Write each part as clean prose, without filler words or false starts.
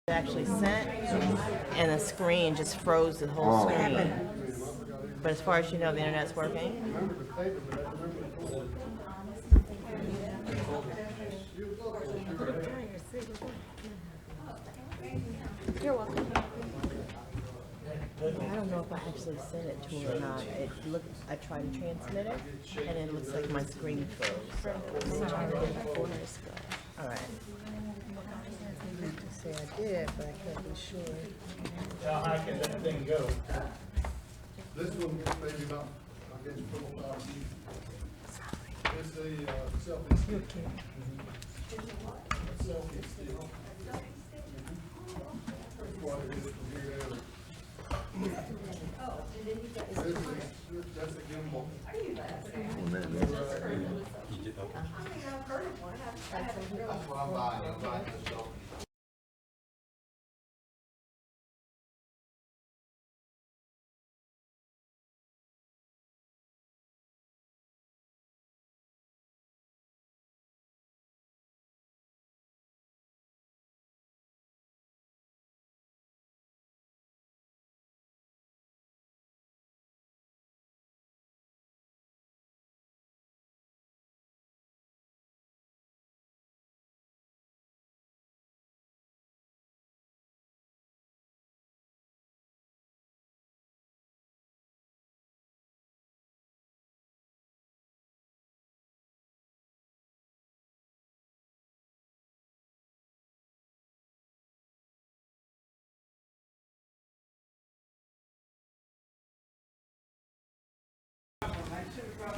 actually sent, and the screen just froze the whole screen. But as far as you know, the internet's working. You're welcome. I don't know if I actually sent it to her or not. It looked. I tried to transmit it, and it looks like my screen froze. All right. I meant to say I did, but I can't be sure. How high can that thing go? This one, maybe not, I guess, 4,000. It's a selfie stick. Selfie stick. That's what it is from here to there. That's a gimbal. That's what I'm buying. I'm buying this selfie.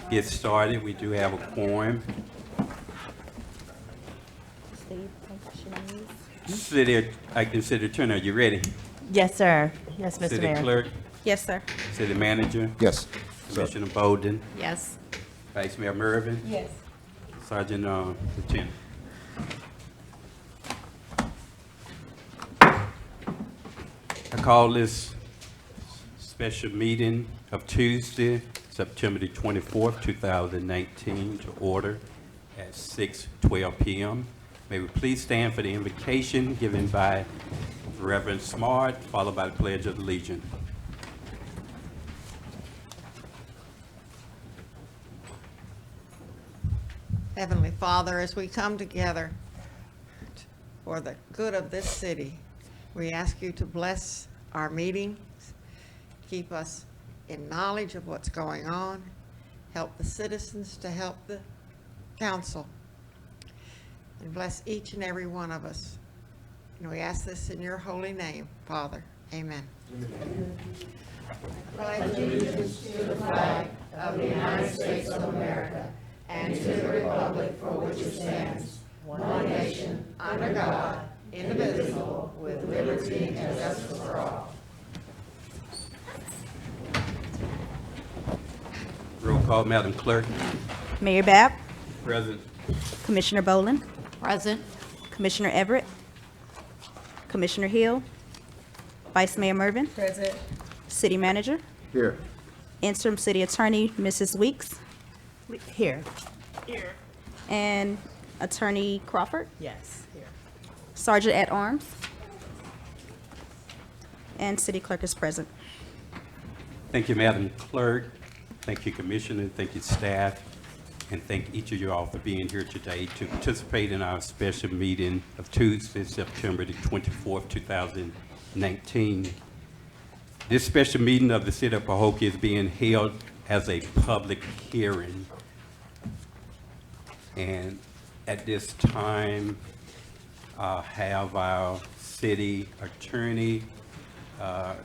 Get started. We do have a quorum. City Attorney, are you ready? Yes, sir. Yes, Mr. City Mayor. Clerk, Yes, sir. City Manager, Yes. Commissioner Bolden, Yes. Vice Mayor Mervin, Yes. Sergeant Lieutenant. I call this special meeting of Tuesday, September the 24th, 2019 to order at 6:12 p.m. May we please stand for the invocation given by Reverend Smart, followed by the Pledge of Allegiance. Heavenly Father, as we come together for the good of this city, we ask you to bless our meetings, keep us in knowledge of what's going on, help the citizens to help the council, and bless each and every one of us. And we ask this in your holy name, Father. Amen. Pledge allegiance to the flag of the United States of America and to the republic for which it stands, one nation, under God, indivisible, with liberty and justice for all. Roll call, Madam Clerk. Mayor Babb, Present. Commissioner Bolin, Present. Commissioner Everett, Commissioner Hill, Vice Mayor Mervin, Present. City Manager, Here. Interim City Attorney Mrs. Weeks, Here. and Attorney Crawford, Yes. Here. Sergeant at Arms, and City Clerk is present. Thank you, Madam Clerk. Thank you, Commissioner. Thank you, staff. And thank each of you all for being here today to participate in our special meeting of Tuesday, September the 24th, 2019. This special meeting of the City of Pahokee is being held as a public hearing. And at this time, I'll have our city attorney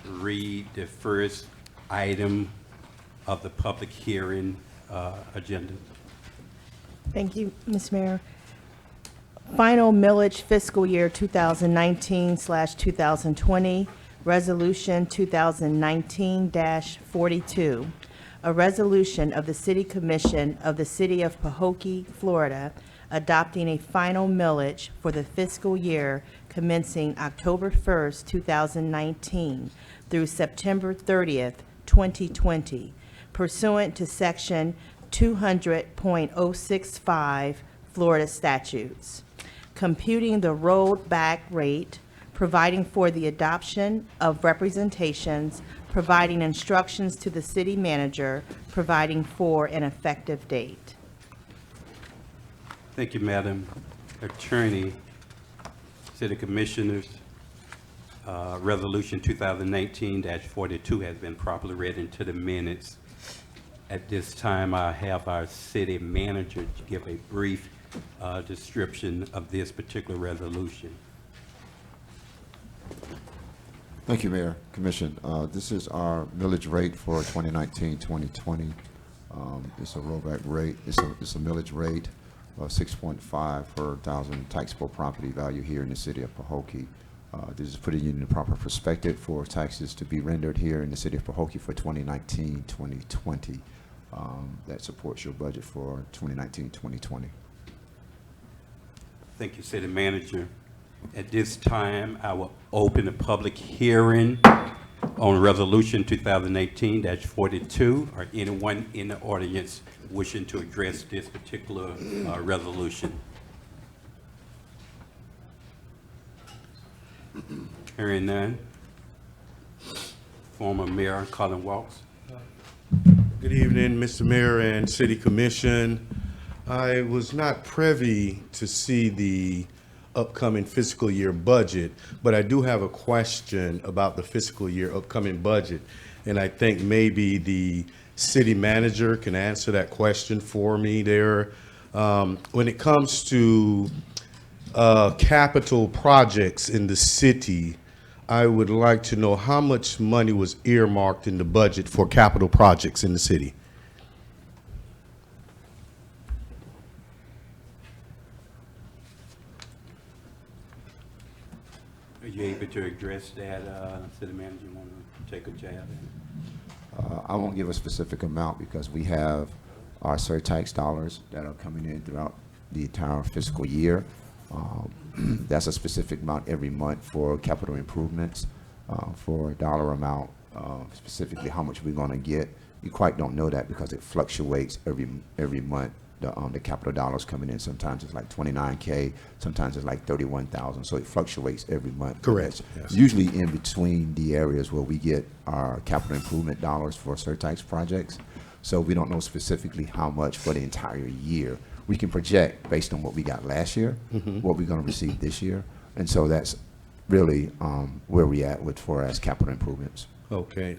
read the first item of the public hearing agenda. Thank you, Ms. Mayor. Final millage fiscal year 2019/2020, Resolution 2019-42. A resolution of the City Commission of the City of Pahokee, Florida, adopting a final millage for the fiscal year commencing October 1st, 2019 through September 30th, 2020, pursuant to Section 200.065 Florida statutes, computing the rollback rate providing for the adoption of representations, providing instructions to the city manager, providing for an effective date. Thank you, Madam Attorney. City Commissioners, Resolution 2019-42 has been properly read into the minutes. At this time, I have our city manager give a brief description of this particular resolution. Thank you, Mayor, Commission. This is our millage rate for 2019-2020. It's a rollback rate. It's a millage rate of 6.5 per thousand taxable property value here in the city of Pahokee. This is putting you in the proper perspective for taxes to be rendered here in the city of Pahokee for 2019-2020. That supports your budget for 2019-2020. Thank you, City Manager. At this time, I will open the public hearing on Resolution 2018-42, or anyone in the audience wishing to address this particular resolution. Hearing none. Former Mayor Colin Walks. Good evening, Mr. Mayor and City Commission. I was not privy to see the upcoming fiscal year budget, but I do have a question about the fiscal year upcoming budget. And I think maybe the city manager can answer that question for me there. When it comes to capital projects in the city, I would like to know how much money was earmarked in the budget for capital projects in the city. Are you able to address that, City Manager? You want to take a jab at it? I won't give a specific amount because we have our surtax dollars that are coming in throughout the entire fiscal year. That's a specific amount every month for capital improvements, for a dollar amount, specifically how much we're going to get. You quite don't know that because it fluctuates every month. The capital dollars coming in, sometimes it's like 29K, sometimes it's like 31,000. So it fluctuates every month. Correct. Yes. Usually in between the areas where we get our capital improvement dollars for surtax projects. So we don't know specifically how much for the entire year. We can project based on what we got last year, what we're going to receive this year. And so that's really where we at with for as capital improvements. Okay.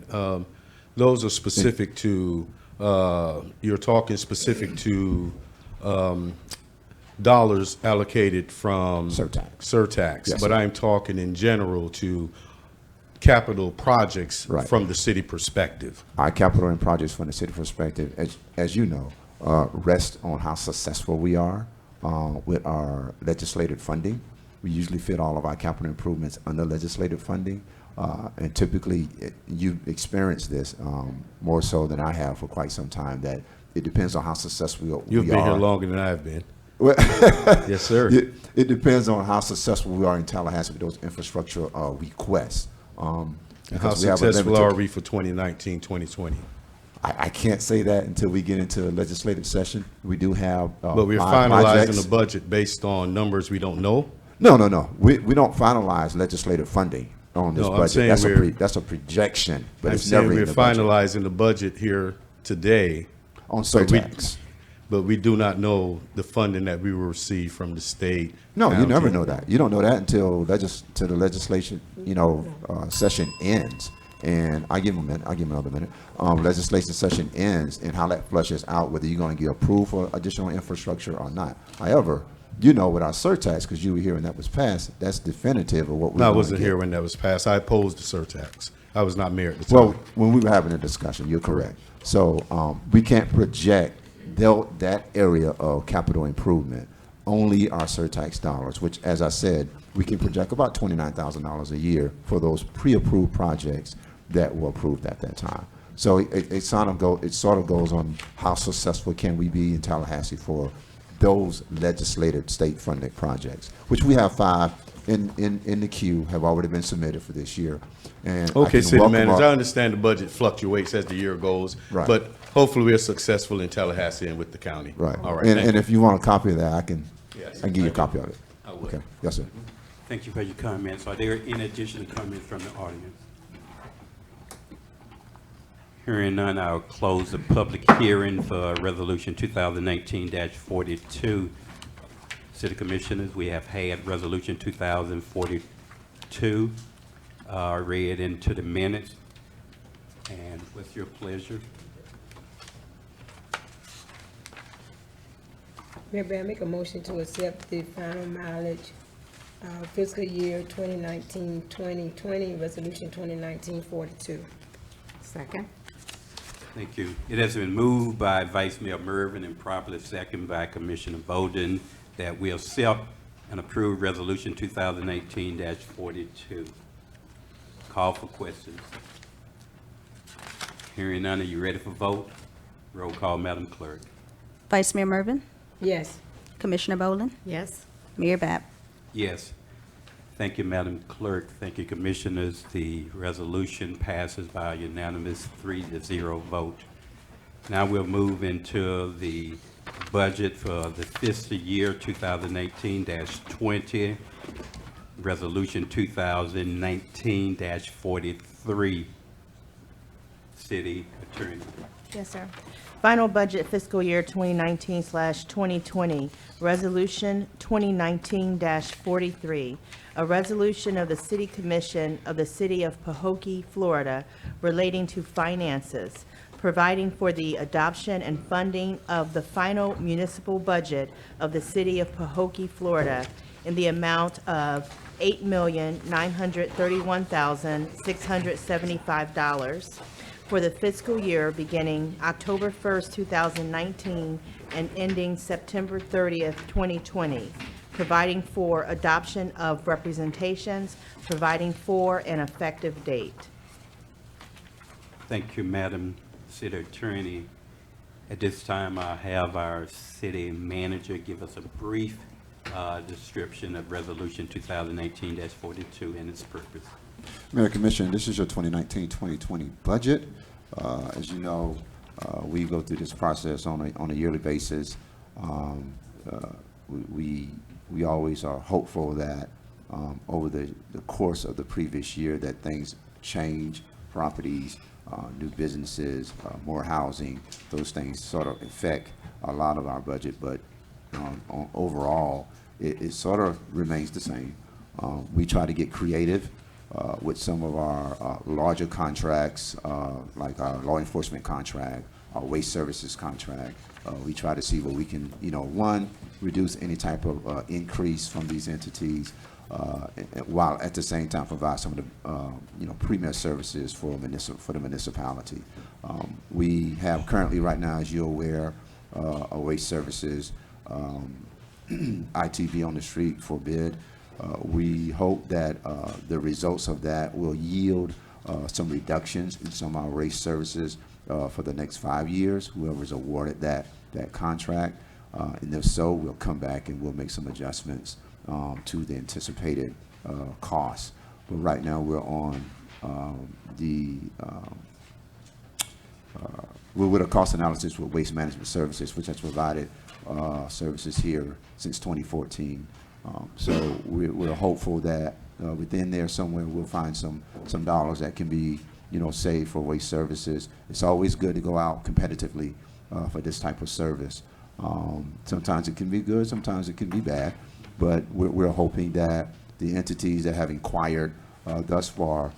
Those are specific to, you're talking specific to dollars allocated from surtax. Yes, but sir. I'm talking in general to capital projects Right. from the city perspective. Our capital and projects from the city perspective, as you know, rest on how successful we are with our legislative funding. We usually fit all of our capital improvements under legislative funding. And typically, you experience this more so than I have for quite some time, that it depends on how successful we are. You've been here longer than I've been. Well, Yes, sir. it depends on how successful we are in Tallahassee with those infrastructure requests. And how because we have a successful limited- are we for 2019, 2020? I can't say that until we get into a legislative session. We do have But we're 5 finalizing projects. the budget based on numbers we don't know? No. We don't finalize legislative funding on this No, I'm budget. saying That's a projection, but I'm it's saying never we're in the budget. finalizing the budget here today, On but we- surtax. but we do not know the funding that we will receive from the state. No, you never county. know that. You don't know that until till the legislation, session ends. And I give them a minute. I'll give them another minute. Legislation session ends, and how that flushes out, whether you're going to get approved for additional infrastructure or not. However, with our surtax, because you were here when that was passed, that's definitive of what we. No, I wasn't here when that was passed. I opposed the surtax. I was not mayor at the time. Well, when we were having a discussion, you're correct. So we can't project that area of capital improvement, only our surtax dollars, which, as I said, we can project about $29,000 a year for those pre-approved projects that were approved at that time. So it sort of goes on how successful can we be in Tallahassee for those legislative state-funded projects, which we have 5 in the queue, have already been submitted for this year. And I Okay, can city welcome manager, our- I understand the budget fluctuates as the year goes, Right. but hopefully we are successful in Tallahassee and with the county. Right. All right. And thank you. if you want a copy of that, I can Yes, give you a thank you. copy of it. I would. Okay. Yes, sir. Thank you for your comments. Are there any additional comments from the audience? Hearing none, I'll close the public hearing for Resolution 2019-42. City Commissioners, we have had Resolution 2042 read into the minutes. And what's your pleasure? Mayor, I make a motion to accept the final mileage fiscal year 2019-2020, resolution 2019-42. Second. Thank you. It has been moved by Vice Mayor Mervin and properly seconded by Commissioner Bowden that we accept and approve Resolution 2018-42. Call for questions. Hearing none, are you ready for vote? Roll call, Madam Clerk. Vice Mayor Mervin, Yes. Commissioner Boland, Yes. Mayor Bab. Yes. Thank you, Madam Clerk. Thank you, Commissioners. The resolution passes by a unanimous 3-0 vote. Now we'll move into the budget for the fiscal year 2018-20, Resolution 2019-43. City Attorney. Yes, sir. Final budget fiscal year 2019/2020, Resolution 2019-43, a resolution of the City Commission of the City of Pahokee, Florida, relating to finances, providing for the adoption and funding of the final municipal budget of the City of Pahokee, Florida, in the amount of $8,931,675 for the fiscal year beginning October 1st, 2019, and ending September 30th, 2020, providing for adoption of representations, providing for an effective date. Thank you, Madam City Attorney. At this time, I'll have our city manager give us a brief description of Resolution 2018-42 and its purpose. Mayor Commissioner, this is your 2019-2020 budget. As you know, we go through this process on a yearly basis. We always are hopeful that over the course of the previous year that things change, properties, new businesses, more housing, those things sort of affect a lot of our budget, but overall, it sort of remains the same. We try to get creative with some of our larger contracts, like our law enforcement contract, our waste services contract. We try to see where we can, one, reduce any type of increase from these entities, while at the same time provide some of the, premier services for the municipality. We have currently right now, as you're aware, a waste services ITV on the street for bid. We hope that the results of that will yield some reductions in some of our race services for the next 5 years, whoever's awarded that contract. And if so, we'll come back and we'll make some adjustments to the anticipated costs. But right now, we're on we're with a cost analysis with Waste Management Services, which has provided services here since 2014. So we're hopeful that within there somewhere we'll find some dollars that can be saved for waste services. It's always good to go out competitively for this type of service. Sometimes it can be good, sometimes it can be bad, but we're hoping that the entities that have inquired thus far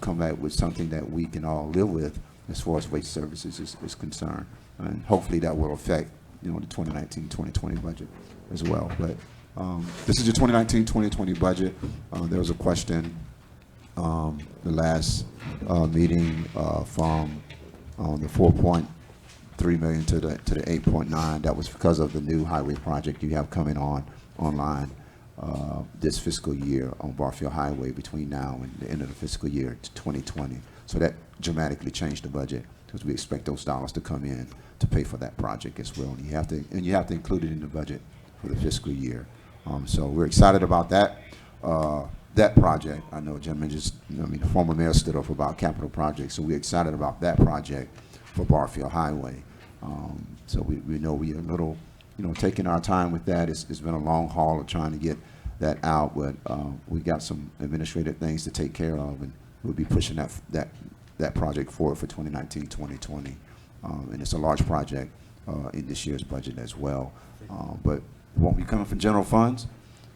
come back with something that we can all live with as far as waste services is concerned. And hopefully that will affect the 2019-2020 budget as well. But this is your 2019-2020 budget. There was a question the last meeting from the 4.3 million to the 8.9. That was because of the new highway project you have coming online this fiscal year on Barfield Highway between now and the end of the fiscal year to 2020. So that dramatically changed the budget because we expect those dollars to come in to pay for that project as well. And you have to include it in the budget for the fiscal year. So we're excited about that project. I know gentlemen the former mayor stood up about capital projects, so we're excited about that project for Barfield Highway. So we know we are a little, taking our time with that. It's been a long haul of trying to get that out, but we got some administrative things to take care of, and we'll be pushing that project forward for 2019, 2020. And it's a large project in this year's budget as well. But it won't be coming from general funds.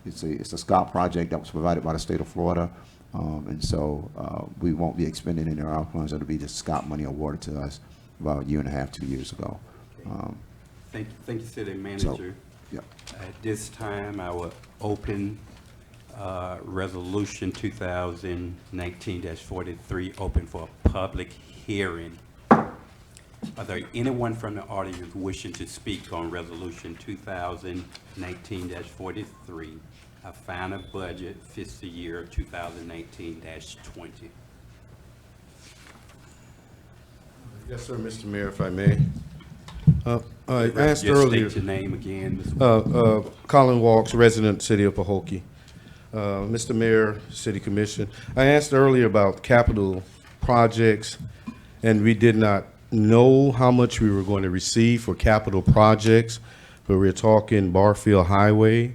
It's a SCOP project that was provided by the state of Florida. And so we won't be expending any of our funds. It'll be the SCOP money awarded to us about a year and a half, 2 years ago. Thank you, City Manager. Yeah. At this time, I will open Resolution 2019-43, open for a public hearing. Are there anyone from the audience wishing to speak on Resolution 2019-43, a final budget fiscal year 2019-20? Yes, sir, Mr. Mayor, if I may. I asked Just earlier. state your name again, Mr. Colin Walks, resident, City of Pahokee. Mr. Mayor, City Commission, I asked earlier about capital projects, and we did not know how much we were going to receive for capital projects, but we're talking Barfield Highway.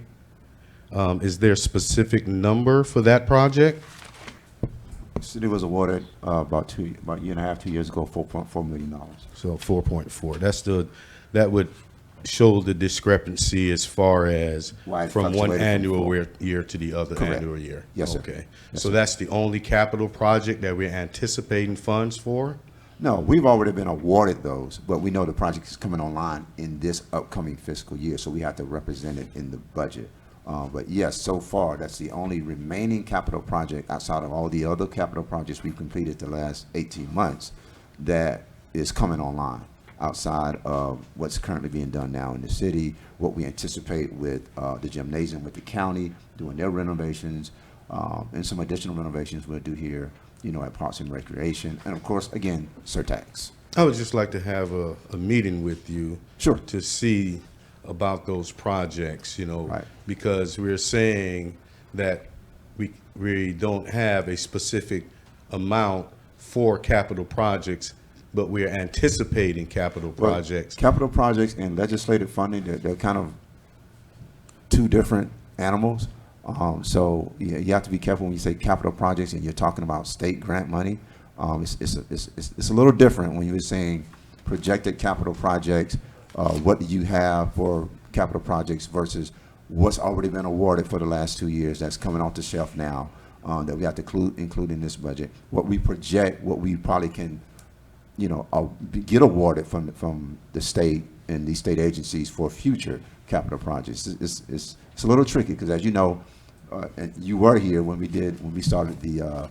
Is there a specific number for that project? The city was awarded about a year and a half, 2 years ago, $4.4 million. So 4.4. That would show the discrepancy as far as Why it from one fluctuated from annual four. year to the other Correct. annual year. Yes, sir. Okay. Yes, So sir. that's the only capital project that we're anticipating funds for? No, we've already been awarded those, but we know the project is coming online in this upcoming fiscal year, so we have to represent it in the budget. But yes, so far, that's the only remaining capital project outside of all the other capital projects we've completed the last 18 months that is coming online outside of what's currently being done now in the city, what we anticipate with the gymnasium with the county doing their renovations, and some additional renovations we'll do here, at Parks and Recreation, and of course, again, surtax. I would just like to have a meeting with you. Sure. To see about those projects, Right. because we're saying that we don't have a specific amount for capital projects, but we're anticipating capital projects. Capital projects and legislative funding, they're kind of two different animals. So you have to be careful when you say capital projects and you're talking about state grant money. It's a little different when you're saying projected capital projects. What do you have for capital projects versus what's already been awarded for the last 2 years that's coming off the shelf now that we have to include in this budget. What we project, what we probably can, get awarded from the state and these state agencies for future capital projects. It's a little tricky because, as you know, and you were here when we started the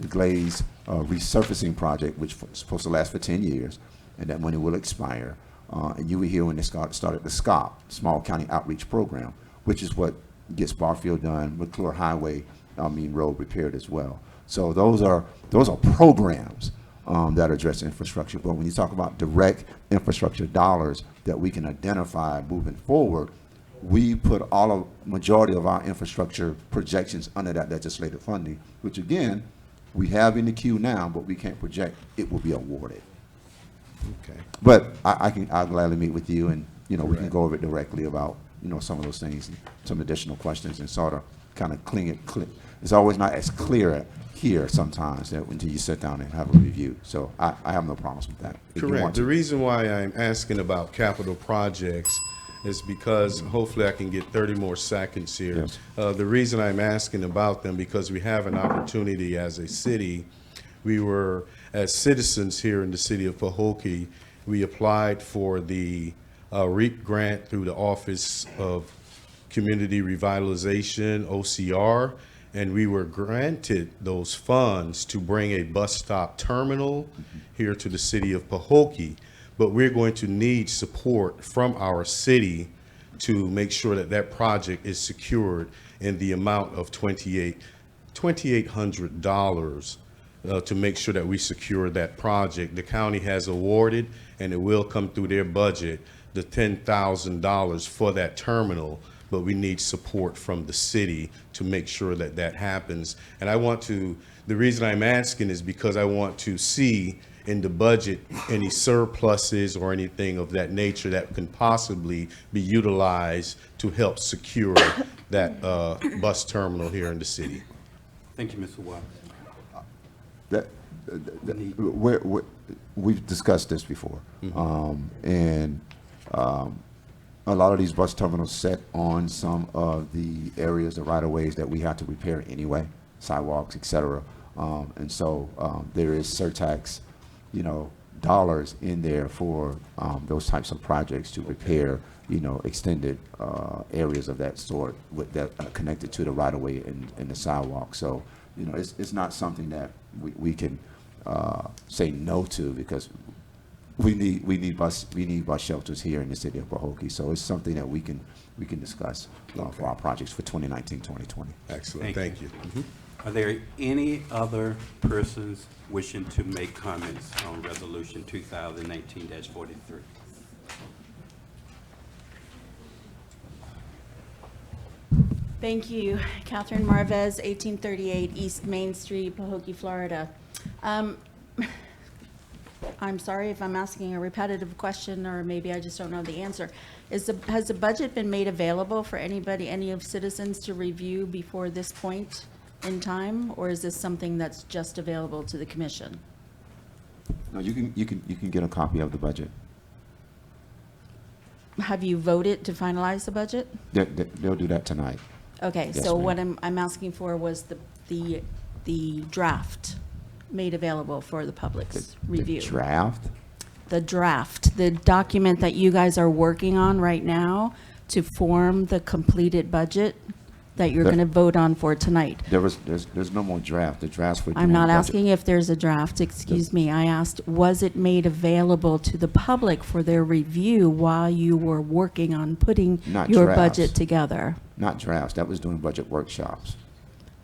Glaze resurfacing project, which was supposed to last for 10 years, and that money will expire. And you were here when they started the SCOP, Small County Outreach Program, which is what gets Barfield done, McClure Highway, Road repaired as well. So those are programs that address infrastructure. But when you talk about direct infrastructure dollars that we can identify moving forward, we put majority of our infrastructure projections under that legislative funding, which again, we have in the queue now, but we can't project it will be awarded. Okay. But I'll gladly meet with you, and we can go over it directly about some of those things, and some additional questions, and sort of kind of clean it. It's always not as clear here sometimes until you sit down and have a review. So I have no problems with that. If you Correct. want The to. reason why I'm asking about capital projects is because hopefully I can get 30 more seconds here. Yes. The reason I'm asking about them because we have an opportunity as a city. We were, as citizens here in the city of Pahokee, we applied for the REAP grant through the Office of Community Revitalization, OCR, and we were granted those funds to bring a bus stop terminal here to the city of Pahokee. But we're going to need support from our city to make sure that that project is secured in the amount of $2,800 to make sure that we secure that project. The county has awarded, and it will come through their budget, the $10,000 for that terminal, but we need support from the city to make sure that that happens. And the reason I'm asking is because I want to see in the budget any surpluses or anything of that nature that can possibly be utilized to help secure that bus terminal here in the city. Thank you, Mr. Watt. That, we've discussed this before. And a lot of these bus terminals set on some of the areas, the right-of-ways that we have to repair anyway, sidewalks, et cetera. And so there is surtax, dollars in there for those types of projects to repair, extended areas of that sort with that connected to the right-of-way and the sidewalk. So, it's not something that we can say no to, because we need bus shelters here in the city of Pahokee. So it's something that we can discuss for our projects for 2019, 2020. Excellent, thank you. Are there any other persons wishing to make comments on Resolution 2019-43? Thank you. Catherine Marvez, 1838 East Main Street, Pahokee, Florida. I'm sorry if I'm asking a repetitive question, or maybe I just don't know the answer. Has the budget been made available for any of citizens to review before this point in time, or is this something that's just available to the commission? No, you can get a copy of the budget. Have you voted to finalize the budget? They'll do that tonight. Okay, Yes, so ma'am. what I'm asking for was the draft made available for the public's review. The draft? The draft, the document that you guys are working on right now to form the completed budget that you're There- going to vote on for tonight. There's no more draft. The drafts for. I'm doing not budget. asking if there's a draft, excuse me. I asked, was it made available to the public for their review while you were working on putting Not your drafts. budget together? Not drafts. That was doing budget workshops.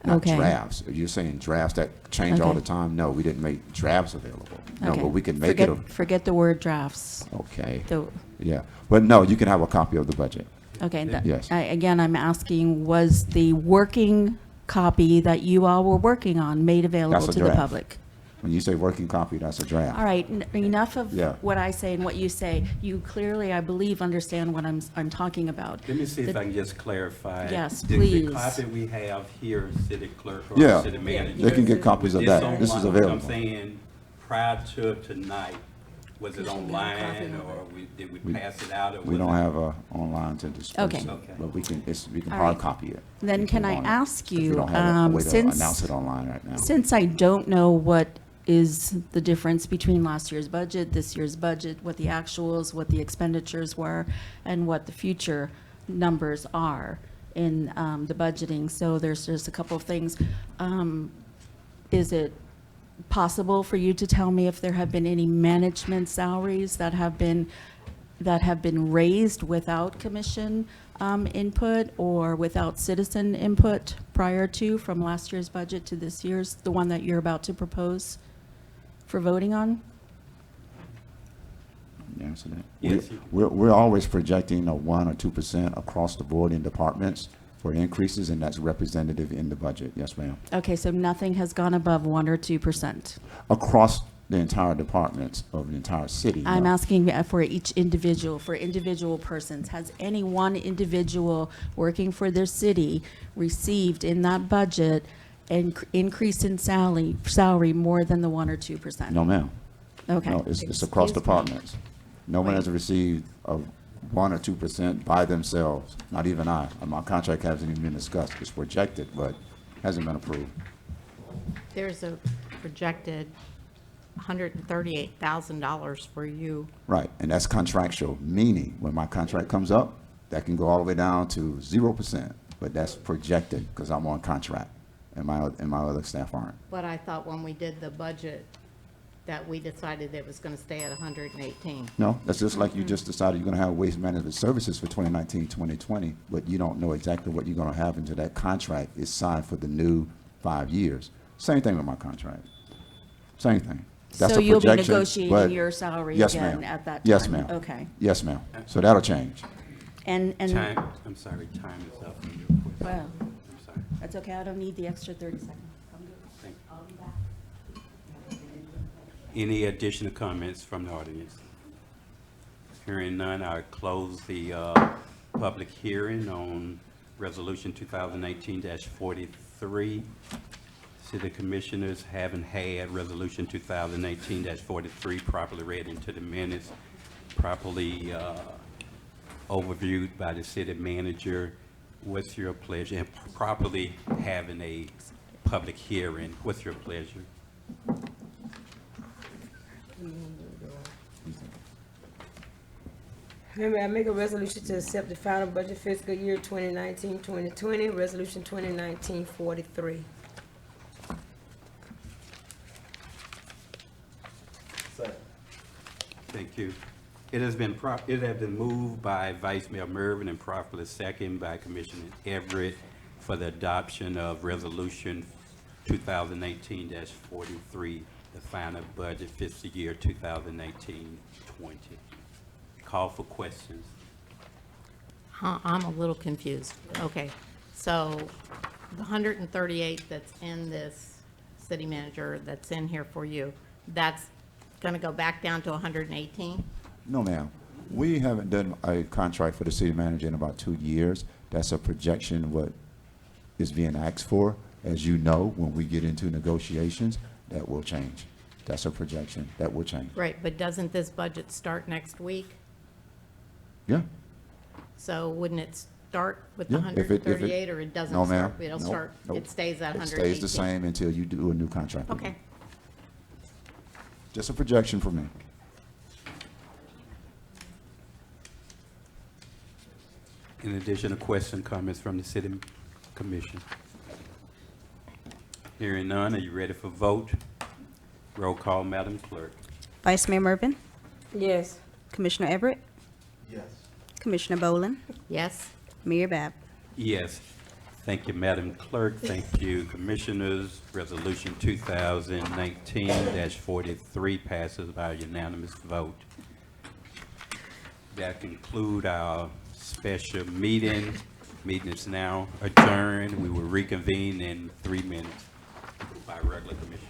Not Okay. drafts. If you're saying drafts that change all Okay. the time, no, we didn't make drafts available. No, Okay. but we can make it. Forget the word drafts. Okay. The- Yeah. But no, you can have a copy of the budget. Okay, Yes. again, I'm asking, was the working copy that you all were working on made available That's a to the draft. public? When you say working copy, that's a draft. All right, enough of Yeah. what I say and what you say. You clearly, I believe, understand what I'm talking about. Let me see if The- I can just clarify. Yes, The please. copy we have here, city clerk or Yeah. city manager. They can get copies of was that. online? This is I'm available. saying, prior to tonight, was it Could you get a online, copy of or did we pass it out? Or We was don't it- have online to disperse Okay. it, Okay. but we can All hard right. copy it. Then if can you I want it. ask If you, we don't have a way to since- announce it online right now. Since I don't know what is the difference between last year's budget, this year's budget, what the actuals, what the expenditures were, and what the future numbers are in the budgeting, so there's just a couple of things. Is it possible for you to tell me if there have been any management salaries that have been raised without commission input or without citizen input prior to, from last year's budget to this year's, the one that you're about to propose for voting on? You answer that? Yes. We're always projecting a 1 or 2% across the board in departments for increases, and that's representative in the budget. Yes, ma'am. Okay, so nothing has gone above 1 or 2%. Across the entire departments of the entire city. I'm no. asking for each individual, for individual persons. Has any one individual working for their city received in that budget an increase in salary more than the 1 or 2%? No, ma'am. Okay. No, it's across Excuse me. departments. No one has received a 1 or 2% by themselves, not even I. My contract hasn't even been discussed. It's projected, but hasn't been approved. There's a projected $138,000 for you. Right, and that's contractual, meaning when my contract comes up, that can go all the way down to 0%, but that's projected because I'm on contract and my other staff aren't. But I thought when we did the budget that we decided it was going to stay at 118. No, that's just like you just decided you're going to have waste management services for 2019, 2020, but you don't know exactly what you're going to have until that contract is signed for the new 5 years. Same thing with my contract. Same thing. That's So a you'll be projection, negotiating but- your salary Yes, again ma'am. at that time? Yes, ma'am. Okay. Yes, ma'am. So that'll change. And, Time, I'm sorry, time is up on your question. well, I'm sorry. that's okay, I don't need the extra 30 seconds. I'm good. Thank you. I'll be back. Any additional comments from the audience? Hearing none, I close the public hearing on Resolution 2018-43. City Commissioners haven't had Resolution 2018-43 properly read into the minutes, properly overviewed by the city manager. What's your pleasure? And properly having a public hearing, what's your pleasure? Remember, I make a resolution to accept the final budget fiscal year 2019-2020, resolution 2019-43. Thank you. It has been moved by Vice Mayor Mervin and properly seconded by Commissioner Everett for the adoption of Resolution 2018-43, the final budget fiscal year 2019-20. Call for questions. I'm a little confused. Okay, so the 138 that's in this city manager, that's in here for you, that's gonna go back down to 118? No, ma'am. We haven't done a contract for the city manager in about 2 years. That's a projection what is being asked for. As you know, when we get into negotiations, that will change. That's a projection. That will change. Right, but doesn't this budget start next week? Yeah. So wouldn't it start with the Yeah, if it- 138, or it doesn't No, start? ma'am. It'll Nope, start, nope. it stays at It 118? stays the same until you do a new contract. with me. Okay. Just a projection for me. In addition, a question, comments from the city commission. Hearing none, are you ready for vote? Roll call, Madam Clerk. Vice Mayor Mervin, Yes. Commissioner Everett, Yes. Commissioner Boland, Yes? Mayor Bab. Yes. Thank you, Madam Clerk. Thank you, Commissioners. Resolution 2019-43 passes by unanimous vote. That concludes our special meeting. Meeting is now adjourned. We will reconvene in 3 minutes by regular commission.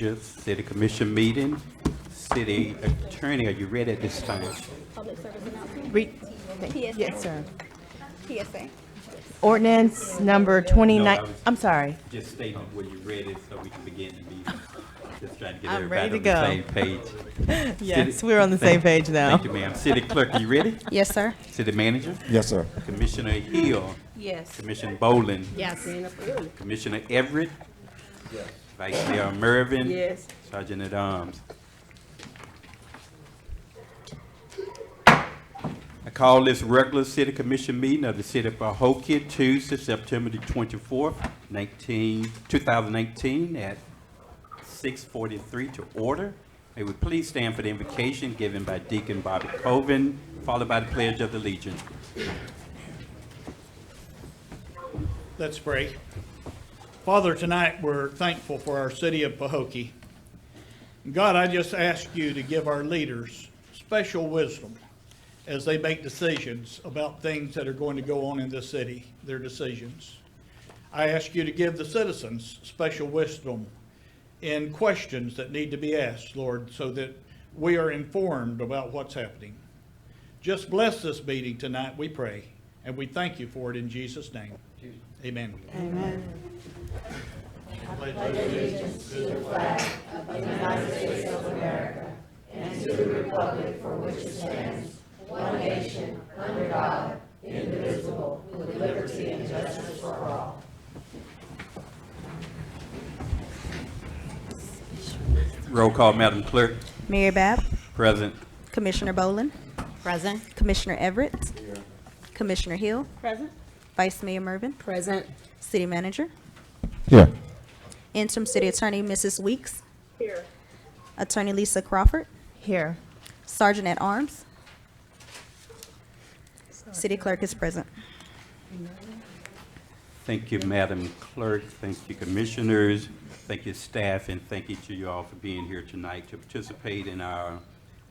Manager, City Commission meeting. City Attorney, are you ready at this time? Public service announcement. Yes, sir. PSA. Ordinance number 29, No, I was- I'm sorry. Just stating when you're ready so we can begin the meeting. Just trying to get I'm ready everybody on to the same page. Yes, City- we're on the same page now. Thank you, ma'am. City Clerk, are you ready? Yes, sir. City Manager, Yes, sir. Commissioner Hill, Yes. Commissioner Boland, Yes. Commissioner Everett, Vice Mayor Mervin, Yes. Sergeant at Arms. I call this regular city commission meeting of the city of Pahokee, Tuesday, September the 24th, 2019 at 6:43 to order. May we please stand for the invocation given by Deacon Bobby Coven, followed by the Pledge of Allegiance. Let's pray. Father, tonight we're thankful for our city of Pahokee. God, I just ask you to give our leaders special wisdom as they make decisions about things that are going to go on in this city, their decisions. I ask you to give the citizens special wisdom in questions that need to be asked, Lord, so that we are informed about what's happening. Just bless this meeting tonight, we pray, and we thank you for it in Jesus' name. Amen. Amen. Roll call, Madam Clerk. Mayor Bab. Present. Commissioner Boland. Present? Commissioner Everett. Commissioner Hill. Present. Vice Mayor Mervin. Present. City Manager. Here. Interim City Attorney Mrs. Weeks. Here. Attorney Lisa Crawford. Here. Sergeant at Arms. City Clerk is present. Thank you, Madam Clerk. Thank you, Commissioners. Thank you, staff, and thank each of you all for being here tonight to participate in our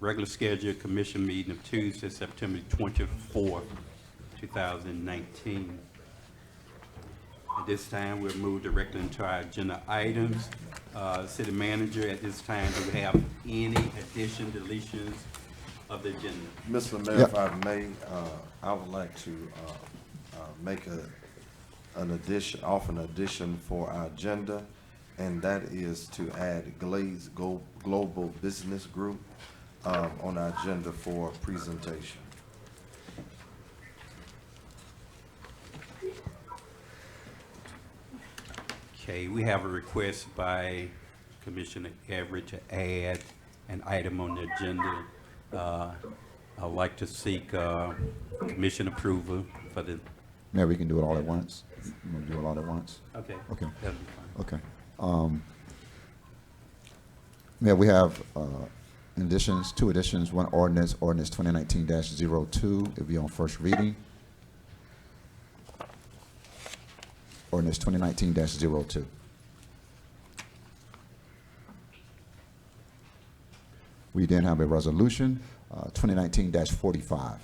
regular scheduled commission meeting of Tuesday, September 24th, 2019. At this time, we'll move directly into our agenda items. City Manager, at this time, do we have any addition, deletions of the agenda? Mr. Mayor, if I may, I would like to make offer an addition for our agenda, and that is to add Glaze Global Business Group on our agenda for presentation. Okay, we have a request by Commissioner Everett to add an item on the agenda. I'd like to seek commission approval for the, Mayor, we can do it all at once. You want to do it all at once? okay. Okay. That'll be fine. Okay. Mayor, we have additions, two additions, one ordinance 2019-02. It'll be on first reading. Ordinance 2019-02. We then have a resolution, 2019-45.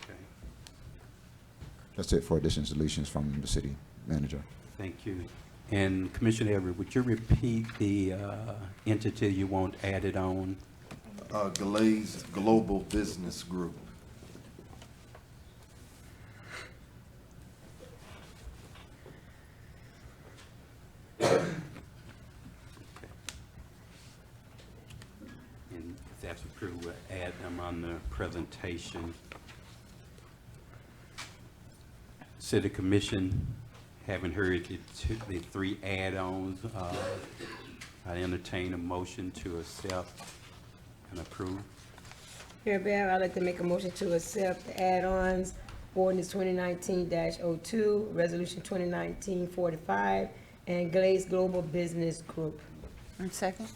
Okay. That's it for additions, deletions from the city manager. Thank you. And Commissioner Everett, would you repeat the entity you want added on? Glaze Global Business Group. And if that's approved, we'll add them on the presentation. City Commission, haven't heard the three add-ons. I entertain a motion to accept and approve. Mayor Bab, I'd like to make a motion to accept the add-ons, ordinance 2019-02, resolution 2019-45, and Glaze Global Business Group. Second.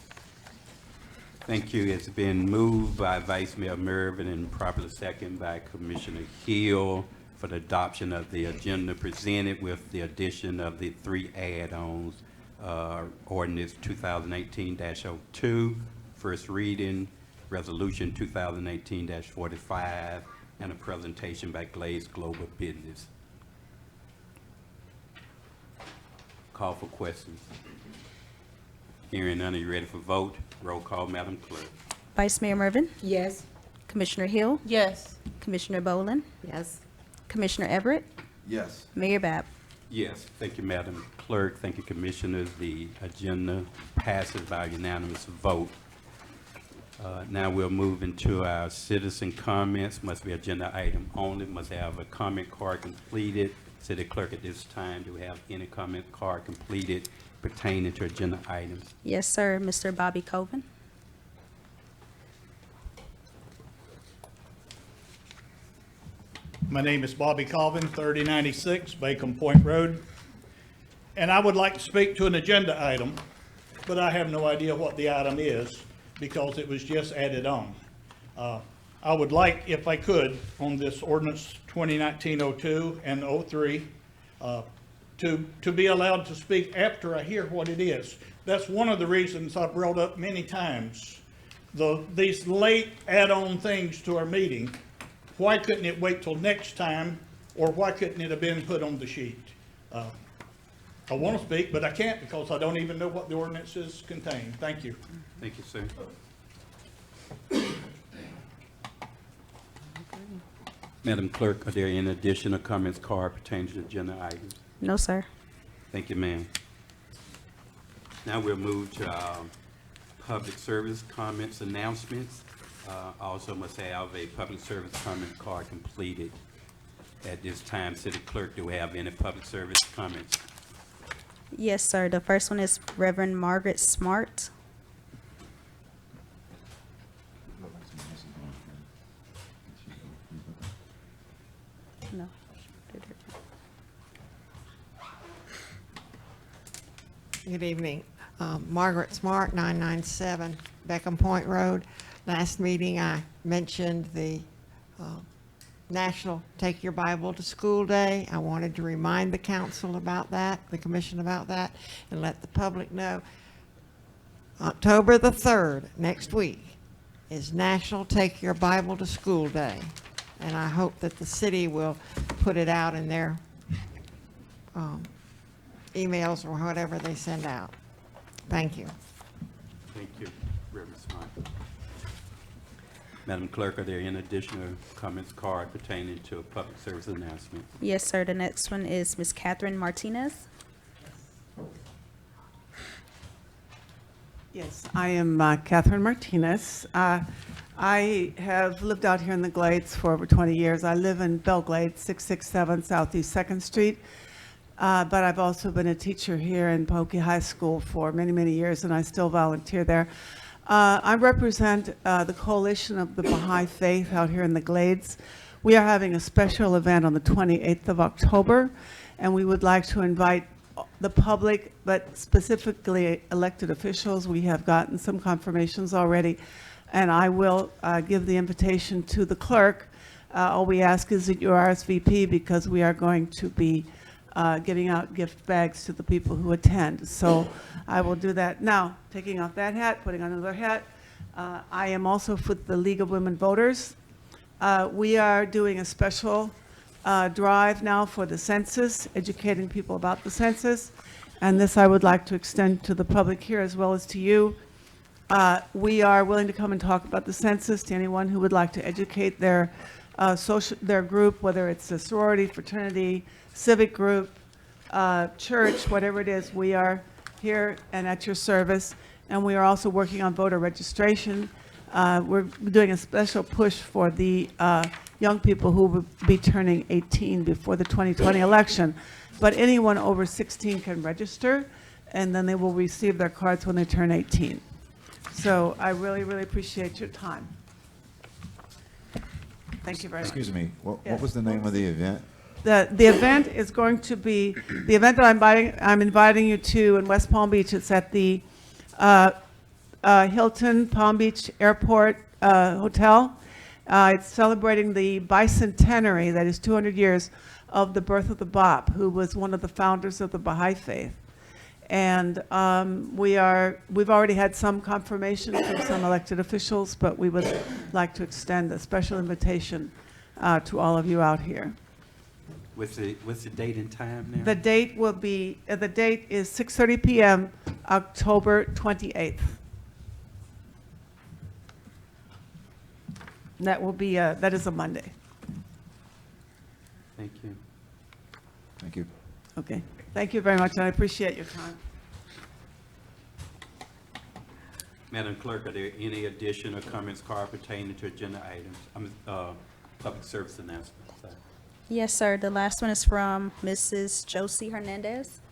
Thank you. It's been moved by Vice Mayor Mervin and properly second by Commissioner Hill for the adoption of the agenda presented with the addition of the three add-ons. Ordinance 2018-02, first reading, resolution 2018-45, and a presentation by Glaze Global Business. Call for questions. Hearing none, are you ready for vote? Roll call, Madam Clerk. Vice Mayor Mervin, Yes. Commissioner Hill, Yes. Commissioner Boland, Yes. Commissioner Everett, Yes. Mayor Bab. Yes, thank you, Madam Clerk. Thank you, Commissioners. The agenda passes by unanimous vote. Now we'll move into our citizen comments. Must be agenda item only. Must have a comment card completed. City Clerk, at this time, do we have any comment card completed pertaining to agenda items? Yes, sir. Mr. Bobby Coven. My name is Bobby Colvin, 3096 Bacon Point Road. And I would like to speak to an agenda item, but I have no idea what the item is because it was just added on. I would like, if I could, on this ordinance 2019-02 and 03, to be allowed to speak after I hear what it is. That's one of the reasons I've brought up many times, these late add-on things to our meeting. Why couldn't it wait till next time, or why couldn't it have been put on the sheet? I want to speak, but I can't because I don't even know what the ordinances contain. Thank you. Thank you, sir. Madam Clerk, are there any additional comments card pertaining to agenda items? No, sir. Thank you, ma'am. Now we'll move to our public service comments announcements. Also must have a public service comment card completed. At this time, City Clerk, do we have any public service comments? Yes, sir. The first one is Reverend Margaret Smart. No. Good evening. Margaret Smart, 997 Beckham Point Road. Last meeting, I mentioned the National Take Your Bible to School Day. I wanted to remind the council about that, the commission about that, and let the public know. October the 3rd, next week, is National Take Your Bible to School Day. And I hope that the city will put it out in their emails or whatever they send out. Thank you. Thank you, Reverend Smart. Madam Clerk, are there any additional comments card pertaining to a public service announcement? Yes, sir. The next one is Miss Catherine Martinez. Yes, I am Catherine Martinez. I have lived out here in the Glades for over 20 years. I live in Belle Glade, 667 Southeast 2nd Street. But I've also been a teacher here in Pahokee High School for many, many years, and I still volunteer there. I represent the Coalition of the Baha'i Faith out here in the Glades. We are having a special event on the 28th of October, and we would like to invite the public, but specifically elected officials. We have gotten some confirmations already, and I will give the invitation to the clerk. All we ask is that you RSVP because we are going to be getting out gift bags to the people who attend. So I will do that. Now, taking off that hat, putting on another hat, I am also with the League of Women Voters. We are doing a special drive now for the census, educating people about the census. And this I would like to extend to the public here as well as to you. We are willing to come and talk about the census to anyone who would like to educate their their group, whether it's a sorority, fraternity, civic group, church, whatever it is. We are here and at your service, and we are also working on voter registration. We're doing a special push for the young people who will be turning 18 before the 2020 election. But anyone over 16 can register, and then they will receive their cards when they turn 18. So I really, really appreciate your time. Thank you very much. Excuse me, what Yes. was the name of the event? The event is going to be, the event that I'm inviting you to in West Palm Beach. It's at the Hilton Palm Beach Airport Hotel. It's celebrating the bicentenary, that is 200 years, of the birth of the Bab, who was one of the founders of the Baha'i Faith. And we've already had some confirmation from some elected officials, but we would like to extend a special invitation to all of you out here. What's the date and time now? The date will be, the date is 6:30 PM, October 28th. That will be, that is a Monday. Thank you. Thank you. Okay. Thank you very much, and I appreciate your time. Madam Clerk, are there any additional comments pertaining to agenda items? Public service announcements. Sorry. Yes, sir. The last one is from Mrs. Josie Hernandez.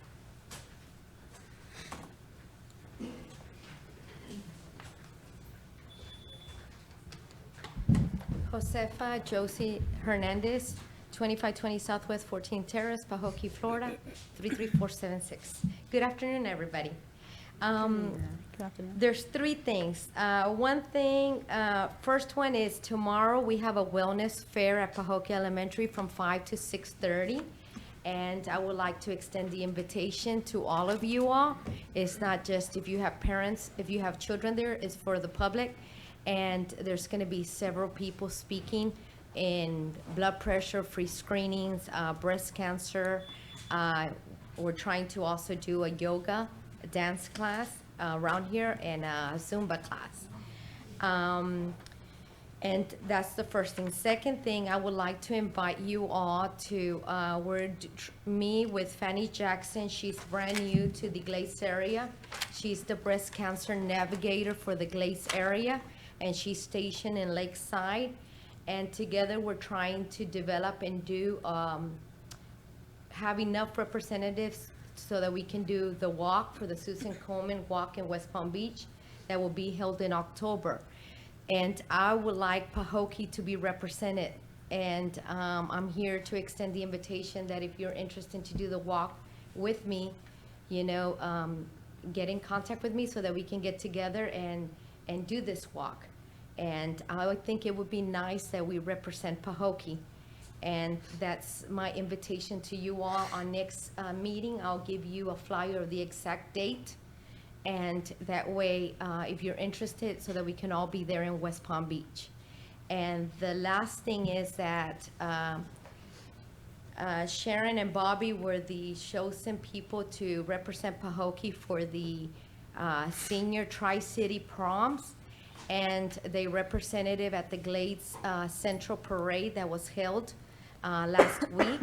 Josefa Josie Hernandez, 2520 Southwest 14 Terrace, Pahokee, Florida, 33476. Good afternoon, everybody. Good afternoon. There's three things. One thing, first one is tomorrow we have a wellness fair at Pahokee Elementary from 5 to 6:30. And I would like to extend the invitation to all of you all. It's not just if you have parents, if you have children there, it's for the public. And there's going to be several people speaking in blood pressure, free screenings, breast cancer. We're trying to also do a yoga, a dance class around here, and a Zumba class. And that's the first thing. Second thing, I would like to invite you all to, me with Fanny Jackson. She's brand new to the Glades area. She's the breast cancer navigator for the Glades area, and she's stationed in Lakeside. And together we're trying to develop and do, have enough representatives so that we can do the walk for the Susan Coleman Walk in West Palm Beach that will be held in October. And I would like Pahokee to be represented. And I'm here to extend the invitation that if you're interested to do the walk with me, you know, get in contact with me so that we can get together and do this walk. And I would think it would be nice that we represent Pahokee. And that's my invitation to you all. Our next meeting, I'll give you a flyer of the exact date. And that way, if you're interested, so that we can all be there in West Palm Beach. And the last thing is that Sharon and Bobby were the chosen people to represent Pahokee for the senior Tri-City proms. And they representative at the Glades Central Parade that was held last week.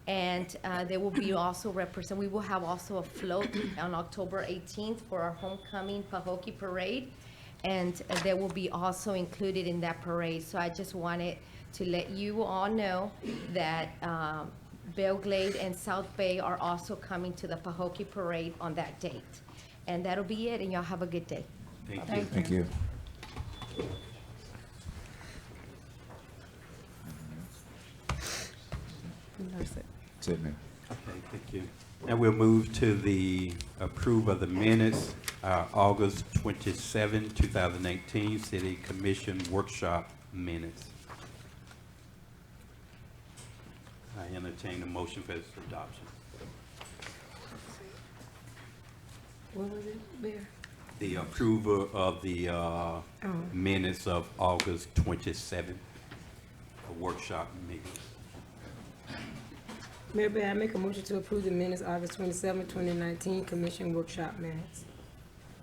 And they will be also we will have also a float on October 18th for our homecoming Pahokee parade. And they will be also included in that parade. So I just wanted to let you all know that Belglade and South Bay are also coming to the Pahokee parade on that date. And that'll be it, and y'all have a good day. Thank you. Thank you. That's it, man. Okay, thank you. Now we'll move to the approval of the minutes, August 27, 2018, City Commission Workshop minutes. I entertain a motion for its adoption. What was it, Mayor? The approval of the minutes of August 27th, a workshop meeting. Mayor Bear, I make a motion to approve the minutes, August 27, 2019, Commission Workshop minutes.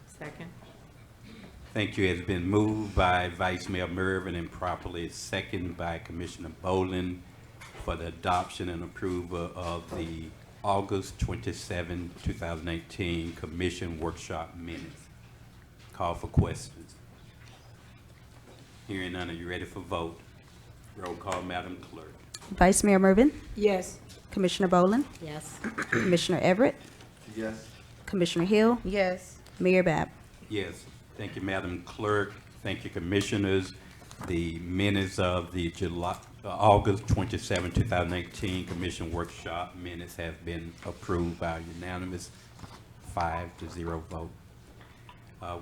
Second. Thank you. It's been moved by Vice Mayor Mervin and properly seconded by Commissioner Boland for the adoption and approval of the August 27, 2018 Commission Workshop minutes. Call for questions. Hearing none, are you ready for vote? Roll call, Madam Clerk. Vice Mayor Mervin, Yes. Commissioner Boland, Yes. Commissioner Everett, Yes. Commissioner Hill, Yes. Mayor Bab. Yes. Thank you, Madam Clerk. Thank you, Commissioners. The minutes of the August 27, 2018 Commission Workshop minutes have been approved by unanimous 5-0 vote.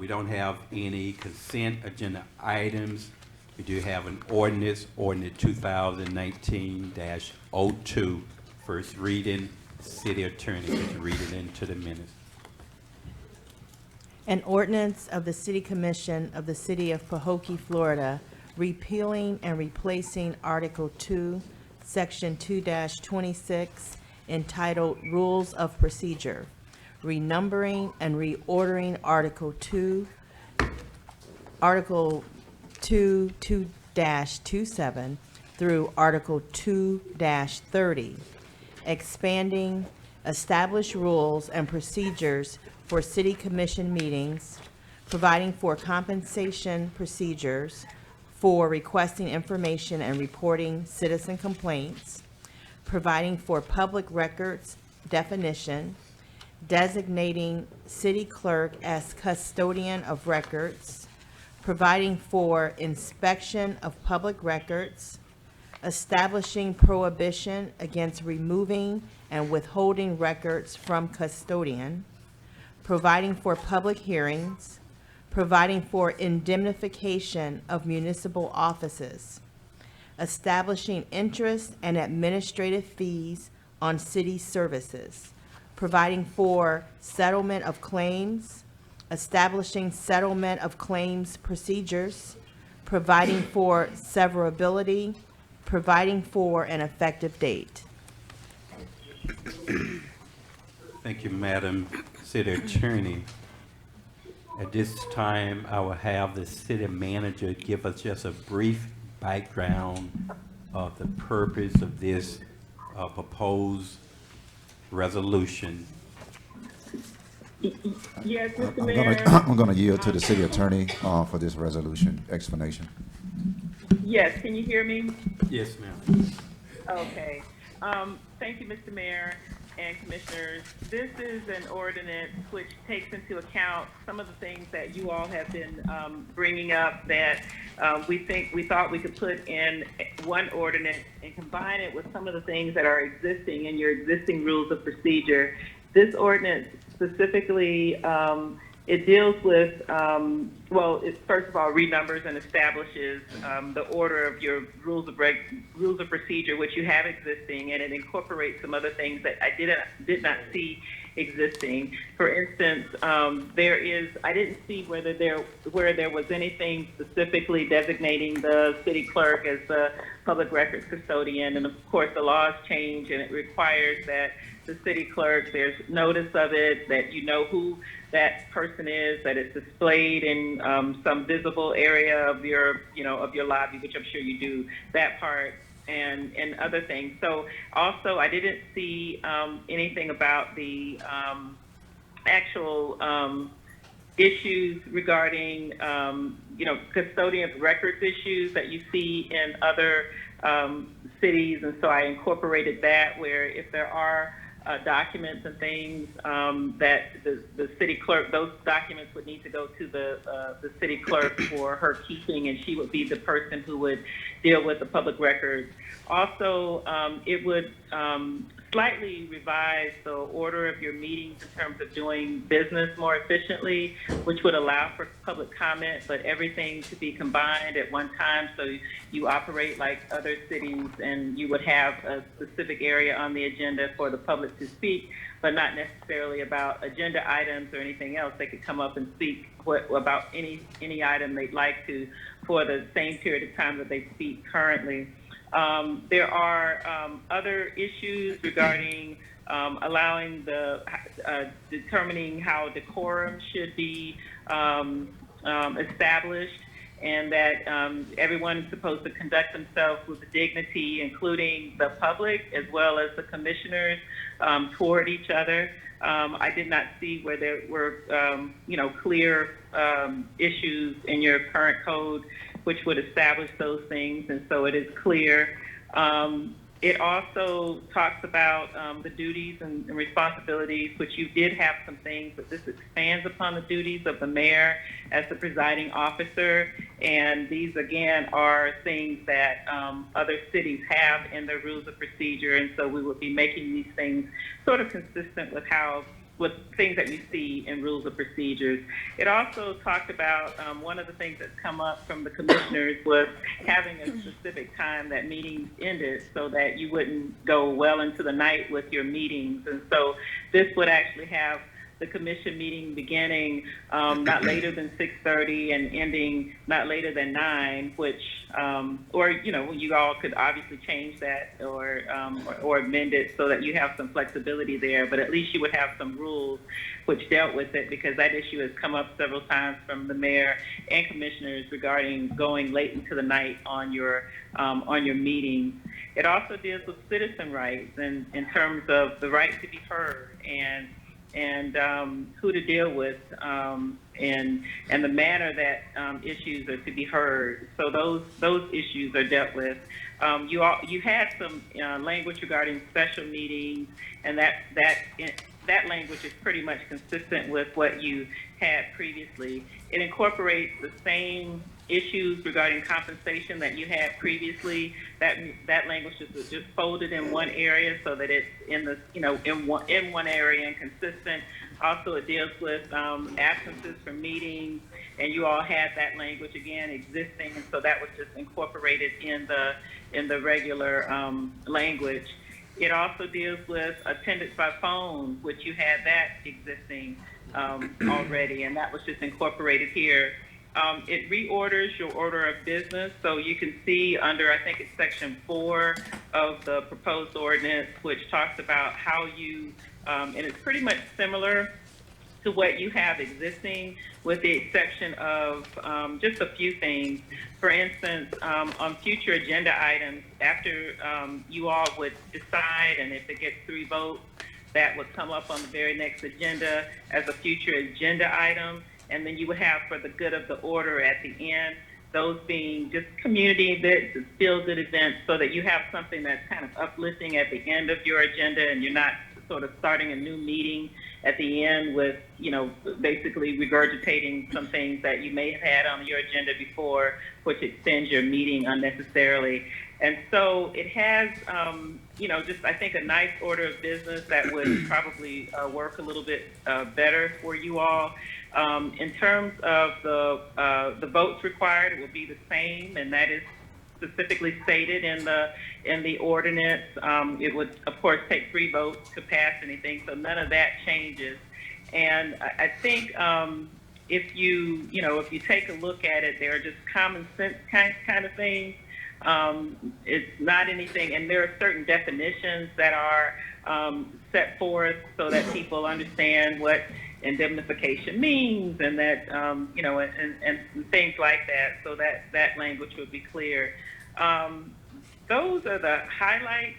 We don't have any consent agenda items. We do have an ordinance 2019-02, first reading. City Attorney, could you read it into the minutes? An ordinance of the City Commission of the City of Pahokee, Florida, repealing and replacing Article 2, Section 2-26, entitled Rules of Procedure, renumbering and reordering Article 2, 2-27 through Article 2-30, expanding established rules and procedures for city commission meetings, providing for compensation procedures for requesting information and reporting citizen complaints, providing for public records definition, designating city clerk as custodian of records, providing for inspection of public records, establishing prohibition against removing and withholding records from custodian, providing for public hearings, providing for indemnification of municipal offices, establishing interest and administrative fees on city services, providing for settlement of claims, establishing settlement of claims procedures, providing for severability, providing for an effective date. Thank you, Madam City Attorney. At this time, I will have the city manager give us just a brief background of the purpose of this proposed resolution. Yes, Mr. Mayor. I'm gonna yield to the city attorney for this resolution explanation. Yes, can you hear me? Yes, ma'am. Okay. Thank you, Mr. Mayor and Commissioners. This is an ordinance which takes into account some of the things that you all have been bringing up that we thought we could put in one ordinance and combine it with some of the things that are existing in your existing rules of procedure. This ordinance specifically, it deals with, well, it first of all renumbers and establishes the order of your rules of procedure, which you have existing, and it incorporates some other things that I did not see existing. For instance, I didn't see where there was anything specifically designating the city clerk as the public records custodian, and of course the laws change, and it requires that the city clerk, there's notice of it, that you know who that person is, that it's displayed in some visible area of your, of your lobby, which I'm sure you do, that part, and other things. So also, I didn't see anything about the actual issues regarding, custodian records issues that you see in other cities, and so I incorporated that, where if there are documents and things that the city clerk, those documents would need to go to the city clerk for her keeping, and she would be the person who would deal with the public records. Also, it would slightly revise the order of your meetings in terms of doing business more efficiently, which would allow for public comment, but everything to be combined at one time, so you operate like other cities, and you would have a specific area on the agenda for the public to speak, but not necessarily about agenda items or anything else. They could come up and speak about any item they'd like to for the same period of time that they speak currently. There are other issues regarding allowing determining how decorum should be established, and that everyone is supposed to conduct themselves with dignity, including the public as well as the commissioners toward each other. I did not see where there were, clear issues in your current code which would establish those things, and so it is clear. It also talks about the duties and responsibilities, which you did have some things, but this expands upon the duties of the mayor as the presiding officer. And these, again, are things that other cities have in their rules of procedure. And so we will be making these things sort of consistent with things that you see in rules of procedures. It also talked about one of the things that's come up from the commissioners was having a specific time that meetings ended so that you wouldn't go well into the night with your meetings. And so this would actually have the commission meeting beginning not later than 6:30 and ending not later than 9, which, or, you know, you all could obviously change that or amend it so that you have some flexibility there, but at least you would have some rules which dealt with it, because that issue has come up several times from the mayor and commissioners regarding going late into the night on your meetings. It also deals with citizen rights and in terms of the right to be heard and who to deal with and the manner that issues are to be heard. So those issues are dealt with. You had some language regarding special meetings, and that language is pretty much consistent with what you had previously. It incorporates the same issues regarding compensation that you had previously. That language is just folded in one area so that it's in the, you know, in one area and consistent. Also, it deals with absences from meetings, and you all had that language again existing, and so that was just incorporated in the regular language. It also deals with attendance by phone, which you had that existing already, and that was just incorporated here. It reorders your order of business, so you can see under, I think it's section 4 of the proposed ordinance, which talks about how you, and it's pretty much similar to what you have existing, with the exception of just a few things. For instance, on future agenda items, after you all would decide, and if it gets 3 votes, that would come up on the very next agenda as a future agenda item. And then you would have for the good of the order at the end, those being just community events and feel-good events, so that you have something that's kind of uplifting at the end of your agenda, and you're not sort of starting a new meeting at the end with, you know, basically regurgitating some things that you may have had on your agenda before, which extends your meeting unnecessarily. And so it has, you know, just I think a nice order of business that would probably work a little bit better for you all. In terms of the votes required, it will be the same, and that is specifically stated in the ordinance. It would, of course, take 3 votes to pass anything, so none of that changes. And I think if you take a look at it, there are just common sense kind of things. It's not anything, and there are certain definitions that are set forth so that people understand what indemnification means, and that you know, and things like that, so that language would be clear. Those are the highlights.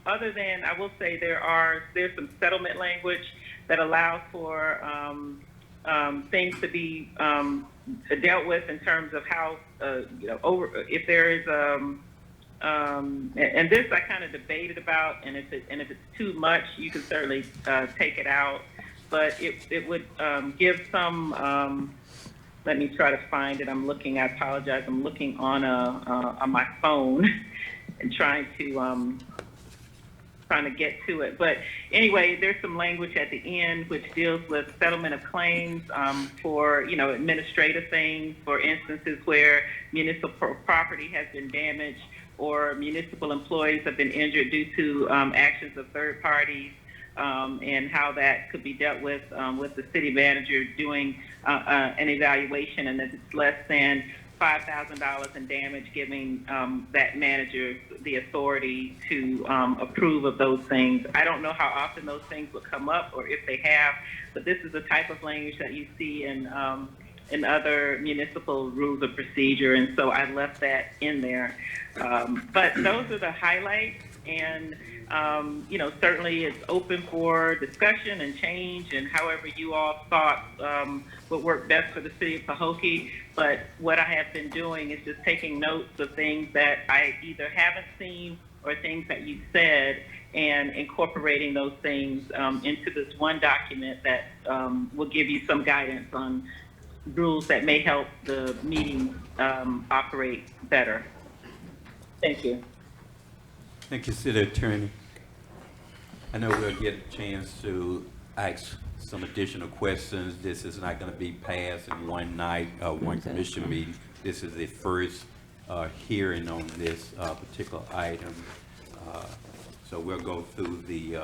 Other than, I will say there's some settlement language that allows for things to be dealt with in terms of how you know, if there is and this I kind of debated about, and if it's too much, you can certainly take it out. But it would give some. Let me try to find it. I'm looking. I apologize. I'm looking on my phone and trying to get to it. But anyway, there's some language at the end which deals with settlement of claims for, you know, administrative things, for instances where municipal property has been damaged or municipal employees have been injured due to actions of third parties. And how that could be dealt with the city manager doing an evaluation, and if it's less than $5,000 in damage, giving that manager the authority to approve of those things. I don't know how often those things will come up or if they have, but this is the type of language that you see in other municipal rules of procedure, and so I left that in there. But those are the highlights, and you know, certainly it's open for discussion and change, and however you all thought would work best for the city of Pahokee. But what I have been doing is just taking notes of things that I either haven't seen or things that you said, and incorporating those things into this one document that will give you some guidance on rules that may help the meeting operate better. Thank you. Thank you, City Attorney. I know we'll get a chance to ask some additional questions. This is not going to be passed in one night, one commission meeting. This is the first hearing on this particular item. So we'll go through the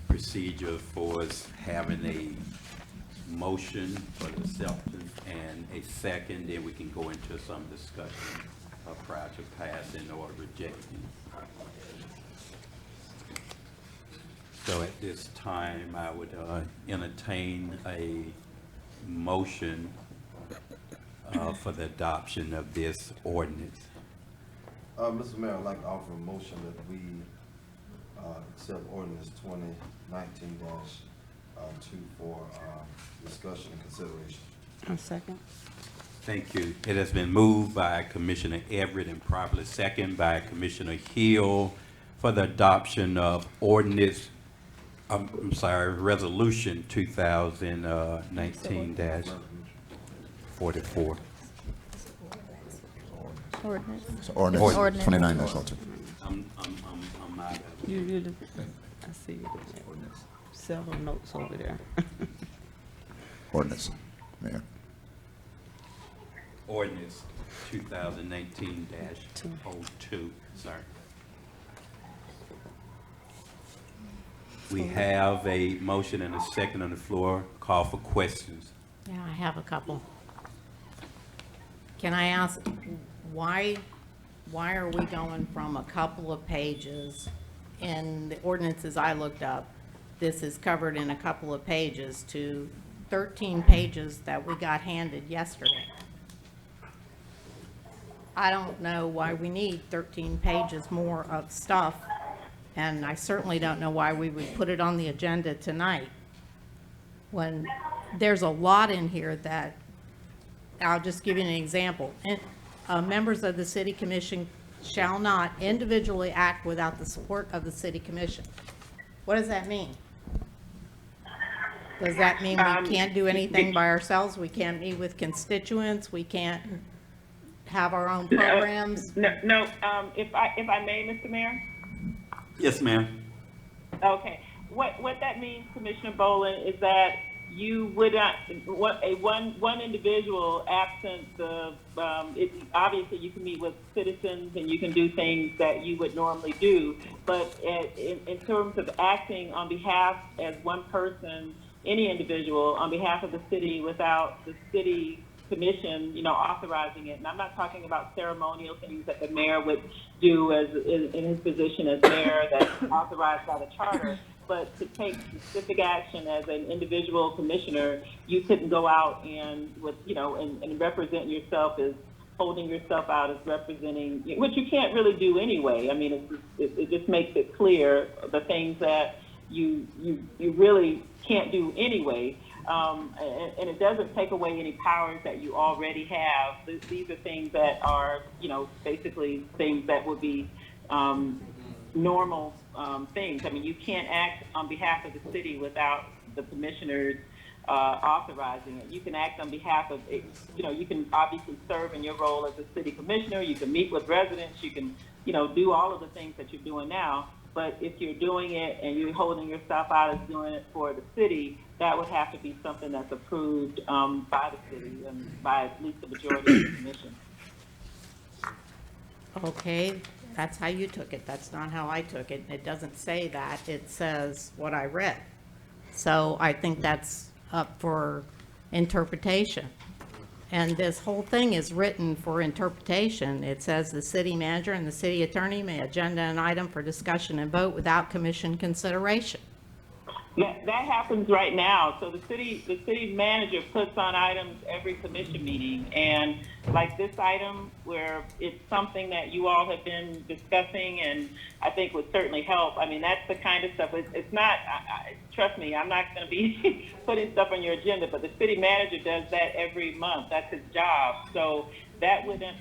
procedure for us having a motion for the acceptance and a second, then we can go into some discussion prior to passing or rejecting. So at this time, I would entertain a motion for the adoption of this ordinance. Mr. Mayor, I'd like to offer a motion that we accept ordinance 2019-2 for discussion and consideration. A second. Thank you. It has been moved by Commissioner Everett and properly second by Commissioner Hill for the adoption of ordinance, resolution 2019-44. Ordinance. So ordinance 29-02. I'm out of it. I see several notes over there. Ordinance, Mayor. Ordinance 2019-02, sorry. We have a motion and a second on the floor. Call for questions. Yeah, I have a couple. Can I ask, why are we going from a couple of pages in the ordinances I looked up? This is covered in a couple of pages to 13 pages that we got handed yesterday. I don't know why we need 13 pages more of stuff, and I certainly don't know why we would put it on the agenda tonight when there's a lot in here that, I'll just give you an example. Members of the City Commission shall not individually act without the support of the City Commission. What does that mean? Does that mean we can't do anything by ourselves? We can't meet with constituents? We can't have our own programs? No, if I may, Mr. Mayor? Yes, ma'am. Okay. What that means, Commissioner Boland, is that you would not, one individual absent the, obviously you can meet with citizens and you can do things that you would normally do, but in terms of acting on behalf as one person, any individual on behalf of the city without the city commission, authorizing it. And I'm not talking about ceremonial things that the mayor would do in his position as mayor that's authorized by the charter. But to take specific action as an individual commissioner, you couldn't go out and and represent yourself as holding yourself out as representing, which you can't really do anyway. I mean, it just makes it clear the things that you really can't do anyway. And it doesn't take away any powers that you already have. These are things that are, basically things that would be normal things. I mean, you can't act on behalf of the city without the commissioners authorizing it. You can act on behalf of, you can obviously serve in your role as a city commissioner. You can meet with residents. You can, do all of the things that you're doing now. But if you're doing it and you're holding yourself out as doing it for the city, that would have to be something that's approved by the city and by at least the majority of the commission. Okay, that's how you took it. That's not how I took it. It doesn't say that. It says what I read. So I think that's up for interpretation. And this whole thing is written for interpretation. It says the city manager and the city attorney may agenda an item for discussion and vote without commission consideration. That happens right now. So the city manager puts on items every commission meeting, and like this item where it's something that you all have been discussing and I think would certainly help. I mean, that's the kind of stuff. It's not, trust me, I'm not going to be putting stuff on your agenda, but the city manager does that every month. That's his job. So that wouldn't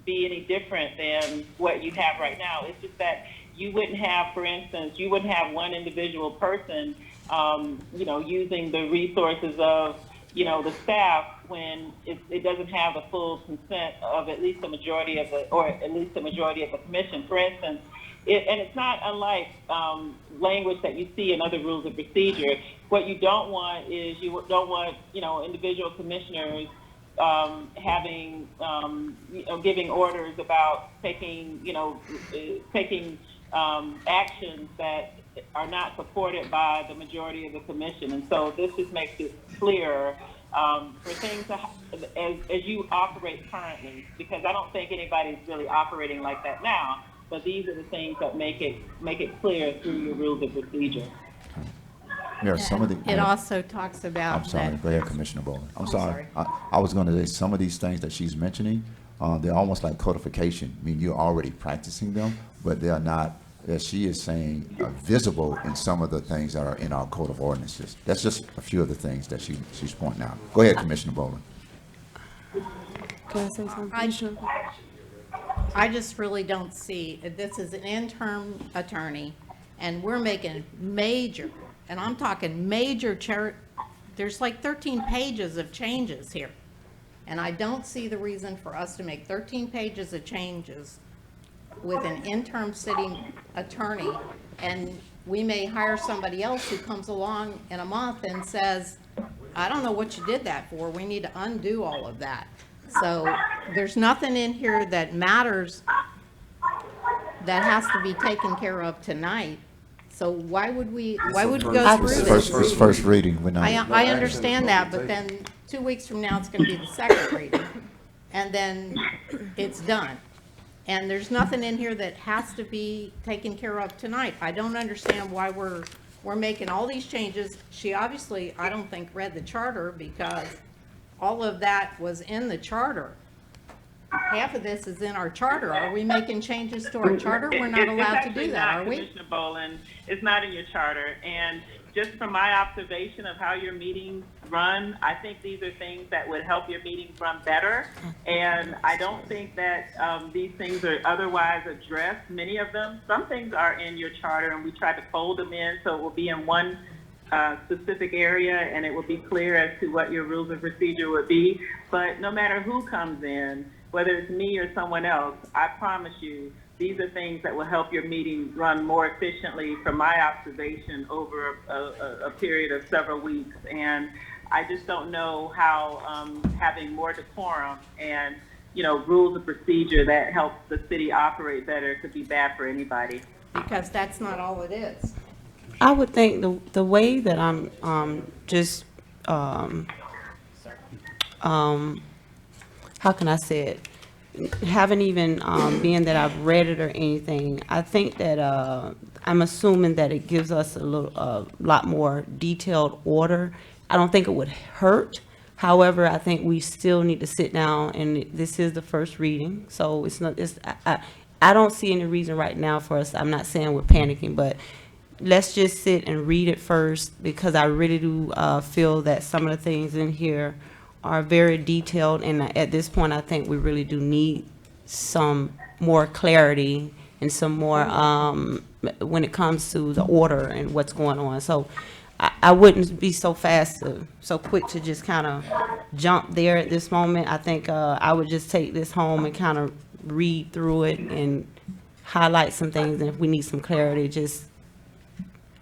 be any different than what you have right now. It's just that you wouldn't have, for instance, one individual person, using the resources of, the staff when it doesn't have the full consent of at least the majority of the commission. For instance, and it's not unlike language that you see in other rules of procedure. What you don't want is individual commissioners having, giving orders about taking actions that are not supported by the majority of the commission. And so this just makes it clearer for things as you operate currently, because I don't think anybody's really operating like that now, but these are the things that make it clear through your rules of procedure. Mayor, some of the. It also talks about I'm sorry, that- go ahead, Commissioner Bowling. I'm sorry. sorry. I was gonna say, some of these things that she's mentioning, they're almost like codification. I mean, you're already practicing them, but they are not, as she is saying, visible in some of the things that are in our code of ordinances. That's just a few of the things that she's pointing out. Go ahead, Commissioner Bowling. Can I say something? I just really don't see, this is an interim attorney, and we're making major, and I'm talking major, there's like 13 pages of changes here. And I don't see the reason for us to make 13 pages of changes with an interim city attorney, and we may hire somebody else who comes along in a month and says, I don't know what you did that for, we need to undo all of that. So there's nothing in here that matters that has to be taken care of tonight. So why would we go through this? It's first reading, we're not. I understand that, but then 2 weeks from now, it's gonna be the second reading, and then it's done. And there's nothing in here that has to be taken care of tonight. I don't understand why we're making all these changes. She obviously, I don't think, read the charter, because all of that was in the charter. Half of this is in our charter. Are we making changes to our charter? We're not allowed to do that, are we? Commissioner Boland, it's not in your charter. And just from my observation of how your meetings run, I think these are things that would help your meetings run better. And I don't think that these things are otherwise addressed, many of them. Some things are in your charter, and we try to fold them in so it will be in one specific area, and it will be clear as to what your rules of procedure would be. But no matter who comes in, whether it's me or someone else, I promise you, these are things that will help your meetings run more efficiently from my observation over a period of several weeks. And I just don't know how having more decorum and, rules of procedure that help the city operate better could be bad for anybody. Because that's not all it is. I would think the way that I'm how can I say it? Haven't even being that I've read it or anything. I think that I'm assuming that it gives us a lot more detailed order. I don't think it would hurt. However, I think we still need to sit down, and this is the first reading, so it's not. I don't see any reason right now for us. I'm not saying we're panicking, but let's just sit and read it first, because I really do feel that some of the things in here are very detailed, and at this point, I think we really do need some more clarity and some more when it comes to the order and what's going on. So I wouldn't be so quick to just kind of jump there at this moment. I think I would just take this home and kind of read through it and highlight some things, and if we need some clarity, just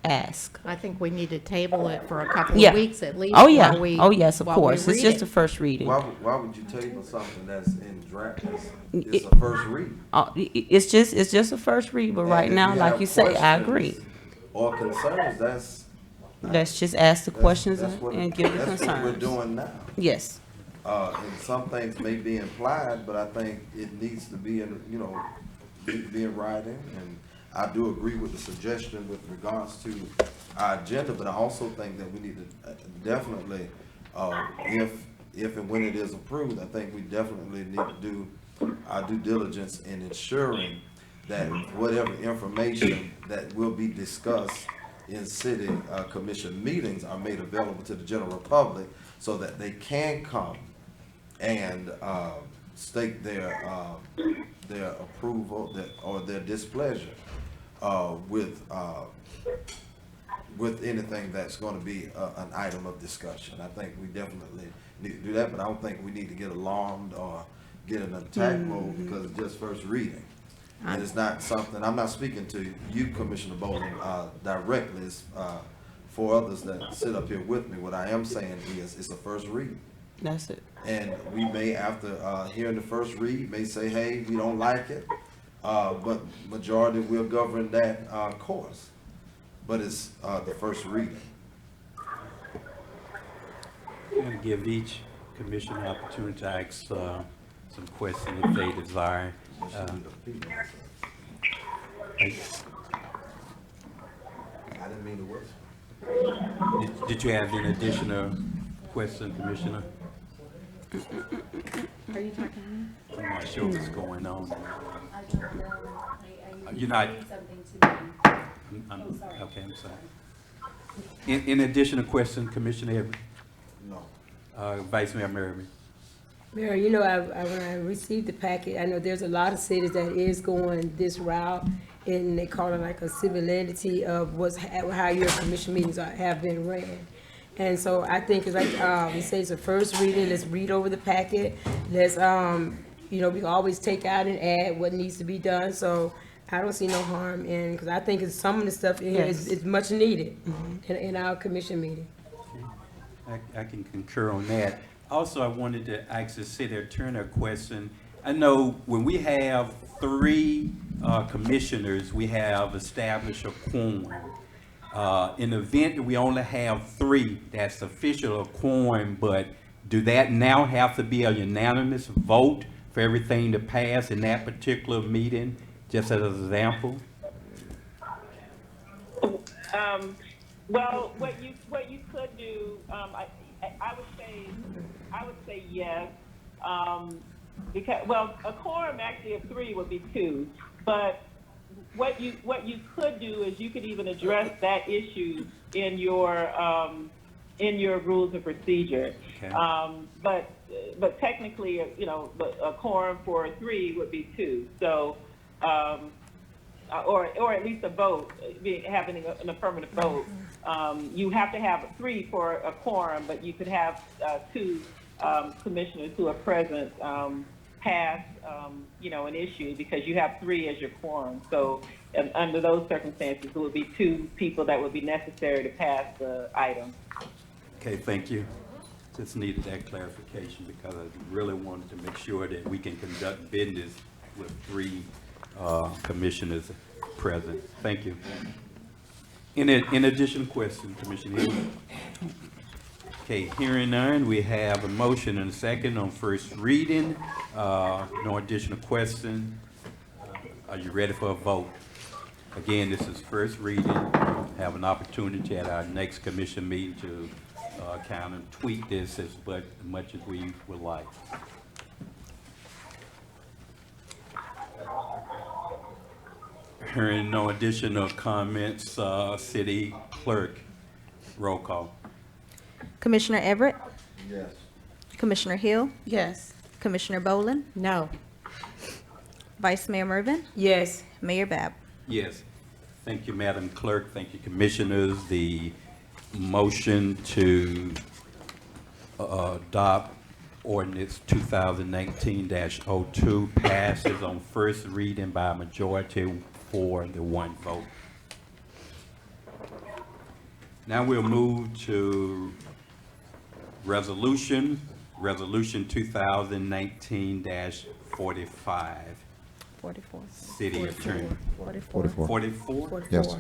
ask. I think we need to table it for a couple Yeah. of weeks at least. Oh, yeah. while we- Oh, yes, of while we course. It's read just it. the first reading. Why would you table something that's in draft? It's a first read. It's just a first read, but right And if now, you like have you say, I questions agree. Or concerns, Let's just ask the questions that's what- and give the That's what we're concerns. doing now. Yes. And some things may be implied, but I think it needs to be in writing. And I do agree with the suggestion with regards to our agenda, but I also think that we need to definitely, if and when it is approved, I think we definitely need to do our due diligence in ensuring that whatever information that will be discussed in city commission meetings are made available to the general public, so that they can come and state their approval or their displeasure with anything that's going to be an item of discussion. I think we definitely need to do that, but I don't think we need to get alarmed or get in attack mode because it's just first reading. And it's not something, I'm not speaking to you, Commissioner Bowling, directly. It's for others that sit up here with me. What I am saying is it's a first read. That's it. And we may, after hearing the first read, may say, hey, we don't like it, but majority will govern that course. but it's, the first reading. I'm going to give each commissioner an opportunity to ask some questions if they desire. I didn't mean to whisper. Did you have any additional question, Commissioner? Are you talking? I'm not sure what's going on. You're not. Okay, I'm sorry. In additional question, Commissioner Everett? No. Vice Mayor Merriman? Mayor, you know, when I received the packet, I know there's a lot of cities that is going this route, and they call it like a civil entity of how your commission meetings have been ran. And so I think it's like, we say it's a first reading, let's read over the packet, let's, you know, we can always take out and add what needs to be done, so I don't see no harm in, because I think it's some of the stuff in here is much needed in our commission meeting. I can concur on that. Also, I wanted to ask the city attorney a question. I know when we have 3 commissioners, we have established a quorum. In the event that we only have 3, that's official a quorum, but do that now have to be a unanimous vote for everything to pass in that particular meeting, just as an example? Well, what you could do, I would say yes, because, well, a quorum actually of 3 would be 2, but what you could do is you could even address that issue in your rules of procedure. Okay. But technically, you know, a quorum for 3 would be 2. So, or at least a vote, having an affirmative vote. You have to have 3 for a quorum, but you could have 2 commissioners who are present pass, you know, an issue because you have 3 as your quorum. So under those circumstances, it would be 2 people that would be necessary to pass the item. Okay, thank you. Just needed that clarification because I really wanted to make sure that we can conduct business with 3 commissioners present. Thank you. In addition, question, Commissioner Hill. Okay, hearing none, we have a motion and a second on first reading. No additional question. Are you ready for a vote? Again, this is first reading. Have an opportunity at our next commission meeting to kind of tweak this as much as we would like. Hearing no additional comments, City Clerk, roll call. Commissioner Everett, Yes. Commissioner Hill, Yes. Commissioner Boland, No. Vice Mayor Mervin, Yes. Mayor Bab. Yes. Thank you, Madam Clerk. Thank you, Commissioners. The motion to adopt ordinance 2019-02 passes on first reading by a majority for the 1 vote. Now we'll move to resolution 2019-45. 44. City Attorney. 44. 44? Yes.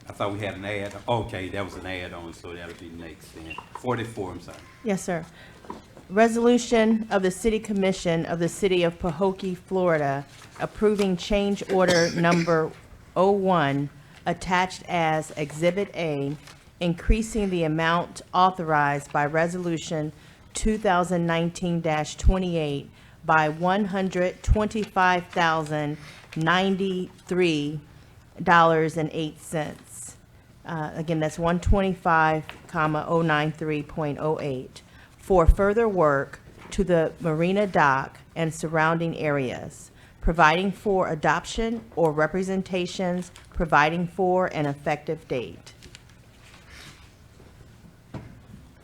I thought we had an add, okay, that was an add-on, so that'll be next then. 44, I'm sorry. Yes, sir. Resolution of the City Commission of the City of Pahokee, Florida, approving change order number 01, attached as Exhibit A, increasing the amount authorized by Resolution 2019-28 by $125,093.08. Again, that's 125,093.08 for further work to the marina dock and surrounding areas, providing for adoption or representations, providing for an effective date.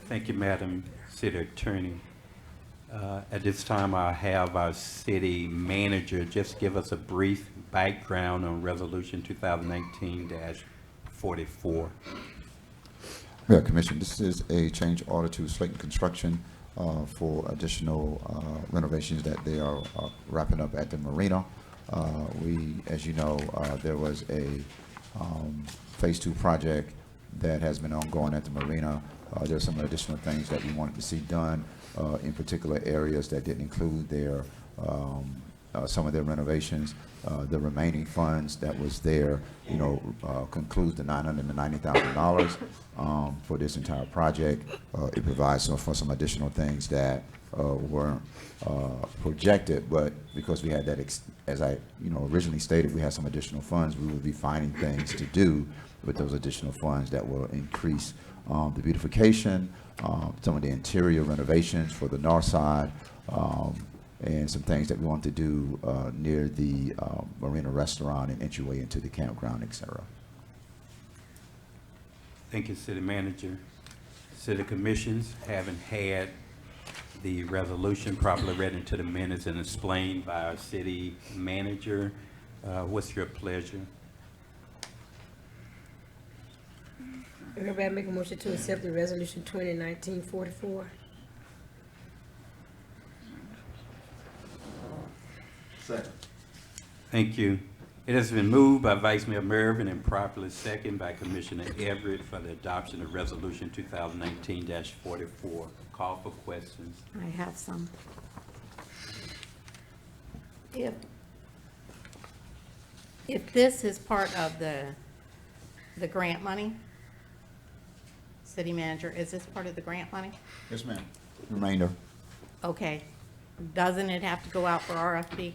Thank you, Madam City Attorney. At this time, I have our city manager just give us a brief background on Resolution 2019-44. Yeah, Commissioner, this is a change order to Slayton Construction for additional renovations that they are wrapping up at the marina. We, as you know, there was a Phase 2 project that has been ongoing at the marina. There's some additional things that we wanted to see done in particular areas that didn't include their some of their renovations. The remaining funds that was there, concludes the $990,000 for this entire project. It provides for some additional things that weren't projected, but because we had that, as I originally stated, we had some additional funds. We would be finding things to do with those additional funds that will increase the beautification, some of the interior renovations for the north side, and some things that we want to do near the marina restaurant and entryway into the campground, etc. Thank you, City Manager. City Commissions, having had the resolution properly read into the minutes and explained by our City Manager, what's your pleasure? Everybody make a motion to accept the resolution 2019-44. Second. Thank you. It has been moved by Vice Mayor Mervin and properly seconded by Commissioner Everett for the adoption of Resolution 2019-44. Call for questions. I have some. If this is part of the grant money, City Manager, is this part of the grant money? Yes, ma'am. Remainder. Okay. Doesn't it have to go out for RFP?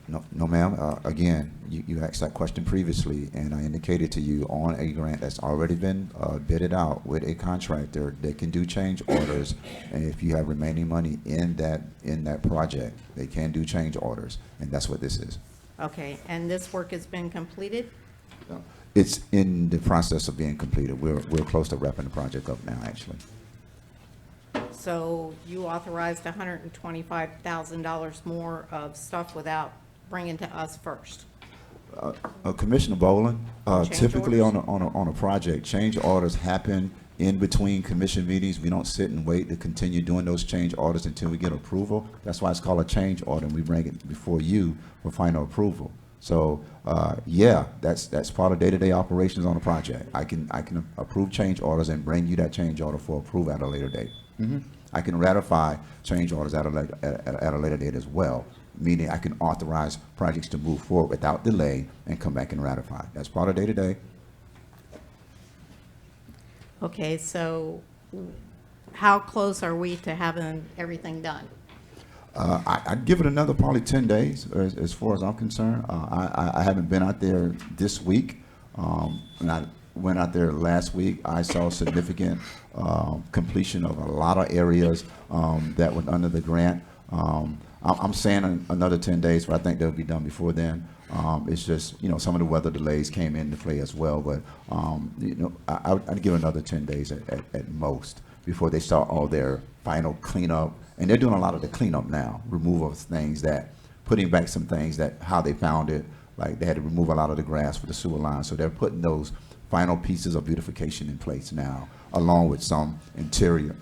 No, ma'am. Again, you asked that question previously, and I indicated to you on a grant that's already been bidded out with a contractor. They can do change orders, and if you have remaining money in that project, they can do change orders, and that's what this is. Okay, and this work has been completed? It's in the process of being completed. We're close to wrapping the project up now, actually. So you authorized $125,000 more of stuff without bringing to us first? Commissioner Boland, Change typically orders? on a project, change orders happen in between commission meetings. We don't sit and wait to continue doing those change orders until we get approval. That's why it's called a change order, and we bring it before you for final approval. So, yeah, that's part of day-to-day operations on a project. I can approve change orders and bring you that change order for approval at a later date. I can ratify change orders at a later date as well, meaning I can authorize projects to move forward without delay and come back and ratify. That's part of day-to-day. Okay, so how close are we to having everything done? I'd give it another probably 10 days as far as I'm concerned. I haven't been out there this week, and I went out there last week. I saw significant completion of a lot of areas that were under the grant. I'm saying another 10 days, but I think they'll be done before then. It's just, some of the weather delays came into play as well, but, I'd give another 10 days at most before they start all their final cleanup. And they're doing a lot of the cleanup now, removal of things putting back some things how they found it, like they had to remove a lot of the grass for the sewer line. So they're putting those final pieces of beautification in place now, along with some interior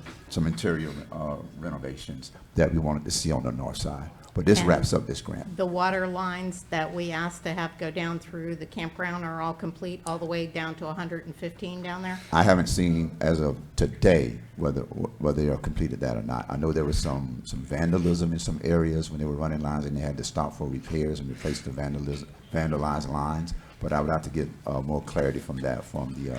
renovations that we wanted to see on the north side. But this wraps up this grant. The water lines that we asked to have go down through the campground are all complete, all the way down to 115 down there? I haven't seen as of today whether they are completed that or not. I know there was some vandalism in some areas when they were running lines, and they had to stop for repairs and replace the vandalized lines. But I would have to get more clarity from the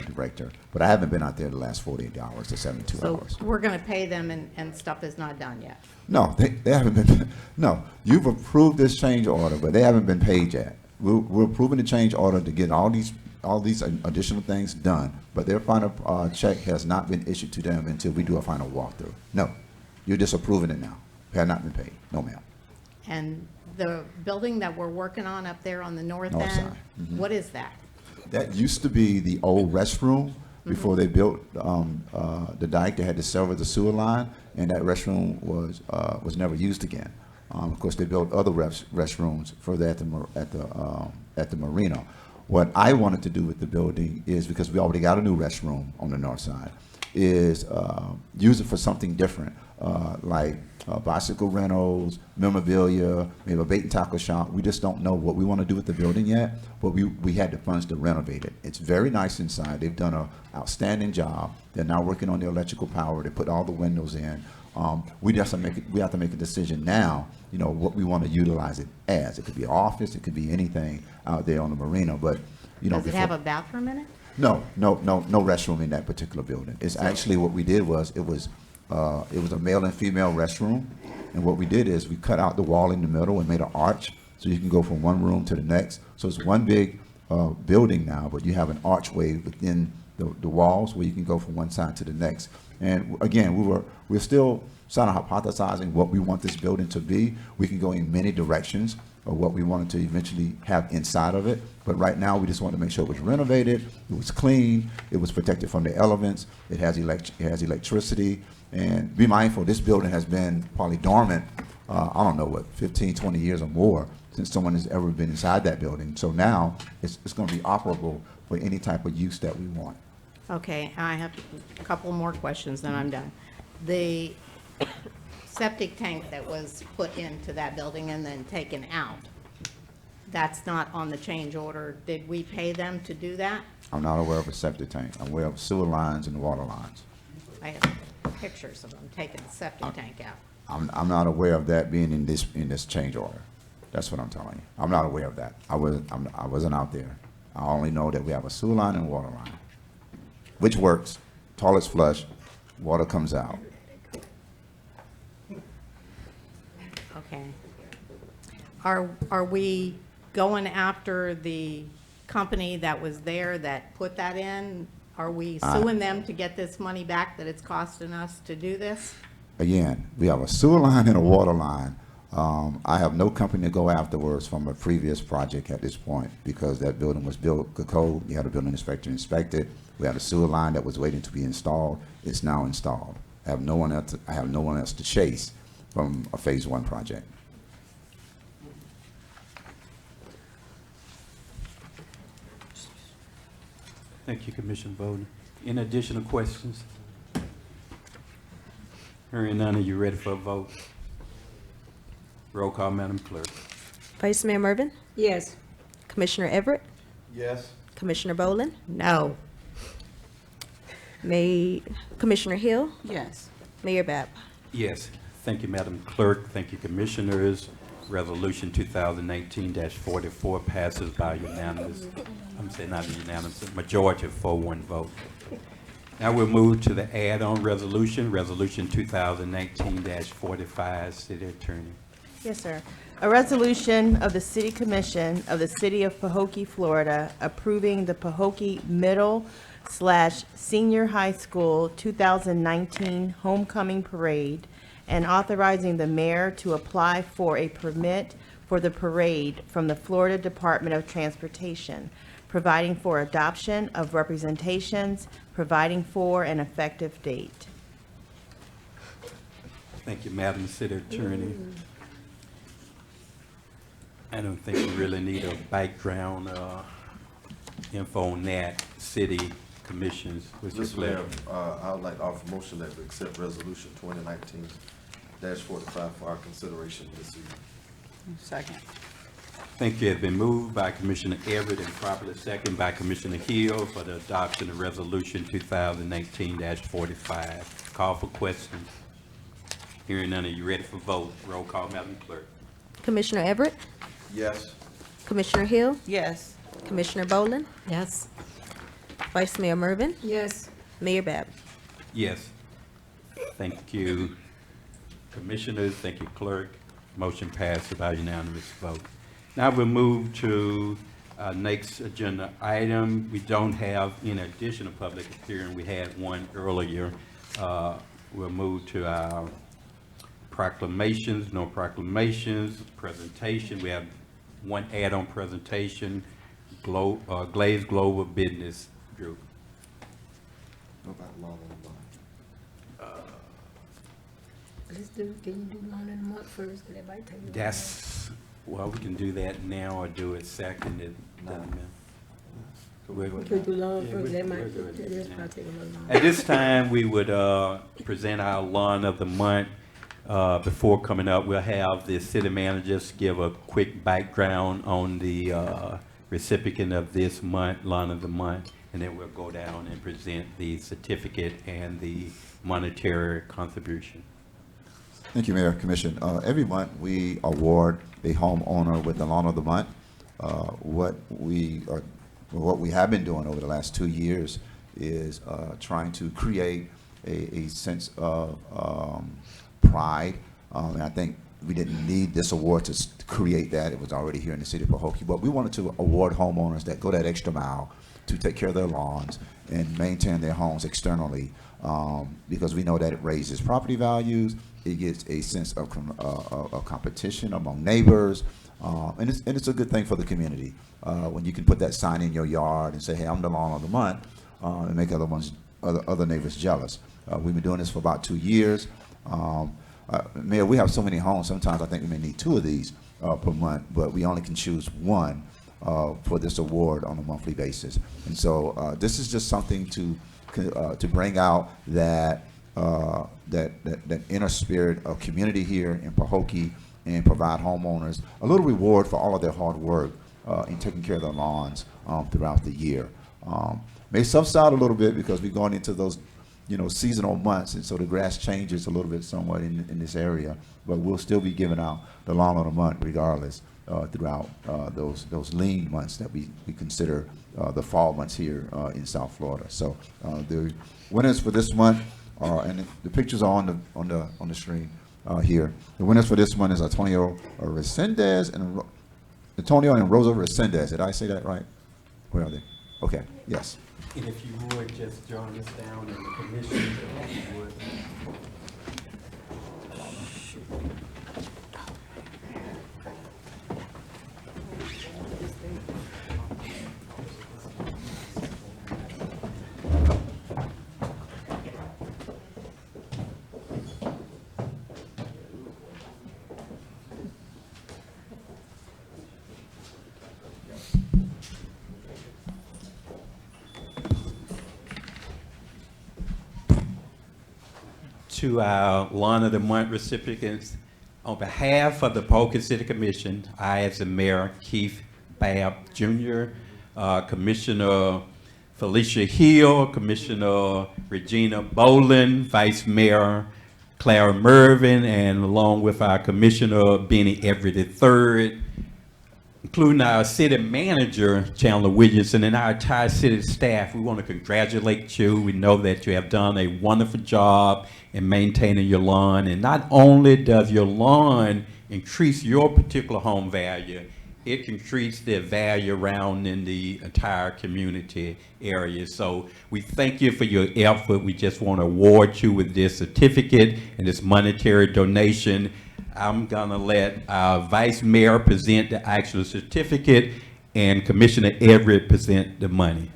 director. But I haven't been out there the last 48 hours to 72 hours. So we're going to pay them and stuff is not done yet? No, they haven't been. No, you've approved this change order, but they haven't been paid yet. We're approving the change order to get all these additional things done, but their final check has not been issued to them until we do a final walkthrough. No, you're just approving it now. It has not been paid. No, ma'am. And the building that we're working on up there on the north North end, side. what is that? That used to be the old restroom before they built the dike. They had to sever the sewer line, and that restroom was never used again. Of course, they built other restrooms further at the marina. What I wanted to do with the building is, because we already got a new restroom on the north side, is use it for something different, like bicycle rentals, memorabilia, maybe a bait and tackle shop. We just don't know what we want to do with the building yet, but we had the funds to renovate it. It's very nice inside. They've done an outstanding job. They're now working on the electrical power. They put all the windows in. We have to make a decision now, you know, what we want to utilize it as. It could be an office, it could be anything out there on the marina, but, you know. Does it have a bathroom in it? No restroom in that particular building. It's actually, what we did was, it was a male and female restroom, and what we did is we cut out the wall in the middle and made an arch, so you can go from one room to the next. So it's one big building now, but you have an archway within the walls where you can go from one side to the next. And again, we're still sort of hypothesizing what we want this building to be. We can go in many directions of what we wanted to eventually have inside of it. But right now, we just want to make sure it was renovated, it was clean, it was protected from the elements, it has electricity. And be mindful, this building has been probably dormant, I don't know what, 15, 20 years or more since someone has ever been inside that building. So now it's going to be operable for any type of use that we want. Okay, I have a couple more questions, then I'm done. The septic tank that was put into that building and then taken out, that's not on the change order. Did we pay them to do that? I'm not aware of a septic tank. I'm aware of sewer lines and water lines. I have pictures of them taking the septic tank out. I'm not aware of that being in this change order. That's what I'm telling you. I'm not aware of that. I wasn't out there. I only know that we have a sewer line and water line, which works. Toilets flush, water comes out. Okay. Are we going after the company that was there that put that in? Are we suing them to get this money back that it's costing us to do this? Again, we have a sewer line and a water line. I have no company to go afterwards from a previous project at this point, because that building was built to code. You had a building inspector inspect it. We had a sewer line that was waiting to be installed. It's now installed. I have no one else to chase from a phase 1 project. Thank you, Commissioner Bowden. Any additional questions? Hearing none, are you ready for a vote? Roll call, Madam Clerk. Vice Mayor Mervin, Yes. Commissioner Everett, Yes. Commissioner Boland, No. Commissioner Hill, Yes. Mayor Bab. Yes. Thank you, Madam Clerk. Thank you, Commissioners. Resolution 2018-44 passes by unanimous, not unanimous, majority of 4-1 vote. Now we'll move to the add-on resolution, Resolution 2019-45, City Attorney. Yes, sir. A resolution of the City Commission of the City of Pahokee, Florida, approving the Pahokee Middle/Senior High School 2019 Homecoming Parade and authorizing the mayor to apply for a permit for the parade from the Florida Department of Transportation, providing for adoption of representations, providing for an effective date. Thank you, Madam City Attorney. I don't think we really need a background info on that. City Commissions, which is Mr. Mayor, I would like to offer a motion that we accept resolution 2019-45 for our consideration this evening. Second. Thank you. It's been moved by Commissioner Everett and properly seconded by Commissioner Hill for the adoption of Resolution 2018-45. Call for questions. Hearing none, are you ready for vote? Roll call, Madam Clerk. Commissioner Everett, Yes. Commissioner Hill, Yes. Commissioner Boland, Yes. Vice Mayor Mervin, Yes. Mayor Bab. Yes. Thank you, Commissioners. Thank you, Clerk. Motion passed by unanimous vote. Now we'll move to next agenda item. We don't have any additional public hearing. We had one earlier. We'll move to our proclamations. No proclamations. Presentation. We have one add-on presentation. Glaze Global Business Group. Can you do one in a month first? 'Cause that might take you a while. Well, we can do that now or do it second. We're Can we good. do long Yeah, first? we're- That we're might, good. that's probably take a little long. At this time, we would present our lawn of the month. Before coming up, we'll have the city managers give a quick background on the recipient of this month, lawn of the month, and then we'll go down and present the certificate and the monetary contribution. Thank you, Mayor, Commission. Every month, we award a homeowner with the Lawn of the Month. What we have been doing over the last 2 years is trying to create a sense of pride. And I think we didn't need this award to create that. It was already here in the city of Pahokee. But we wanted to award homeowners that go that extra mile to take care of their lawns and maintain their homes externally, because we know that it raises property values. It gets a sense of competition among neighbors, and it's a good thing for the community when you can put that sign in your yard and say, "Hey, I'm the lawn of the month," and make other neighbors jealous. We've been doing this for about 2 years. Mayor, we have so many homes. Sometimes I think we may need 2 of these per month, but we only can choose 1 for this award on a monthly basis. And so this is just something to bring out that inner spirit of community here in Pahokee and provide homeowners a little reward for all of their hard work in taking care of their lawns throughout the year. May subside a little bit because we're going into those seasonal months, and so the grass changes a little bit somewhat in this area, but we'll still be giving out the lawn of the month regardless throughout those lean months that we consider the fall months here in South Florida. So the winners for this month and the pictures are on the screen here. The winners for this month is Antonio and Rosa Resendez. Did I say that right? Where are they? Okay. Yes. And if you would just join us down in the commission, if you would. To our Lawn of the Month recipients, on behalf of the Pahokee City Commission, I, as the Mayor, Keith Babb Jr., Commissioner Felicia Hill, Commissioner Regina Boland, Vice Mayor Clara Mervin, and along with our Commissioner Benny Everett III, including our city manager, Chandler Williamson, and our entire city staff, we want to congratulate you. We know that you have done a wonderful job in maintaining your lawn. And not only does your lawn increase your particular home value, it increases the value around in the entire community area. So we thank you for your effort. We just want to award you with this certificate and this monetary donation. I'm gonna let our Vice Mayor present the actual certificate and Commissioner Everett present the money.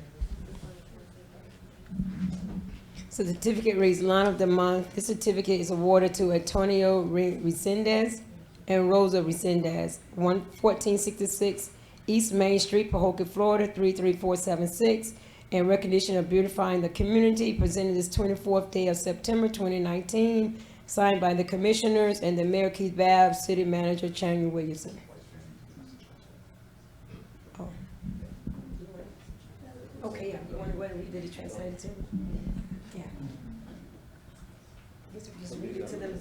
So the certificate reads Lawn of the Month. This certificate is awarded to Antonio Resendez and Rosa Resendez, 1466 East Main Street, Pahokee, Florida, 33476, in recognition of beautifying the community, presented this 24th day of September 2019, signed by the commissioners and the Mayor Keith Babb, City Manager Chandler Williamson. Oh. Okay, yeah, you want to read it, translate it to me? Yeah. Just read it to them.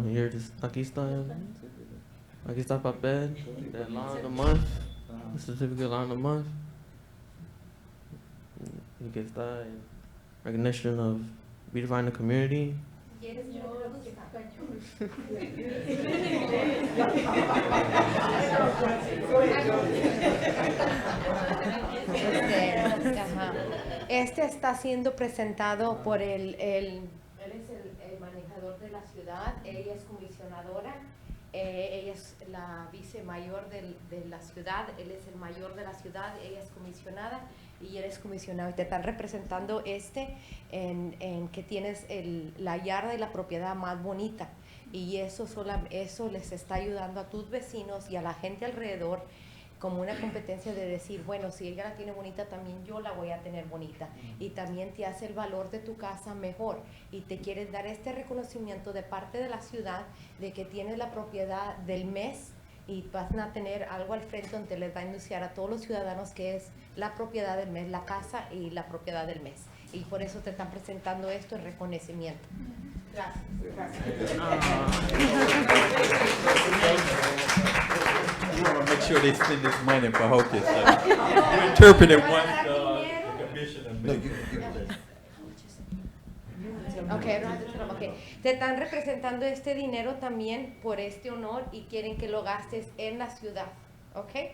Here, aquí está papel de Lawn of the Month, the certificate Lawn of the Month. Aquí está en recognition of beautifying the community. Este está siendo presentado por él es el manejador de la ciudad, ella es comisionadora, ella es la vicemayor de la ciudad, él es el mayor de la ciudad, ella es comisionada y él es comisionado. Y te están representando en que tienes la yarda y la propiedad más bonita, y eso les está ayudando a tus vecinos y a la gente alrededor como una competencia de decir, bueno, si ella la tiene bonita, también yo la voy a tener bonita. Y también te hace el valor de tu casa mejor. Y te quieres dar este reconocimiento de parte de la ciudad de que tienes la propiedad del mes y van a tener algo al frente donde les va a anunciar a todos los ciudadanos que es la propiedad del mes, la casa y la propiedad del mes. Y por eso te están presentando esto en reconocimiento. Gracias. We want to make sure they spend this money in Pahokee. So you're interpreting what the commissioner meant. Okay. Te están representando este dinero también por este honor y quieren que lo gastes en la ciudad, ¿ok?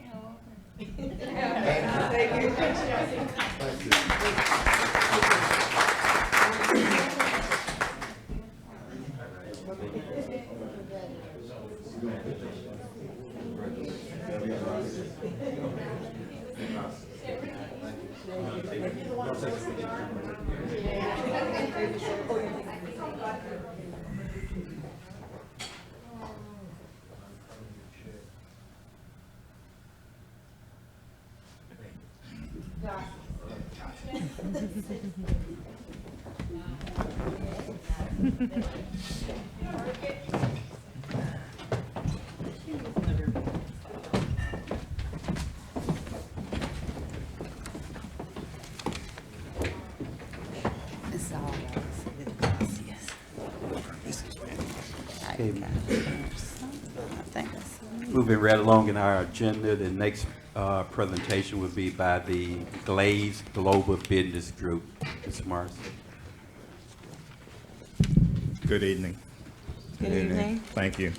Moving right along in our agenda, the next presentation will be by the Glaze Global Business Group. Ms. Morris. Good evening. Good evening. Thank you.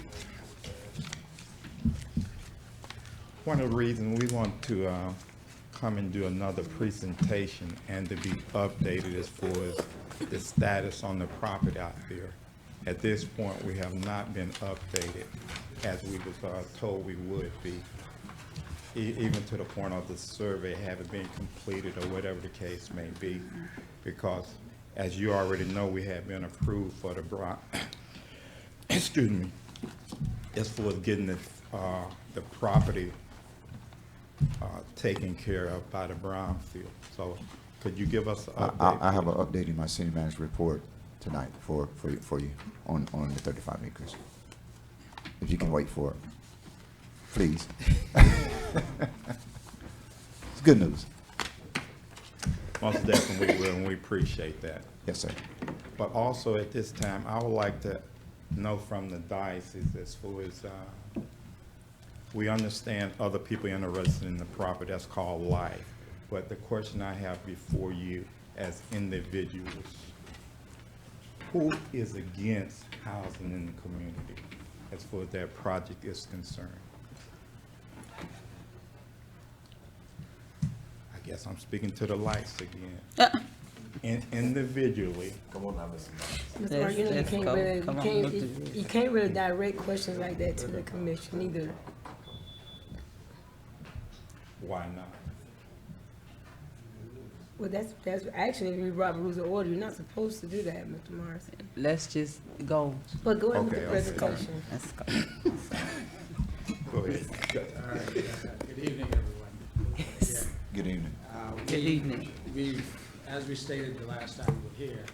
One of the reasons we want to come and do another presentation and to be updated as far as the status on the property out there. At this point, we have not been updated as we was told we would be, even to the point of the survey having been completed or whatever the case may be, because as you already know, we have been approved for the excuse me, as far as getting the property taken care of by the Brownfield. So could you give us an update? I have an update in my city manager report tonight for you on the 35 acres. If you can wait for it, please. It's good news. Most definitely will, and we appreciate that. Yes, sir. But also at this time, I would like to know from the diocese as far as we understand other people interested in the property, that's called life. But the question I have before you as individuals, who is against housing in the community as far as that project is concerned? I guess I'm speaking to the lights again. Individually. Come on now, Mr. Mr. Mark, you know, you can't really direct questions like that to the commission either. Why not? Well, that's actually, if you Robert Rules of Order, you're not supposed to do that, Mr. Morris. Let's just go. But go ahead with the Okay. presentation. Let's go. Go ahead. All right, good evening, everyone. Yeah. Good evening. Good evening. As we stated the last time we were here,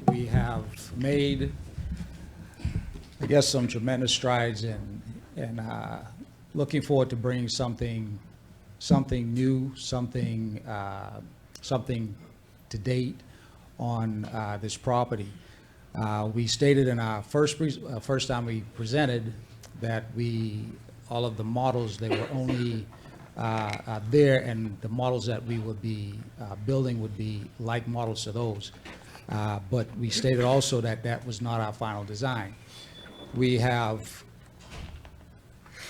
we have made, I guess, some tremendous strides in looking forward to bringing something new, something to date on this property. We stated in our first time we presented that all of the models, they were only there, and the models that we would be building would be like models to those. But we stated also that that was not our final design. We have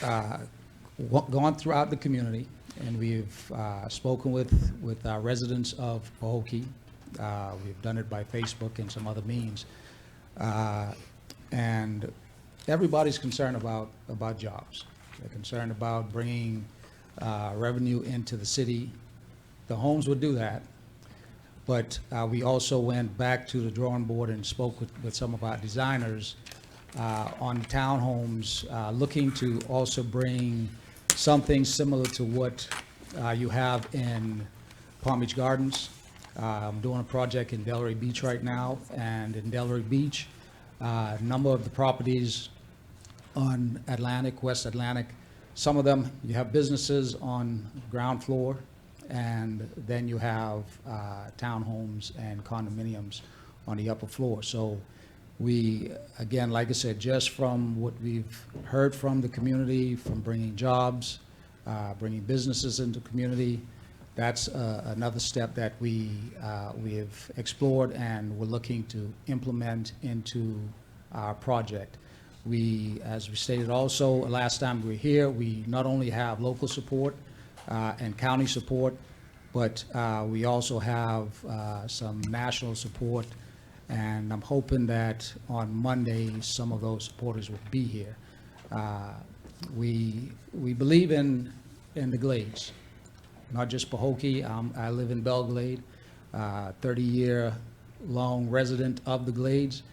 gone throughout the community, and we've spoken with our residents of Pahokee. We've done it by Facebook and some other means. And everybody's concerned about jobs. They're concerned about bringing revenue into the city. The homes would do that. But we also went back to the drawing board and spoke with some of our designers on townhomes, looking to also bring something similar to what you have in Palm Beach Gardens. I'm doing a project in Delray Beach right now, and in Delray Beach, a number of the properties on Atlantic, West Atlantic, some of them, you have businesses on ground floor, and then you have townhomes and condominiums on the upper floor. So we, again, like I said, just from what we've heard from the community, from bringing jobs, bringing businesses into the community, that's another step that we have explored and we're looking to implement into our project. We, as we stated also last time we were here, we not only have local support and county support, but we also have some national support, and I'm hoping that on Monday some of those supporters will be here. We believe in the Glades, not just Pahokee. I live in Belglade, 30-year long resident of the Glades,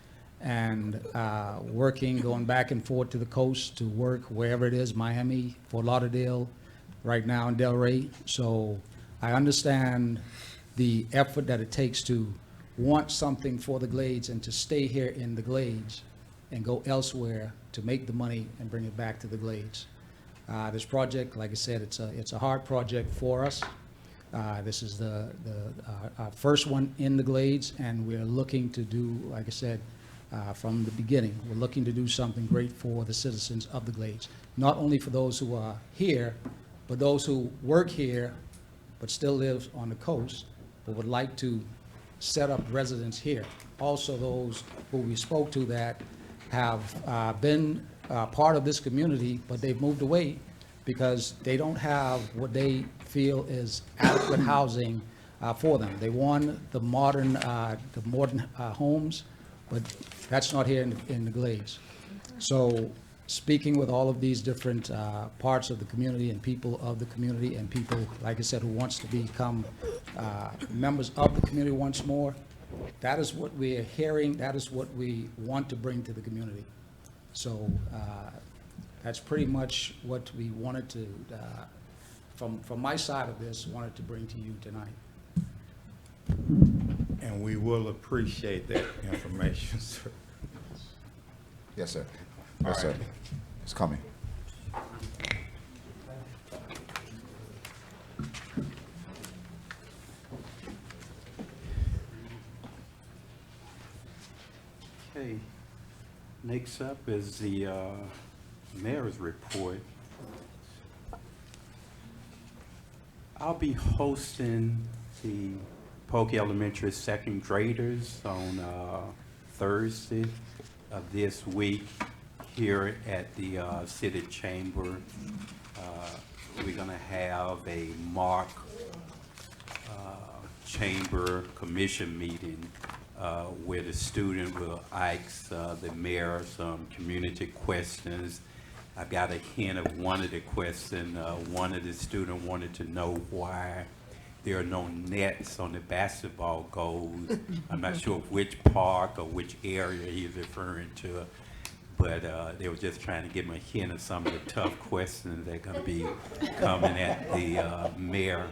and working, going back and forth to the coast to work wherever it is, Miami, Fort Lauderdale, right now in Delray. So I understand the effort that it takes to want something for the Glades and to stay here in the Glades and go elsewhere to make the money and bring it back to the Glades. This project, like I said, it's a hard project for us. This is our first one in the Glades, and we're looking to do, like I said, from the beginning, we're looking to do something great for the citizens of the Glades. Not only for those who are here, but those who work here but still live on the coast but would like to set up residence here. Also those who we spoke to that have been part of this community, but they've moved away because they don't have what they feel is adequate housing for them. They want the modern homes, but that's not here in the Glades. So speaking with all of these different parts of the community and people of the community and people, like I said, who wants to become members of the community once more, that is what we are hearing. That is what we want to bring to the community. So that's pretty much what we wanted to, from my side of this, wanted to bring to you tonight. And we will appreciate that information, sir. Yes, sir. All Yes, sir. right. It's coming. Okay, next up is the mayor's report. I'll be hosting the Pahokee Elementary second graders on Thursday of this week here at the City Chamber. We're gonna have a mock chamber commission meeting where the student will ask the mayor some community questions. I got a hint of one of the questions. One of the students wanted to know why there are no nets on the basketball goals. I'm not sure which park or which area he's referring to, but they were just trying to give him a hint of some of the tough questions that are going to be coming at the mayor.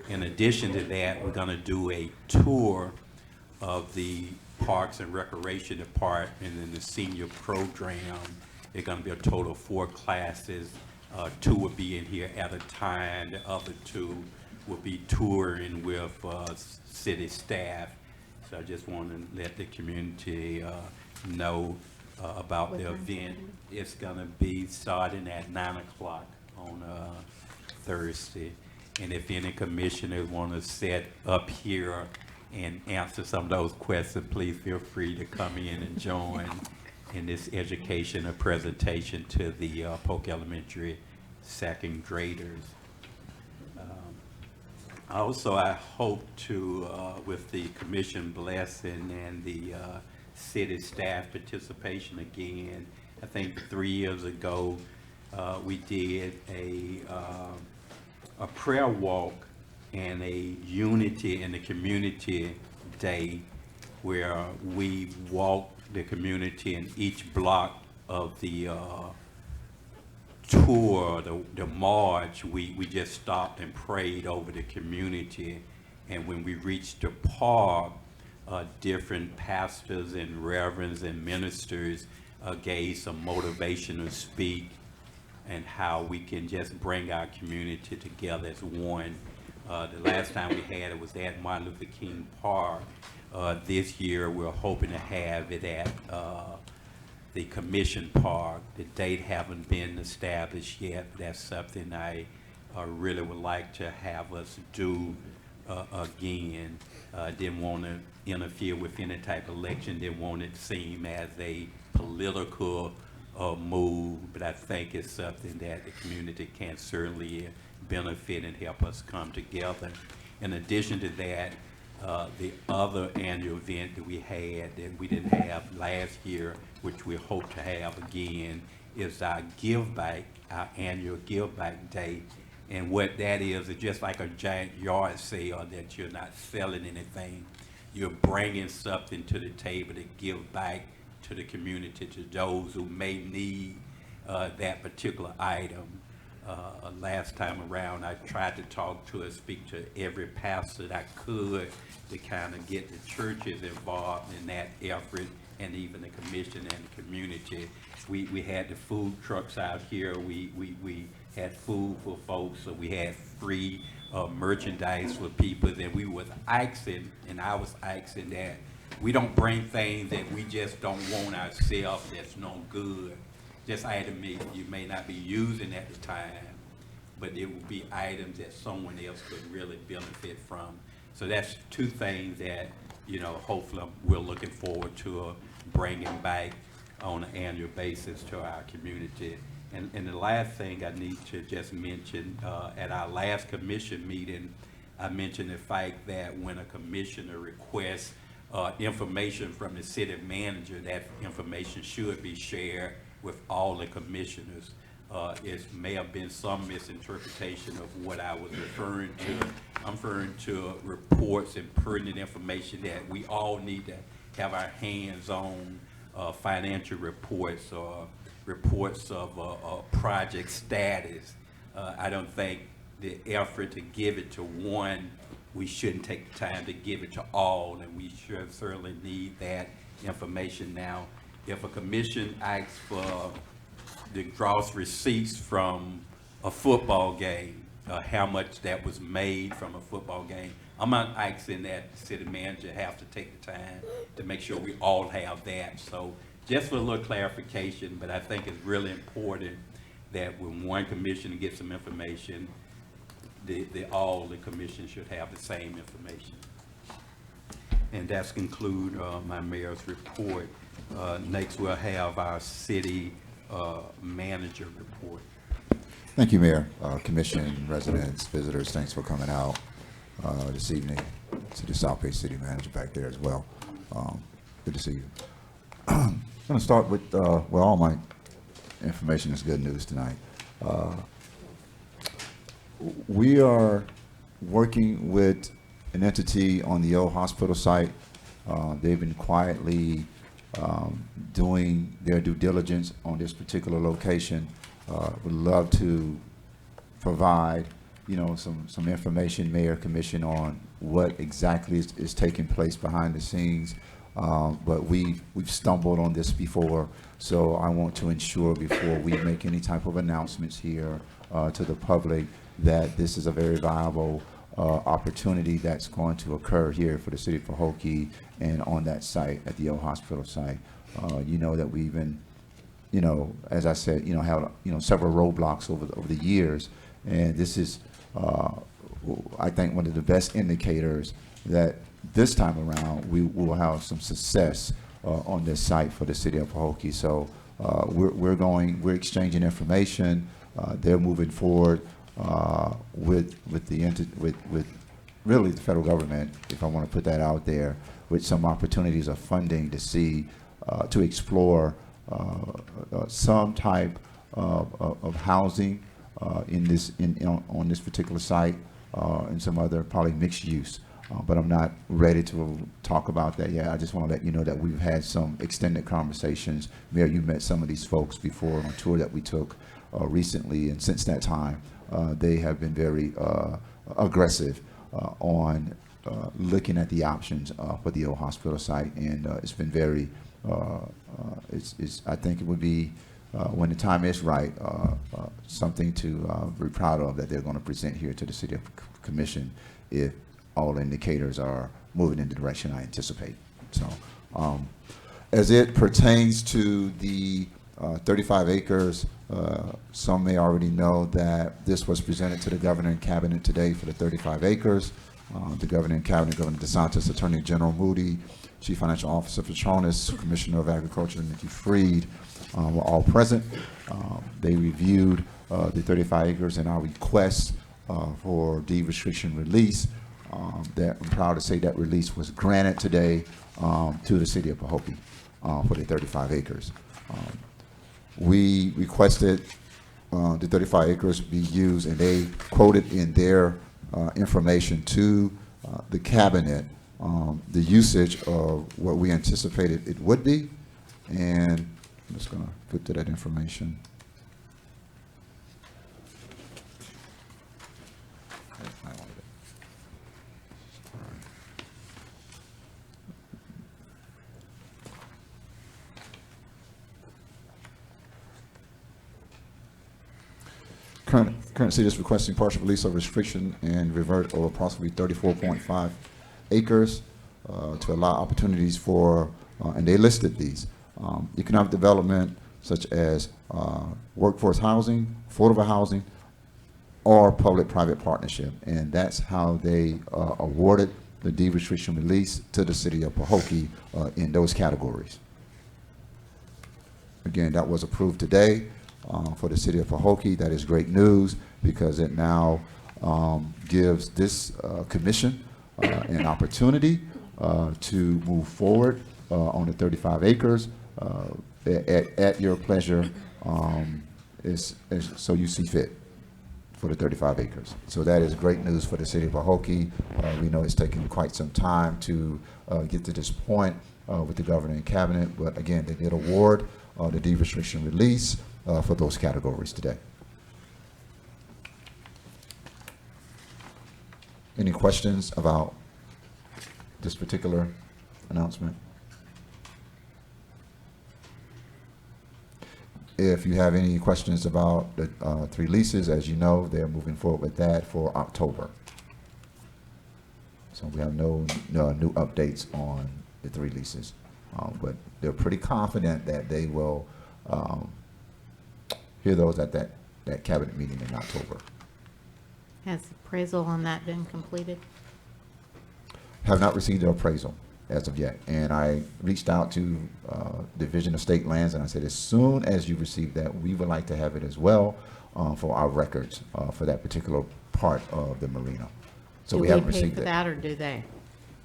In addition to that, we're going to do a tour of the Parks and Recreation Department and the senior program. There's going to be a total of 4 classes. 2 will be in here at a time. The other 2 will be touring with city staff. So I just want to let the community know about the event. It's going to be starting at 9 o'clock on Thursday. And if any commissioners want to set up here and answer some of those questions, please feel free to come in and join in this education or presentation to the Pahokee Elementary second graders. Also, I hope to, with the commission blessing and the city staff participation again, I think 3 years ago, we did a prayer walk and a unity in the community day where we walked the community in each block of the tour, the march, we just stopped and prayed over the community. And when we reached the park, different pastors and reverends and ministers gave some motivational speak and how we can just bring our community together as one. The last time we had it was at Martin Luther King Park. This year we're hoping to have it at the Commission Park. The date haven't been established yet, but that's something I really would like to have us do again. Didn't want to interfere with any type of election, didn't want it to seem as a political move, but I think it's something that the community can certainly benefit and help us come together. In addition to that, the other annual event that we had that we didn't have last year, which we hope to have again, is our Give Back, our annual Give Back Day. And what that is just like a giant yard sale that you're not selling anything. You're bringing something to the table to give back to the community, to those who may need that particular item. Last time around, I tried to talk to and speak to every pastor that I could to kind of get the churches involved in that effort, and even the commission and the community. We had the food trucks out here. We had food for folks, so we had free merchandise for people. That we was asking, and I was asking that we don't bring things that we just don't want ourselves, that's no good. Just items you may not be using at the time, but it would be items that someone else could really benefit from. So that's two things that, you know, hopefully we're looking forward to bringing back on an annual basis to our community. And the last thing I need to just mention, at our last commission meeting, I mentioned the fact that when a commissioner requests information from the city manager, that information should be shared with all the commissioners. It may have been some misinterpretation of what I was referring to. I'm referring to reports and pertinent information that we all need to have our hands on, financial reports or reports of project status. I don't think the effort to give it to one, we shouldn't take the time to give it to all, and we should certainly need that information now. If a commission asks for the gross receipts from a football game, how much that was made from a football game, I'm not asking that the city manager have to take the time to make sure we all have that. So just for a little clarification, but I think it's really important that when one commissioner gets some information, all the commissions should have the same information. And that's conclude my mayor's report. Next, we'll have our city manager report. Thank you, Mayor. Commission, residents, visitors, thanks for coming out this evening. To the South Bay City Manager back there as well. Good to see you. I'm going to start with, well, all my information is good news tonight. We are working with an entity on the old hospital site. They've been quietly doing their due diligence on this particular location. Would love to provide, you know, some information, Mayor, Commission, on what exactly is taking place behind the scenes. But we've stumbled on this before, so I want to ensure before we make any type of announcements here to the public that this is a very viable opportunity that's going to occur here for the city of Pahokee and on that site at the old hospital site. You know that we've been, you know, as I said, you know, had, you know, several roadblocks over the years, and this is, I think, one of the best indicators that this time around we will have some success on this site for the city of Pahokee. So we're exchanging information. They're moving forward with really the federal government, if I want to put that out there, with some opportunities of funding to see to explore some type of housing on this particular site, and some other probably mixed use. But I'm not ready to talk about that yet. I just want to let you know that we've had some extended conversations. Mayor, you met some of these folks before on a tour that we took recently, and since that time, they have been very aggressive on looking at the options for the old hospital site, and it's been very. I think it would be when the time is right, something to be proud of that they're going to present here to the City Commission if all indicators are moving in the direction I anticipate. So, as it pertains to the 35 acres, some may already know that this was presented to the Governor and Cabinet today for the 35 acres. The Governor and Cabinet, Governor DeSantis, Attorney General Moody, Chief Financial Officer Petronis, Commissioner of Agriculture Nikki Freed were all present. They reviewed the 35 acres and our request for deed restriction release. That I'm proud to say that release was granted today to the City of Pahokee for the 35 acres. We requested the 35 acres be used, and they quoted in their information to the Cabinet the usage of what we anticipated it would be, and I'm just going to flip to that information. Current city is requesting partial release of restriction and revert over approximately 34.5 acres to allow opportunities for, and they listed these, economic development such as workforce housing, affordable housing, or public-private partnership. And that's how they awarded the deed restriction release to the City of Pahokee in those categories. Again, that was approved today. For the City of Pahokee. That is great news because it now gives this commission an opportunity to move forward on the 35 acres at your pleasure, so you see fit for the 35 acres. So that is great news for the City of Pahokee. We know it's taken quite some time to get to this point with the Governor and Cabinet, but again, they did award the deed restriction release for those categories today. Any questions about this particular announcement? If you have any questions about the 3 leases, as you know, they're moving forward with that for October. So we have no new updates on the 3 leases, but they're pretty confident that they will hear those at that cabinet meeting in October. Has appraisal on that been completed? Have not received the appraisal as of yet. And I reached out to Division of State Lands and I said, as soon as you receive that, we would like to have it as well for our records for that particular part of the marina. So we haven't received it. Do we pay for that or do they?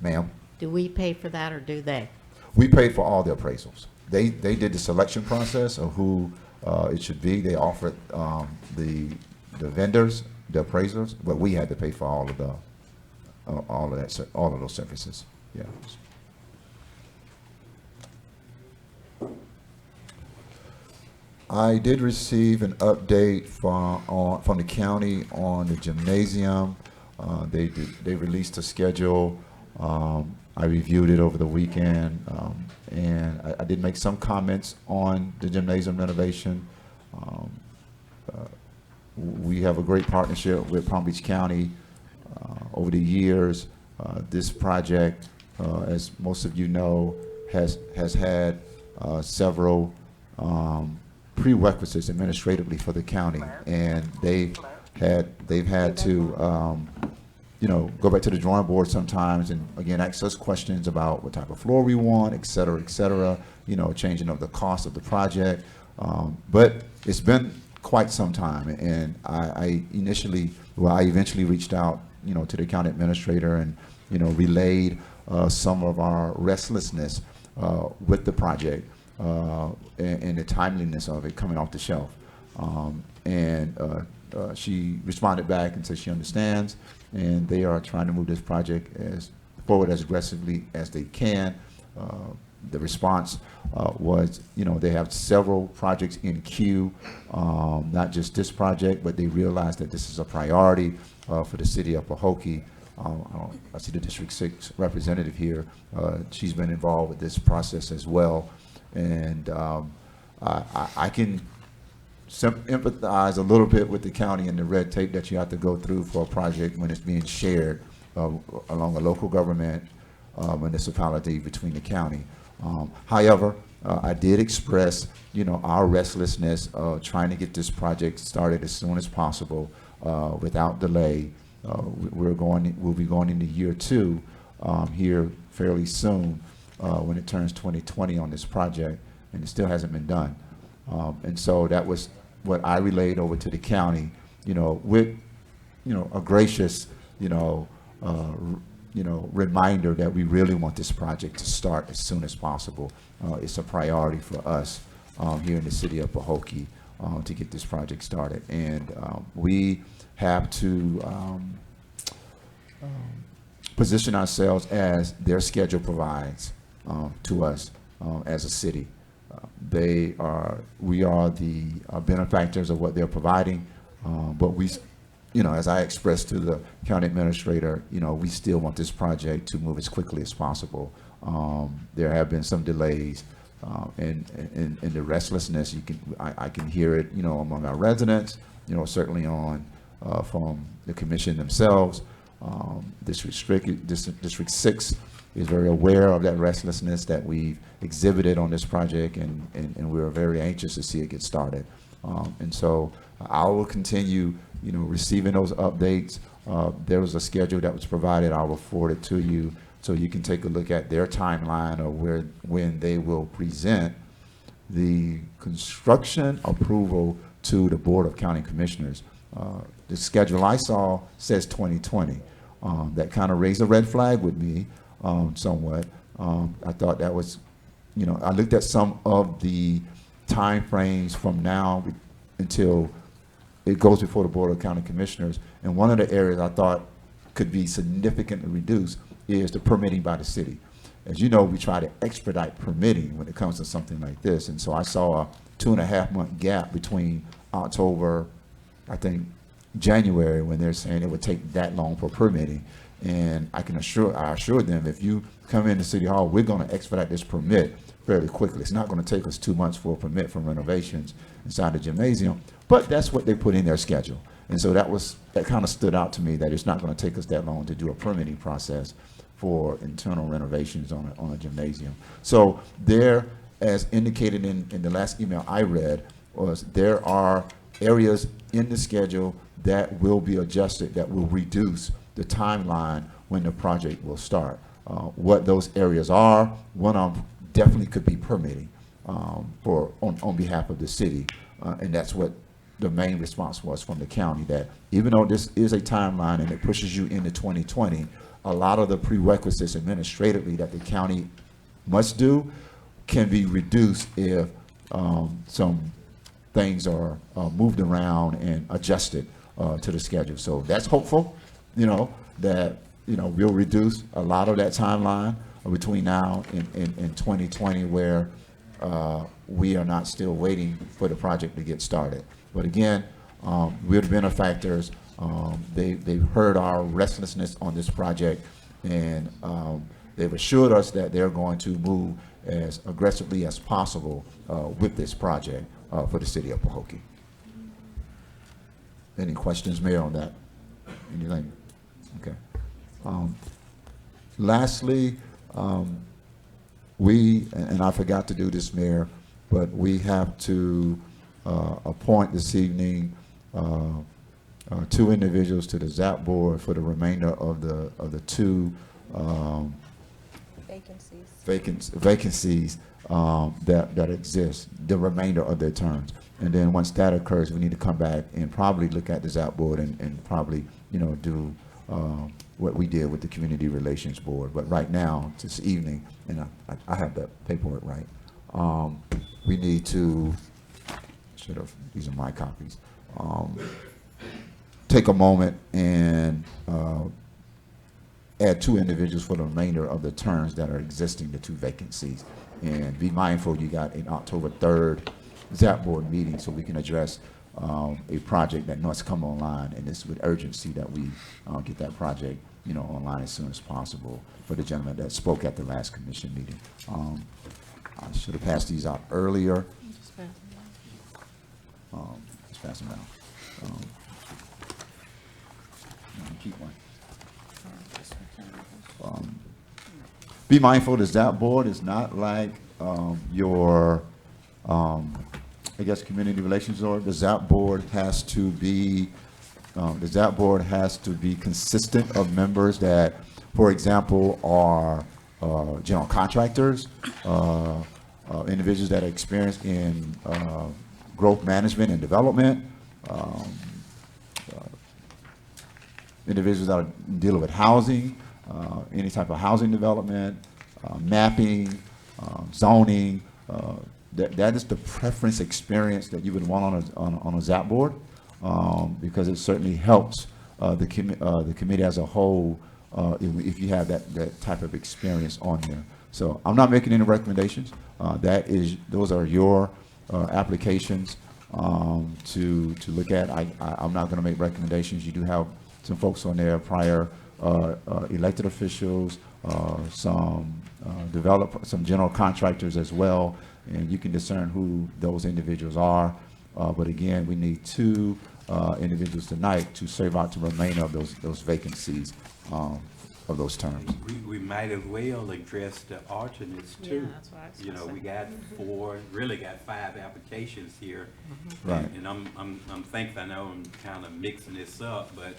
Ma'am? Do we pay for that or do they? We paid for all the appraisals. They did the selection process of who it should be. They offered the vendors, the appraisers, but we had to pay for all of those services. Yeah. I did receive an update from the county on the gymnasium. They released a schedule. I reviewed it over the weekend, and I did make some comments on the gymnasium renovation. We have a great partnership with Palm Beach County. Over the years, this project, as most of you know, has had several prerequisites administratively for the county, and they've had to go back to the drawing board sometimes and again ask us questions about what type of floor we want, et cetera, changing of the cost of the project. But it's been quite some time, and I eventually reached out, to the county administrator and, relayed some of our restlessness with the project and the timeliness of it coming off the shelf. She responded back and said she understands, and they are trying to move this project forward as aggressively as they can. the response was, they have several projects in queue, not just this project, but they realized that this is a priority for the city of Pahokee. I see the District 6 representative here. She's been involved with this process as well. And I can empathize a little bit with the county and the red tape that you have to go through for a project when it's being shared along a local government municipality between the county. However, I did express, our restlessness of trying to get this project started as soon as possible without delay. We'll be going into year 2 here fairly soon when it turns 2020 on this project, and it still hasn't been done. And so that was what I relayed over to the county, with, a gracious, reminder that we really want this project to start as soon as possible. It's a priority for us here in the city of Pahokee to get this project started. And we have to position ourselves as their schedule provides to us as a city. We are the benefactors of what they're providing, but we, as I expressed to the county administrator, we still want this project to move as quickly as possible. There have been some delays, and the restlessness, I can hear it, among our residents, certainly from the commission themselves. District 6 is very aware of that restlessness that we've exhibited on this project, and we're very anxious to see it get started. And so I will continue, receiving those updates. There was a schedule that was provided. I will forward it to you so you can take a look at their timeline of when they will present the construction approval to the Board of County Commissioners. The schedule I saw says 2020. That kind of raised a red flag with me somewhat. I thought that was, I looked at some of the time frames from now until it goes before the Board of County Commissioners, and one of the areas I thought could be significantly reduced is the permitting by the city. As you know, we try to expedite permitting when it comes to something like this, and so I saw a 2.5-month gap between October, I think, January, when they're saying it would take that long for permitting. And I assured them, if you come into City Hall, we're going to expedite this permit fairly quickly. It's not going to take us 2 months for a permit for renovations inside the gymnasium, but that's what they put in their schedule. And so that kind of stood out to me, that it's not going to take us that long to do a permitting process for internal renovations on a gymnasium. So there, as indicated in the last email I read, was there are areas in the schedule that will be adjusted, that will reduce the timeline when the project will start. What those areas are, one of them definitely could be permitting on behalf of the city, and that's what the main response was from the county, that even though this is a timeline and it pushes you into 2020, a lot of the prerequisites administratively that the county must do can be reduced if some things are moved around and adjusted to the schedule. So that's hopeful, that we'll reduce a lot of that timeline between now and 2020, where we are not still waiting for the project to get started. But again, we're the benefactors. They've heard our restlessness on this project, and they've assured us that they're going to move as aggressively as possible with this project for the city of Pahokee. Any questions, Mayor, on that? Anything? Okay. Lastly, and I forgot to do this, Mayor, but we have to appoint this evening 2 individuals to the ZAP board for the remainder of the 2 vacancies that exist, the remainder of their terms. And then once that occurs, we need to come back and probably look at the ZAP board and probably, do what we did with the Community Relations Board. But right now, this evening, and I have the paperwork right, we need to, these are my copies, take a moment and add 2 individuals for the remainder of the terms that are existing, the 2 vacancies. And be mindful, you got an October 3rd ZAP board meeting, so we can address a project that must come online, and it's with urgency that we get that project, you know, online as soon as possible for the gentleman that spoke at the last commission meeting. I should have passed these out earlier. Just pass them out. Keep one. Be mindful, the ZAP board is not like your, I guess, community relations board. The ZAP board has to be, consistent of members that, for example, are general contractors, individuals that are experienced in growth management and development, individuals that are dealing with housing, any type of housing development, mapping, zoning. That is the preference experience that you would want on a ZAP board, because it certainly helps the committee as a whole if you have that type of experience on there. So I'm not making any recommendations. Those are your applications to look at. I'm not going to make recommendations. You do have some folks on there, prior elected officials, some general contractors as well, and you can discern who those individuals are. But again, we need 2 individuals tonight to serve out the remainder of those vacancies of those terms. We might as well address the alternates too. Yeah, that's what I was You gonna know, say. we got 4, really got 5 applications here. Right. And I'm thankful, I know I'm kind of mixing this up, but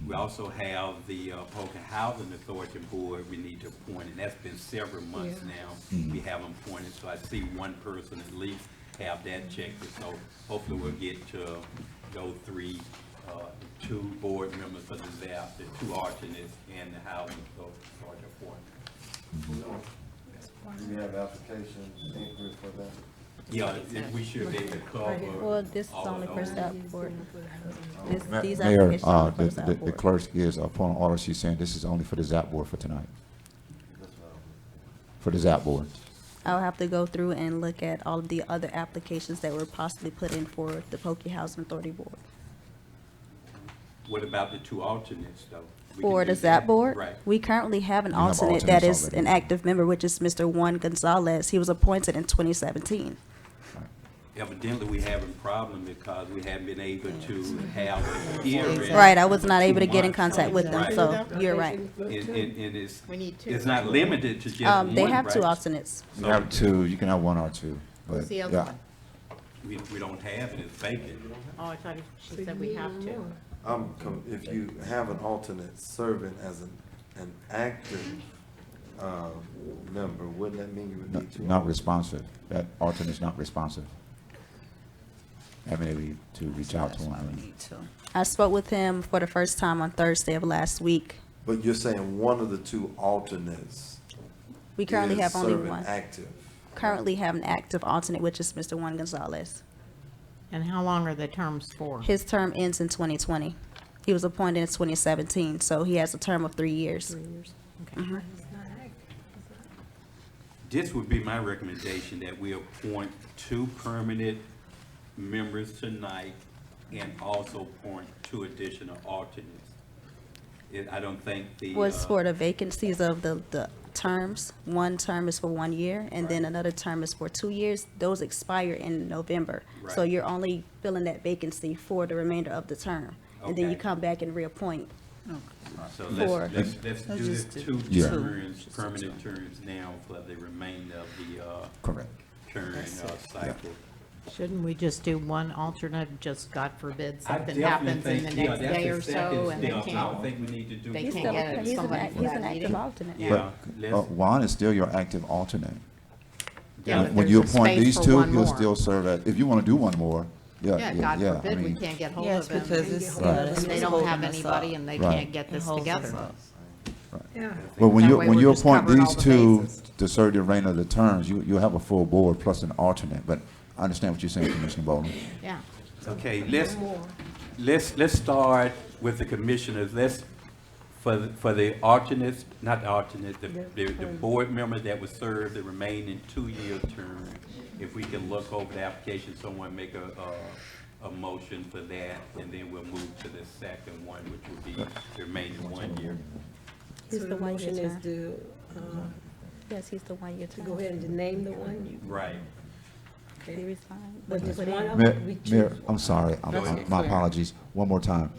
we also have the Pahokee Housing Authority Board we need to appoint, and that's been several months now. We haven't appointed, so I see 1 person at least have that checked. So hopefully we'll get to those 3, 2 board members for the ZAP, the 2 alternates, and the Housing Authority appointment. Do we have applications inquiry for that? Yeah, we should be able to cover. Well, this is all only of for those. ZAP board. These Mayor, applications are for the ZAP the board. clerk is, upon order, she's saying this is only for the ZAP board for tonight. For the ZAP board. I'll have to go through and look at all of the other applications that were possibly put in for the Pahokee Housing Authority Board. What about the 2 alternates, though? We For can the do ZAP that. board, Right. we currently have an We have alternate that alternates is already. an active member, which is Mr. Juan Gonzalez. He was appointed in 2017. Evidently, we having problem because we haven't been able to have a hearing. Right, I was not able to get in 2 contact with them, Right. so you're right. And it's, We need 2. it's not limited to just 1, They have 2 right? alternates. You have 2, you can have 1 or 2. Who's But the other yeah. one? We don't have it, it's vacant. Oh, I thought she said we have to. If you have an alternate serving as an active member, wouldn't that mean you would need 2? Not responsive. That alternate's not responsive. Having able to reach out to him. I spoke with him for the first time on Thursday of last week. But you're saying one of the 2 alternates We currently is have only serving one. active. Currently have an active alternate, which is Mr. Juan Gonzalez. And how long are the terms for? His term ends in 2020. He was appointed in 2017, so he has a term of 3 years. Mhm. This would be my recommendation, that we appoint 2 permanent members tonight and also appoint 2 additional alternates. I don't think the. Was for the vacancies of the terms. One term is for 1 year, and then another term is for 2 years. Those expire in November. So Right. you're only filling that vacancy for the remainder of the term. And then you Okay. come back and reappoint. So For- let's do just the do 2 Yeah. terms, permanent terms now for the remainder of the Correct. current cycle. Shouldn't we just do 1 alternate, just God forbid I something definitely happens in think- the yeah, next that's day or exactly so the and they step. I don't can't, think we need to do. they He's can't still, get he's somebody an, for he's that an active meeting? alternate. Yeah, let's, Juan is still your active alternate. Yeah, but When you there's a appoint space these for 2, 1 he'll more. still serve as, if you want to do 1 more, Yeah, yeah, God I forbid we mean, can't get hold Yes, of them. because it's, Right. yeah, And this they is don't holding have us anybody up. and they Right. can't get this It holds us together. up. Yeah. But when That you, way when we're you just appoint covering all these the 2 bases. to serve the remainder of the terms, you'll have a full board plus an alternate. But I understand what you're saying, Commissioner Bowman. Yeah. okay, let's start with the commissioners. Let's For the alternates, not the alternates, the board members that would serve the remaining 2-year term, if we can look over the application, someone make a motion for that, and then we'll move to the second one, which would be the remaining 1 year. He's So the the one-year motion is term. to, Yes, he's the one-year to term. go ahead and to name the one. Right. He resigned. But just one of Mayor, them, we Mayor, choose. I'm sorry, my apologies, one more time.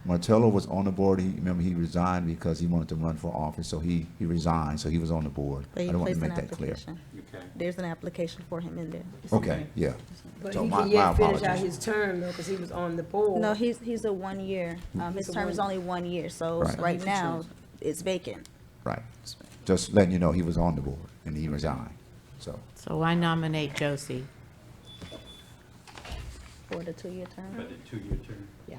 Martello was on the board, remember he resigned because he wanted to run for office, so he resigned, so he was on the board. But I he don't want to placed make an that clear. application. Okay. There's an application for him in there. Okay, yeah. But So he my can yet finish out apologies. his term though, because he was on the board. No, he's a 1 year. His He's a term is one- only 1 year, so Right. right now, it's vacant. Right. Just letting you know, he was on the board and he resigned, so. So I nominate Josie. For the 2-year term? For the 2-year term. Yeah.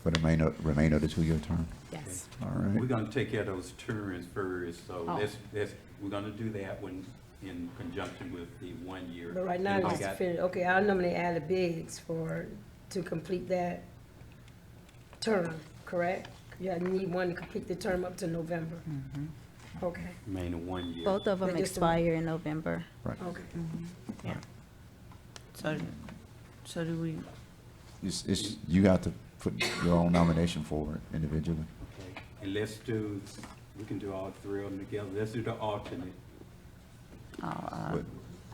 For the remainder of the 2-year term? Yes. All We're right. gonna take care of those terms first, so Oh. we're gonna do that when, in conjunction with the 1 year. But right now, And we just to got- finish, okay, I'll nominate Allie Biggs to complete that term, correct? Yeah, I need one to complete the term up to November. Okay, Remaining 1 year. Both of them But just a- expire in November. Right. okay. Yeah. So do we, You got to put your own nomination forward individually. Okay. And we can do all 3 of them together. Let's do the alternate.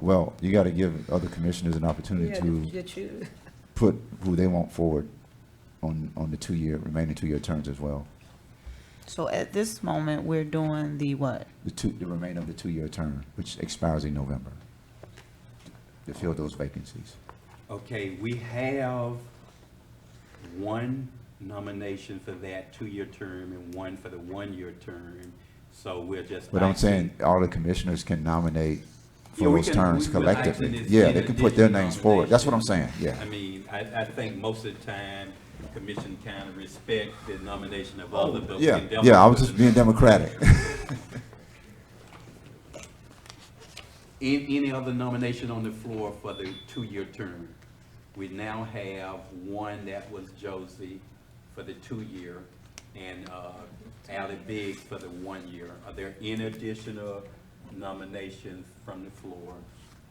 Well, you got to give other commissioners an opportunity Yeah, to you choose. put who they want forward on the remaining 2-year terms as well. so at this moment, we're doing the what? The remainder of the 2-year term, which expires in November, to fill those vacancies. Okay, we have 1 nomination for that 2-year term and 1 for the 1-year term, so we're just. But I'm asking- saying all the commissioners can nominate Yeah, for we those can- terms we're asking collectively. this Yeah, in they can put their addition names forward. That's what I'm nomination. saying, yeah. I mean, I think most of the time, the commission kind of respect the nomination of other, but we Yeah, can yeah, I definitely was just being democratic. Any other nomination on the floor for the 2-year term? We now have 1 that was Josie for the 2-year and Allie Biggs for the 1 year. Are there any additional nominations from the floor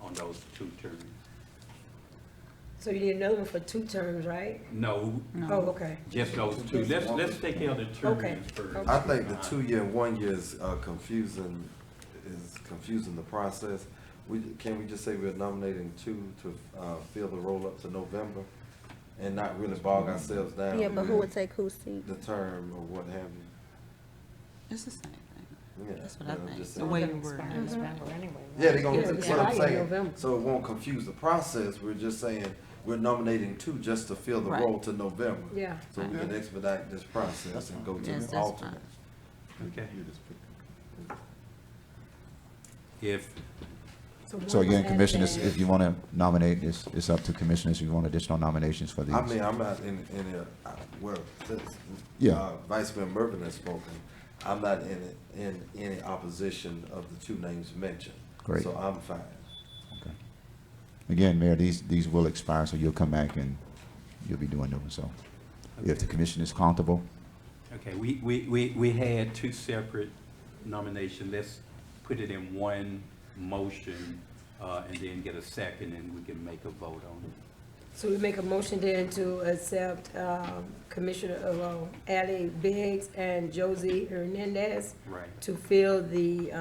on those 2 terms? So you need another one for 2 terms, right? No, Oh, okay. just those 2. Let's take care of the Okay. terms first. Okay. I think the 2-year and 1 year is confusing the process. Can we just say we're nominating 2 to fill the roll up to November and not really bog ourselves down? Yeah, but who would take whose seat? The term or what have you? It's the same thing. Yeah, That's what I I'm think. just The saying. way you Gonna word expire in it. November anyway, right? Yeah, they're gonna, Yeah, that's it's what I'm expired in saying. November. So it won't confuse the process. We're just saying, we're nominating 2 just to fill the Right. role to November. Yeah. So we can expedite this process and go to Yes, the that's alternate. Okay. If, So one again, was commissioners, added. if you want to nominate, it's up to commissioners if you want additional nominations for these. I mean, I'm not well, since, Yeah. Vice Mayor Mervin has spoken, I'm not in any opposition of the 2 names mentioned. Great. So I'm fine. Okay. Again, Mayor, these will expire, so you'll come back and you'll be doing them, so. If the commission is comfortable, okay, we had 2 separate nominations. Let's put it in 1 motion, and then get a second, and we can make a vote on it. So we make a motion then to accept Commissioner Allie Biggs and Josie Hernandez Right. to fill the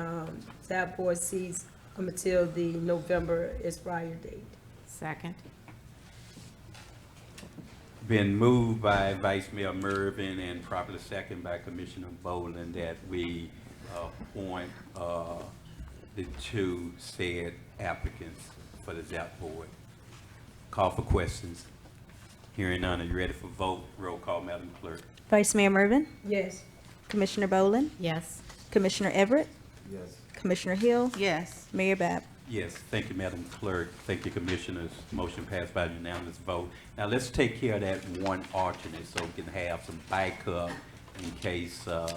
staff board seats until the November expired date. Second. Been moved by Vice Mayor Mervin and properly second by Commissioner Boland that we appoint the 2 said applicants for the ZAP board. Call for questions. Hearing none, are you ready for vote? Roll call, Madam Clerk. Vice Mayor Mervin, Yes. Commissioner Boland, Yes. Commissioner Everett, Yes. Commissioner Hill, Yes. Mayor Bab. Yes, thank you, Madam Clerk. Thank you, Commissioners. Motion passed by unanimous vote. Now, let's take care of that 1 alternate so we can have some backup in case the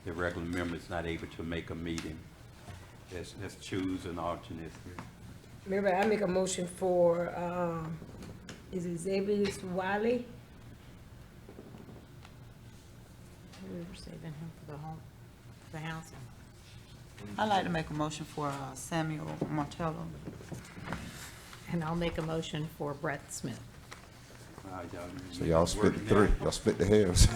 regular member is not able to make a meeting. Let's choose an alternate here. Remember, I make a motion for, is it Xavier Wiley? saving him for the home, for the housing. I'd like to make a motion for Samuel Martello. And I'll make a motion for Brett Smith. So y'all split the three, y'all split the hairs.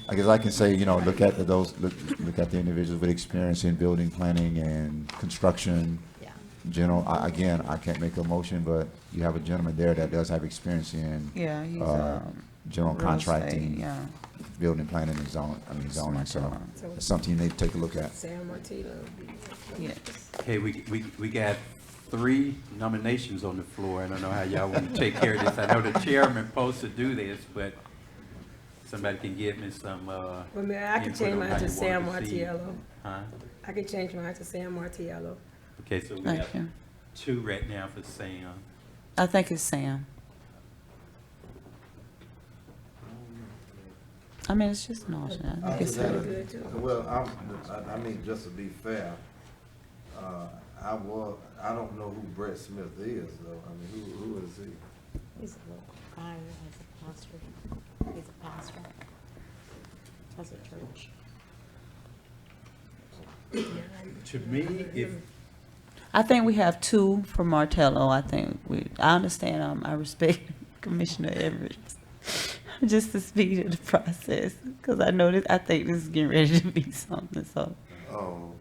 I guess I can say, look at look at the individuals with experience in building, planning, and construction. Yeah. General, again, I can't make a motion, but you have a gentleman there that does have experience in Yeah, he's, general real contracting, estate, yeah. building, planning, and zoning. So it's something you need to take a look at. Sam Martino. Yes. Okay, we got 3 nominations on the floor. I don't know how y'all want to take care of this. I know the chairman supposed to do this, but somebody can give me some, Well, man, I can input change on mine how to you Sam want to proceed. Martiello. Huh? I can change mine to Sam Martiello. Okay, so we Thank have you. 2 right now for Sam. I think it's Sam. I mean, it's just an alternate. I think it's Sam. Well, I mean, just to be fair, I don't know who Brett Smith is, though. I mean, who is he? He's a local guy who has a pastor. He's a pastor. Has a church. To me, if I think we have 2 for Martello. I understand, I respect Commissioner Everett. Just the speed of the process, because I think this is getting ready to be something, so. Oh.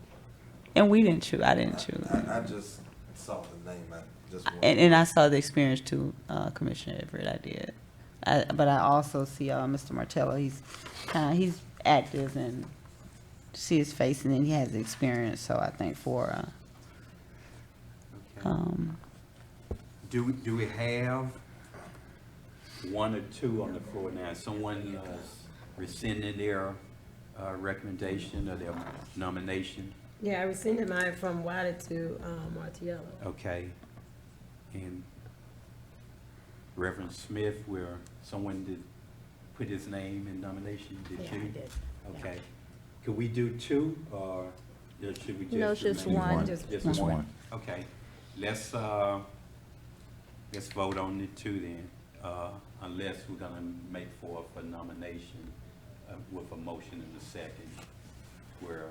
And we didn't choose, I didn't choose. I just saw the name, I just wanted. And I saw the experience too, Commissioner Everett, I did. But I also see, Mr. Martello, he's active and see his face, and then he has the experience, so I think for, do we have 1 or 2 on the floor now? Someone rescinding their recommendation or their nomination? Yeah, I rescinded mine from Wilder to Martiello. Okay. And Reverend Smith, where someone did put his name in nomination, did Yeah, you? I did. Okay. Could we do 2, or should we just? No, it's just remain- one. Just one. Okay. Let's vote on the 2 then, unless we're gonna make forth a nomination with a motion in a second, where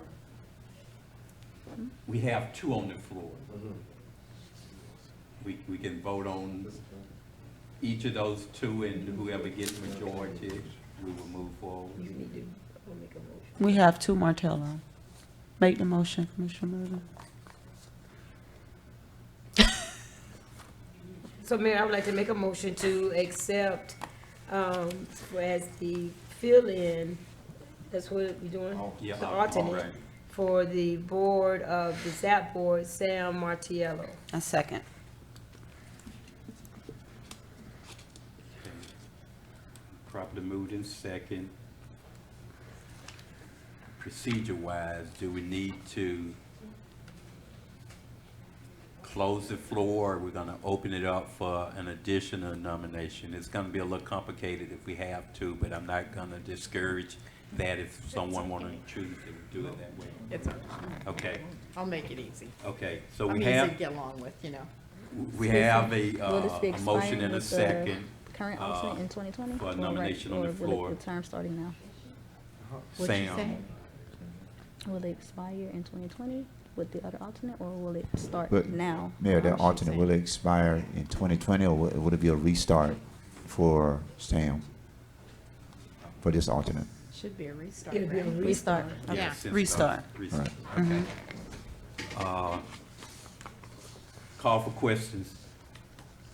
we have 2 on the floor. We can vote on each of those 2, and whoever gets majority, we will move forward. we have 2 Martello. Make the motion, Commissioner Murray. So, Mayor, I would like to make a motion to accept, as the fill-in, that's what we're doing? Yeah, The all alternate right. for the board of, the ZAP board, Sam Martiello. A second. Properly moved in second. Procedure-wise, do we need to close the floor? We're gonna open it up for an additional nomination. It's gonna be a little complicated if we have to, but I'm not gonna discourage that if someone wanna choose to do it that way. It's all right. Okay, I'll make it easy. okay, so I'm we easy to have, get along with, you know. we have a be a motion expiring and a with the second. Current alternate in 2020? for a or right- nomination on the or will it- floor. the term starting now? What'd you Sam. say? Will it expire in 2020 with the other alternate, or will it start But, now? Mayor, that alternate, will it expire in 2020, or would it be a restart for Sam? For this alternate? Should be a restart, It'll be a right? Restart. Yeah. Yeah, since, Restart. Restart, Right. okay. Call for questions.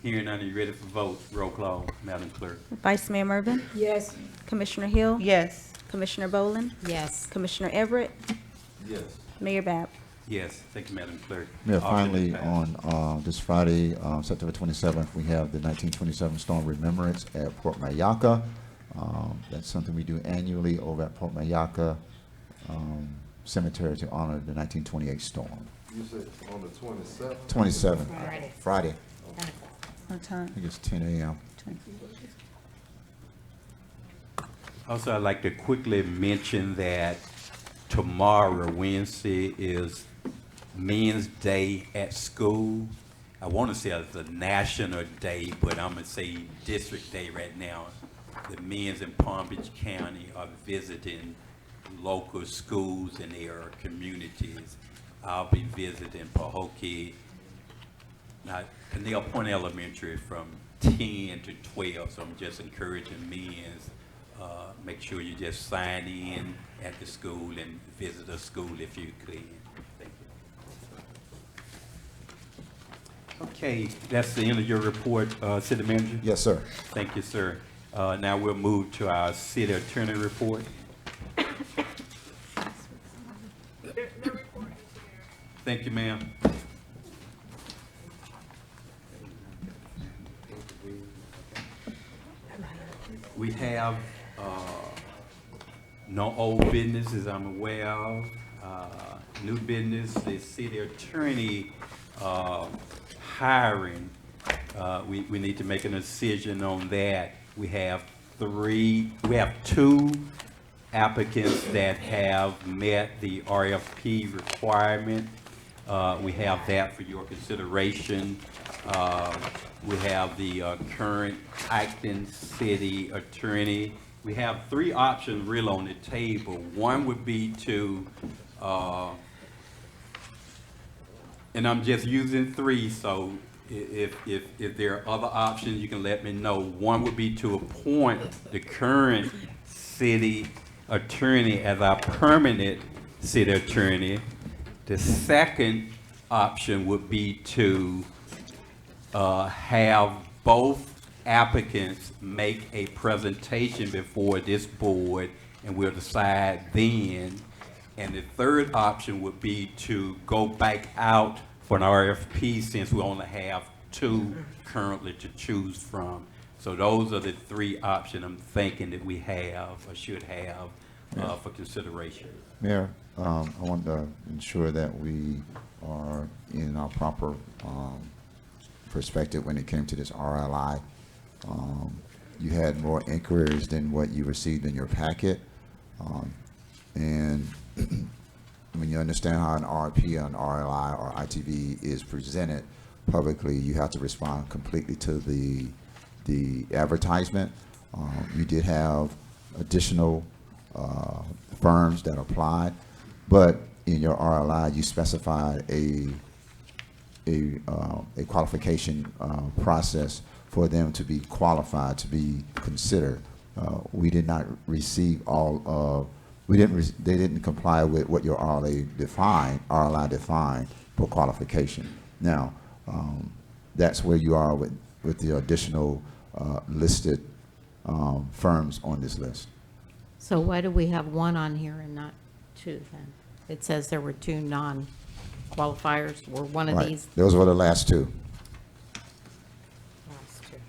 Hearing none, are you ready for vote? Roll call, Madam Clerk. Vice Mayor Mervin? Yes. Commissioner Hill? Yes. Commissioner Boland? Yes. Commissioner Everett? Yes. Mayor Bab? Yes, thank you, Madam Clerk. Mayor, Alternate finally, pass. on this Friday, September 27th, we have the 1927 Storm Remembrance at Port Mayaca. That's something we do annually over at Port Mayaca Cemetery to honor the 1928 storm. You said on the 27th? 27th, Friday. Friday. What I time? think it's 10 a.m. Also, I'd like to quickly mention that tomorrow, Wednesday, is Men's Day at school. I want to say it's a national day, but I'm going to say district day right now. the men's in Palm Beach County are visiting local schools in their communities. I'll be visiting Pahokee, not Canal Point Elementary from 10 to 12, so I'm just encouraging men's, make sure you just sign in at the school and visit a school if you can. Thank you. Okay, that's the end of your report, City Manager? Yes, sir. Thank you, sir. Now we'll move to our City Attorney report. Thank you, ma'am. We have no old business, as I'm aware of. New business, the city attorney hiring. We need to make a decision on that. We have two applicants that have met the RFP requirement. We have that for your consideration. We have the current acting city attorney. We have three options real on the table. One would be to, and I'm just using three, so if there are other options, you can let me know. One would be to appoint the current city attorney as our permanent city attorney. The second option would be to have both applicants make a presentation before this board, and we'll decide then. And the third option would be to go back out for an RFP, since we only have two currently to choose from. So those are the three options I'm thinking that we have or should have for consideration. Mayor, I want to ensure that we are in our proper perspective when it came to this RLI. You had more inquiries than what you received in your packet. And when you understand how an RP, an RLI, or ITV is presented publicly, you have to respond completely to the advertisement. You did have additional firms that applied, but in your RLI, you specified a qualification process for them to be qualified to be considered. We did not receive all of, they didn't comply with what your RLI defined for qualification. Now, that's where you are with the additional listed firms on this list. So why do we have one on here and not two then? It says there were two non-qualifiers. Were one of Right. these? Those were the last two. Last two.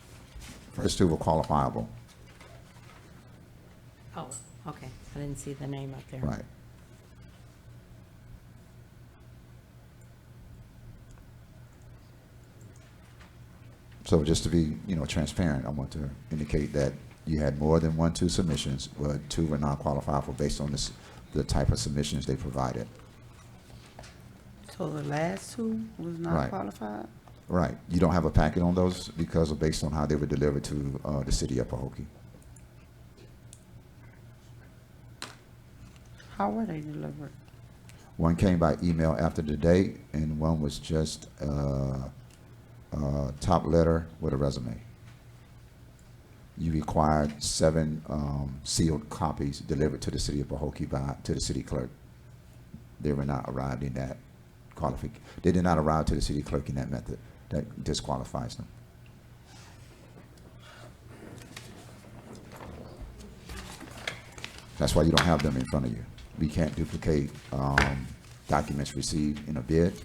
First two were qualifiable. Oh, okay. I didn't see the name up there. Right. So just to be, transparent, I want to indicate that you had more than 2 submissions, but 2 were not qualifiable based on the type of submissions they provided. So the last two was not Right. qualified? Right. You don't have a packet on those because of based on how they were delivered to the city of Pahokee. How were they delivered? One came by email after the date, and one was just top letter with a resume. You required 7 sealed copies delivered to the city of Pahokee to the city clerk. They were not arrived in that qualification. They did not arrive to the city clerk in that method. That disqualifies them. That's why you don't have them in front of you. We can't duplicate documents received in a bid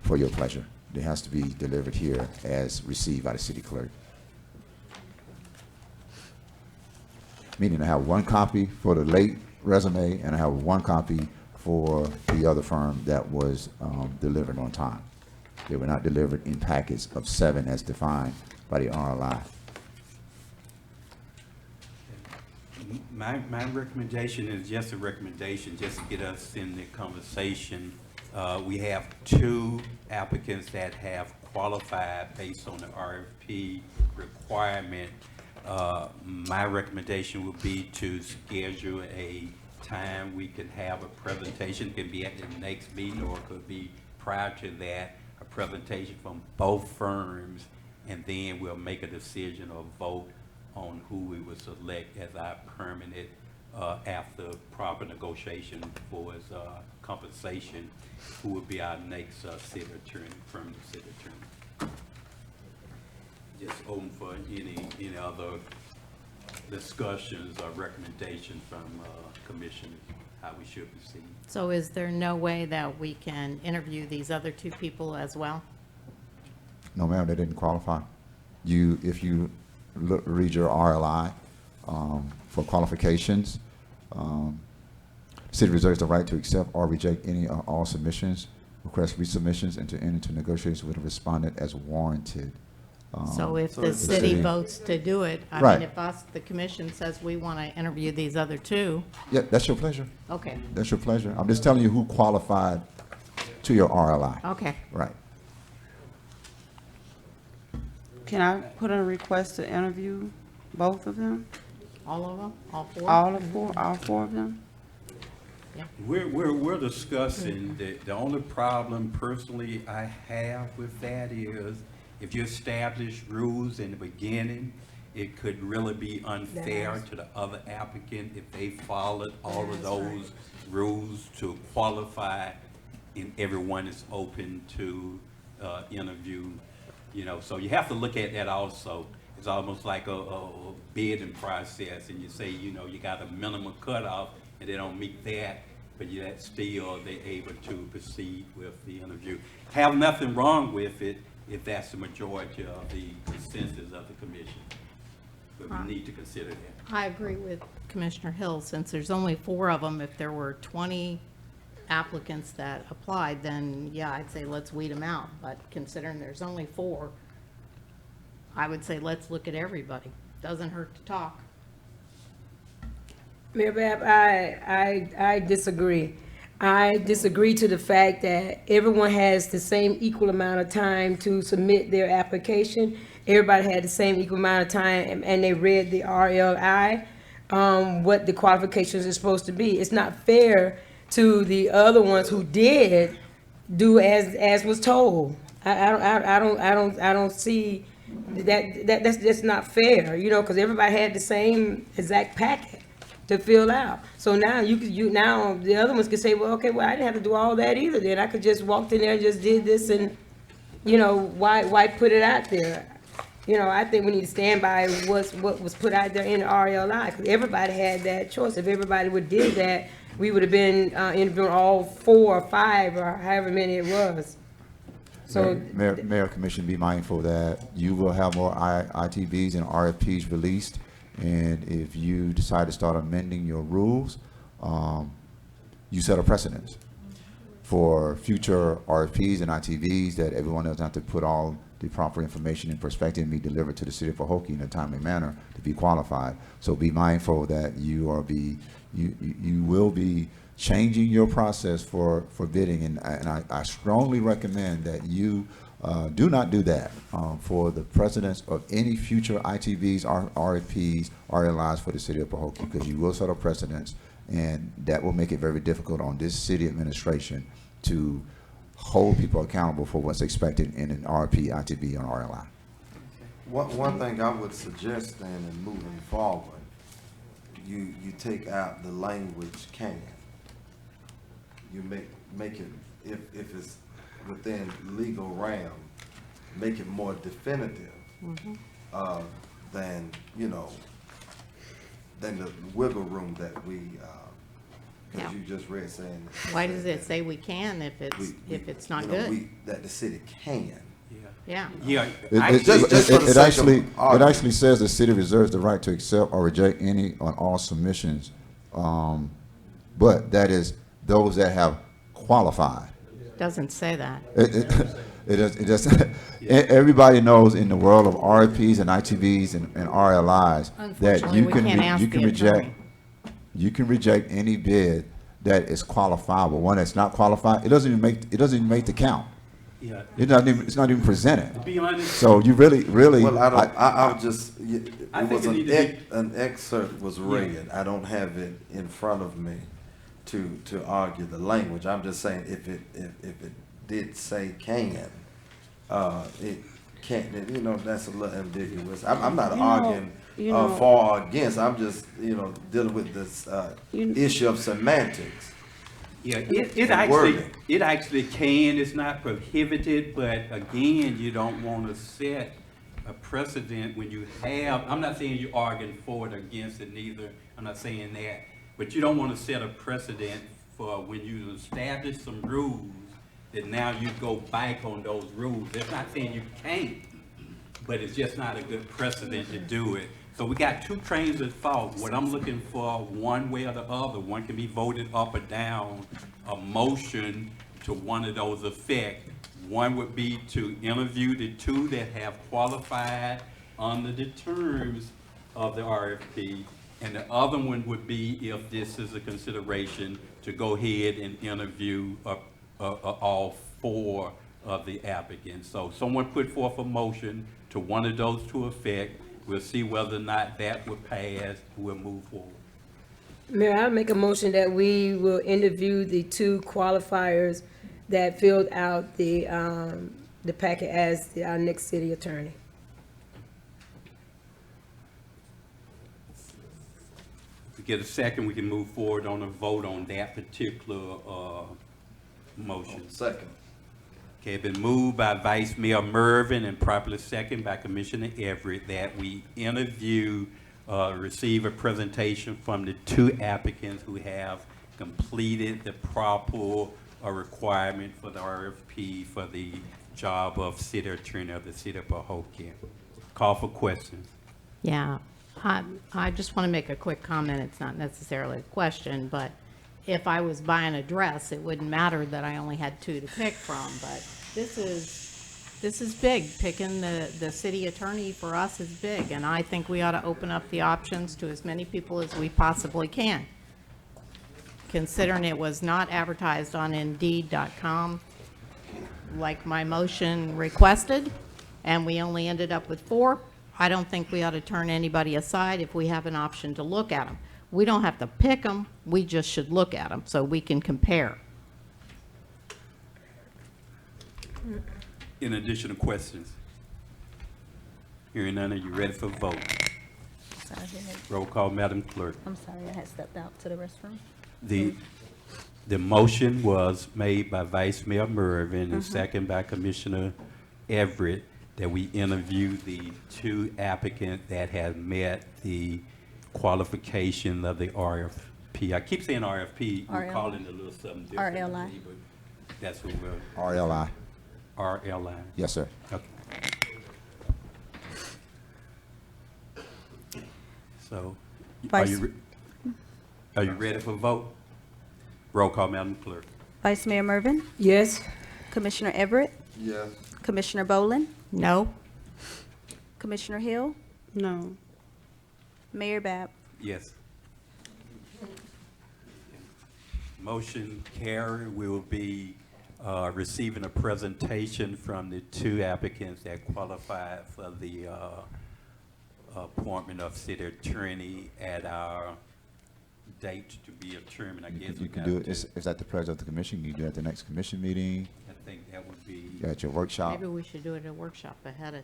for your pleasure. It has to be delivered here as received by the city clerk. Meaning I have 1 copy for the late resume, and I have 1 copy for the other firm that was delivered on time. They were not delivered in packets of 7 as defined by the RLI. My recommendation is just a recommendation, just to get us in the conversation. We have 2 applicants that have qualified based on the RFP requirement. My recommendation would be to schedule a time we could have a presentation. It could be at the next meeting, or it could be prior to that, a presentation from both firms, and then we'll make a decision or vote on who we would select as our permanent, after proper negotiation for his compensation, who would be our next city attorney, permanent city attorney. Just open for any other discussions or recommendations from commissioners, how we should proceed. So is there no way that we can interview these other two people as well? No, ma'am, they didn't qualify. If you read your RLI for qualifications, city reserves the right to accept or reject any or all submissions, request resubmissions, and to enter into negotiations with a respondent as warranted. So if the city votes to do it, I Right. mean, if us, the commission says we want to interview these other two, Yeah, that's your pleasure. okay, That's your pleasure. I'm just telling you who qualified to your RLI. okay. Right. Can I put in a request to interview both of them? All of them, all four? All four of them? We're discussing, the only problem personally I have with that is, if you establish rules in the beginning, it could really be unfair to the other applicant if they followed all of those rules to qualify, and everyone is open to interview, so you have to look at that also. It's almost like a bidding process, and you say, you got a minimum cutoff, and they don't meet that, but yet still they're able to proceed with the interview. Have nothing wrong with it if that's the majority of the consensus of the commission, but we need to consider that. I agree with Commissioner Hill, since there's only four of them. If there were 20 applicants that applied, then yeah, I'd say let's weed them out. But considering there's only four, I would say let's look at everybody. Doesn't hurt to talk. Mayor Bab, I disagree. I disagree to the fact that everyone has the same equal amount of time to submit their application. Everybody had the same equal amount of time, and they read the RLI, what the qualifications are supposed to be. It's not fair to the other ones who did do as was told. I don't see that's just not fair, because everybody had the same exact packet to fill out. So now now the other ones could say, well, okay, well, I didn't have to do all that either. Then I could just walked in there and just did this, and why put it out there? I think we need to stand by what was put out there in the RLI, because everybody had that choice. If everybody would did that, we would have been interviewing all 4 or 5 or however many it was. So Mayor Commission, be mindful that you will have more ITVs and RFPs released, and if you decide to start amending your rules, you set a precedence for future RFPs and ITVs that everyone doesn't have to put all the proper information and perspective and be delivered to the city of Pahokee in a timely manner to be qualified. So be mindful that you will be changing your process for bidding, and I strongly recommend that you do not do that for the precedence of any future ITVs, RFPs, RLIs for the city of Pahokee, because you will set a precedence, and that will make it very difficult on this city administration to hold people accountable for what's expected in an RFP, ITV, or RLI. One thing I would suggest then in moving forward, you take out the language can. You make it, if it's within legal realm, make it more definitive than the wiggle room that we, because you just read saying. Why does it say we can if it's not good? That the city can. Yeah. It actually says the city reserves the right to accept or reject any on all submissions, but that is those that have qualified. Doesn't say that. It doesn't. Everybody knows in the world of RFPs and ITVs and RLIs that you can reject any bid that is qualifiable. One that's not qualified, it doesn't even make the count. Yeah. It's not even presented. To be honest. So you really. Well, I was just, I it think was it need to be- an excerpt was Yeah. read. I don't have it in front of me to argue the language. I'm just saying if it did say can, it can't, you know, that's a little ambiguous. I'm not arguing for or against. I'm just, dealing with this issue of semantics. Yeah, and wording. it actually can, it's not prohibited, but again, you don't want to set a precedent when you have, I'm not saying you're arguing for it or against it neither, I'm not saying that, but you don't want to set a precedent for when you establish some rules, that now you go back on those rules. It's not saying you can't, but it's just not a good precedent to do it. So we got two trains of thought. What I'm looking for, one way or the other, one can be voted up or down, a motion to one of those effect. One would be to interview the two that have qualified under the terms of the RFP. And the other one would be, if this is a consideration, to go ahead and interview all four of the applicants. So someone put forth a motion to one of those to effect. We'll see whether or not that will pass. We'll move forward. Mayor, I'll make a motion that we will interview the two qualifiers that filled out the packet as our next city attorney. If we get a second, we can move forward on a vote on that particular motion. Second. Okay, been moved by Vice Mayor Mervin and properly second by Commissioner Everett that we interview, receive a presentation from the two applicants who have completed the proper requirement for the RFP for the job of city attorney of the city of Pahokee. Call for questions. Yeah, I just want to make a quick comment. It's not necessarily a question, but if I was buying a dress, it wouldn't matter that I only had two to pick from, but this is big. Picking the city attorney for us is big, and I think we ought to open up the options to as many people as we possibly can. Considering it was not advertised on Indeed.com like my motion requested, and we only ended up with 4, I don't think we ought to turn anybody aside if we have an option to look at them. We don't have to pick them, we just should look at them so we can compare. In additional questions? Hearing none, are you ready for vote? Sorry, Roll call, Madam Clerk. I'm sorry, I had stepped out to the restroom. The motion was made by Vice Mayor Mervin and second by Commissioner Everett that we interview the two applicants that have met the qualification of the RFP. I keep saying RFP, we're calling it a little something different. RLI. But that's what we're. RLI. RLI. Yes, sir. Okay. So, are you ready for vote? Roll call, Madam Clerk. Vice Mayor Mervin, Yes? Commissioner Everett, Yes. Commissioner Boland, No? Commissioner Hill, No. Mayor Bab. Yes. Motion carried. We will be receiving a presentation from the two applicants that qualified for the appointment of city attorney at our date to be determined, I guess. You can do it, is that the pleasure of the commission? You can do it at the next commission meeting, I think that would be. at your workshop. Maybe we should do it at a workshop ahead of,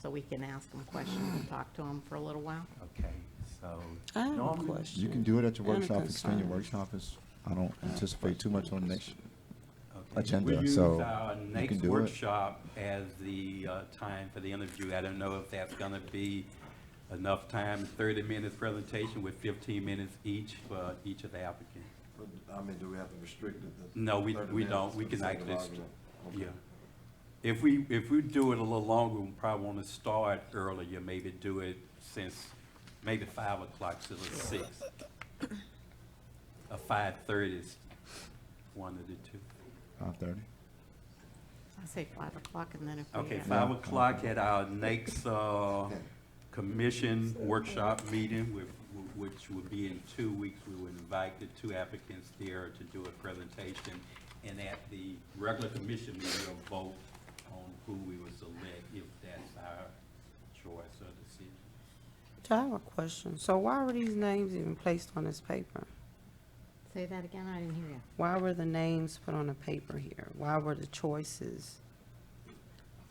so we can ask them questions and talk to them for a little while. Okay, so. I have a normally- question. You can do it at your And a workshop, extend your concern. workshop, I don't anticipate too much on the next Okay. agenda, We'll use so our you next can do it. workshop as the time for the interview. I don't know if that's gonna be enough time, 30 minutes presentation with 15 minutes each for each of the applicants. But, I mean, do we have to restrict it to No, we 30 don't. minutes We for can the sake of actually, argument? Okay. yeah. If we do it a little longer, we probably want to start earlier, maybe do it since maybe 5 o'clock to 6. 5:30 is one of the two. 5:30? I say 5 o'clock, and then if we Okay, have- 5 o'clock at our next commission workshop meeting, which will be in 2 weeks. We will invite the two applicants there to do a presentation. And at the regular commission meeting, we'll vote who we would select if that's our choice or decision. I have a question. So why were these names even placed on this paper? Say that again, I didn't hear you. Why were the names put on the paper here? Why were the choices?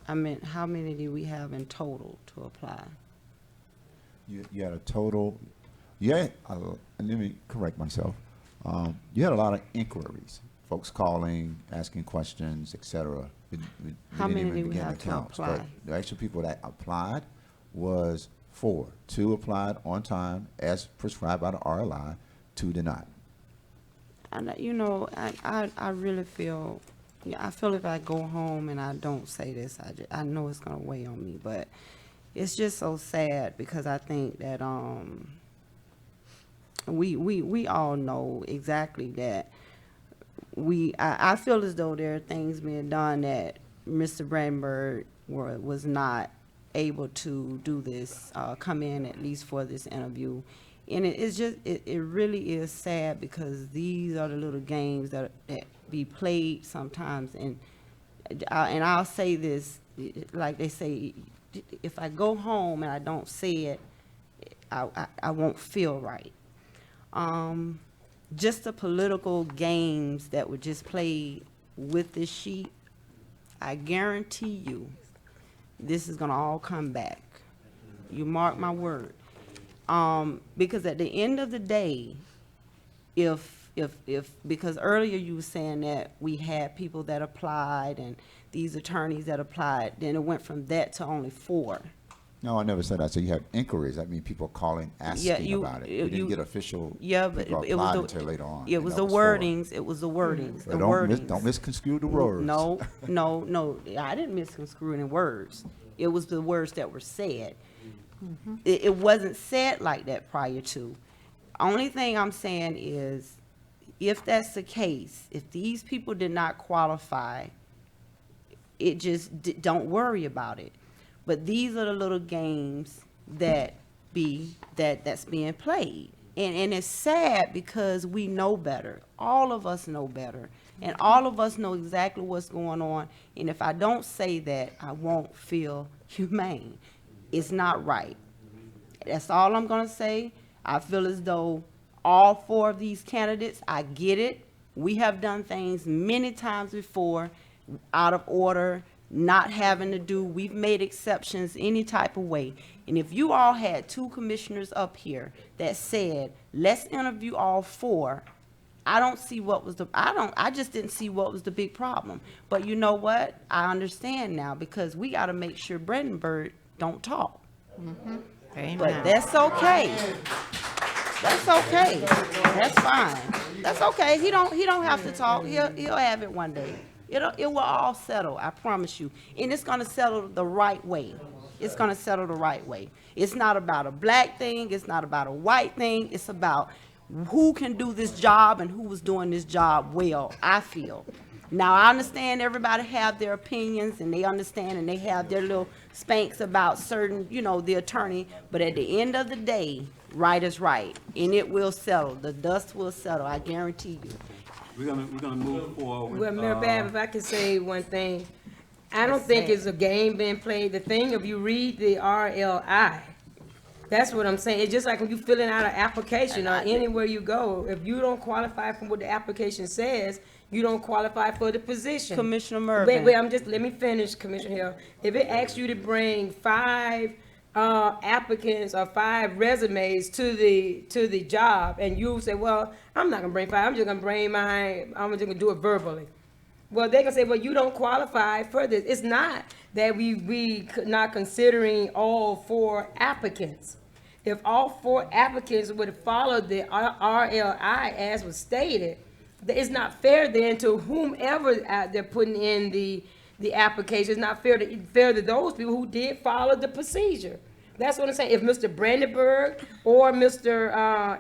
I mean, how many do we have in total to apply? You had a total, and let me correct myself. You had a lot of inquiries, folks calling, asking questions, et cetera. How didn't many even do we begin have to count. But apply? the actual people that applied was 4. 2 applied on time as prescribed by the RLI, 2 did not. And you know, I really feel, I feel if I go home and I don't say this, I know it's gonna weigh on me, but it's just so sad because I think that we all know exactly that I feel as though there are things being done that Mr. Brandenburg was not able to do this, come in at least for this interview. And it's just, it really is sad because these are the little games that be played sometimes. And I'll say this, like they say, if I go home and I don't say it, I won't feel right. Just the political games that were just played with this sheet, I guarantee you, this is gonna all come back. You mark my word. Because at the end of the day, because earlier you were saying that we had people that applied and these attorneys that applied, then it went from that to only 4. No, I never said that. So you have inquiries. I mean, people calling, asking about it. We didn't get official. But people it was applied until later on. It and was that the was 4. wordings. It was the wordings. But The wordings. don't misconstrue the words. No. I didn't misconstrue any words. It was the words that were said. It wasn't said like that prior to. Only thing I'm saying is, if that's the case, if these people did not qualify, it just don't worry about it. But these are the little games that's being played. And it's sad because we know better. All of us know better. And all of us know exactly what's going on. And if I don't say that, I won't feel humane. It's not right. That's all I'm going to say. I feel as though all 4 of these candidates, I get it. We have done things many times before, out of order, not having to do, we've made exceptions any type of way. And if you all had 2 commissioners up here that said, let's interview all 4, I just didn't see what was the big problem. But you know what? I understand now because we got to make sure Brandenburg don't talk. But that's okay. That's okay. That's fine. That's okay. He don't have to talk. He'll have it one day. It will all settle, I promise you. And it's gonna settle the right way. It's gonna settle the right way. It's not about a black thing, it's not about a white thing, it's about who can do this job and who was doing this job well, I feel. Now, I understand everybody have their opinions and they understand and they have their little spanks about certain, the attorney, but at the end of the day, right is right, and it will settle. The dust will settle, I guarantee you. We're gonna move forward. Well, Mayor Bab, if I could say one thing, I don't think it's a game being played. The thing, if you read the RLI, that's what I'm saying. It's just like when you filling out an application or anywhere you go, if you don't qualify for what the application says, you don't qualify for the position. Commissioner Mervin. Wait, let me finish, Commissioner Hill. If it asks you to bring 5 applicants or 5 resumes to the job, and you say, well, I'm not gonna bring 5, I'm just gonna bring mine, I'm just gonna do it verbally. Well, they can say, well, you don't qualify for this. It's not that we not considering all 4 applicants. If all 4 applicants would have followed the RLI as was stated, it's not fair then to whomever they're putting in the application. It's not fair to those people who did follow the procedure. That's what I'm saying. If Mr. Brandenburg or Mr.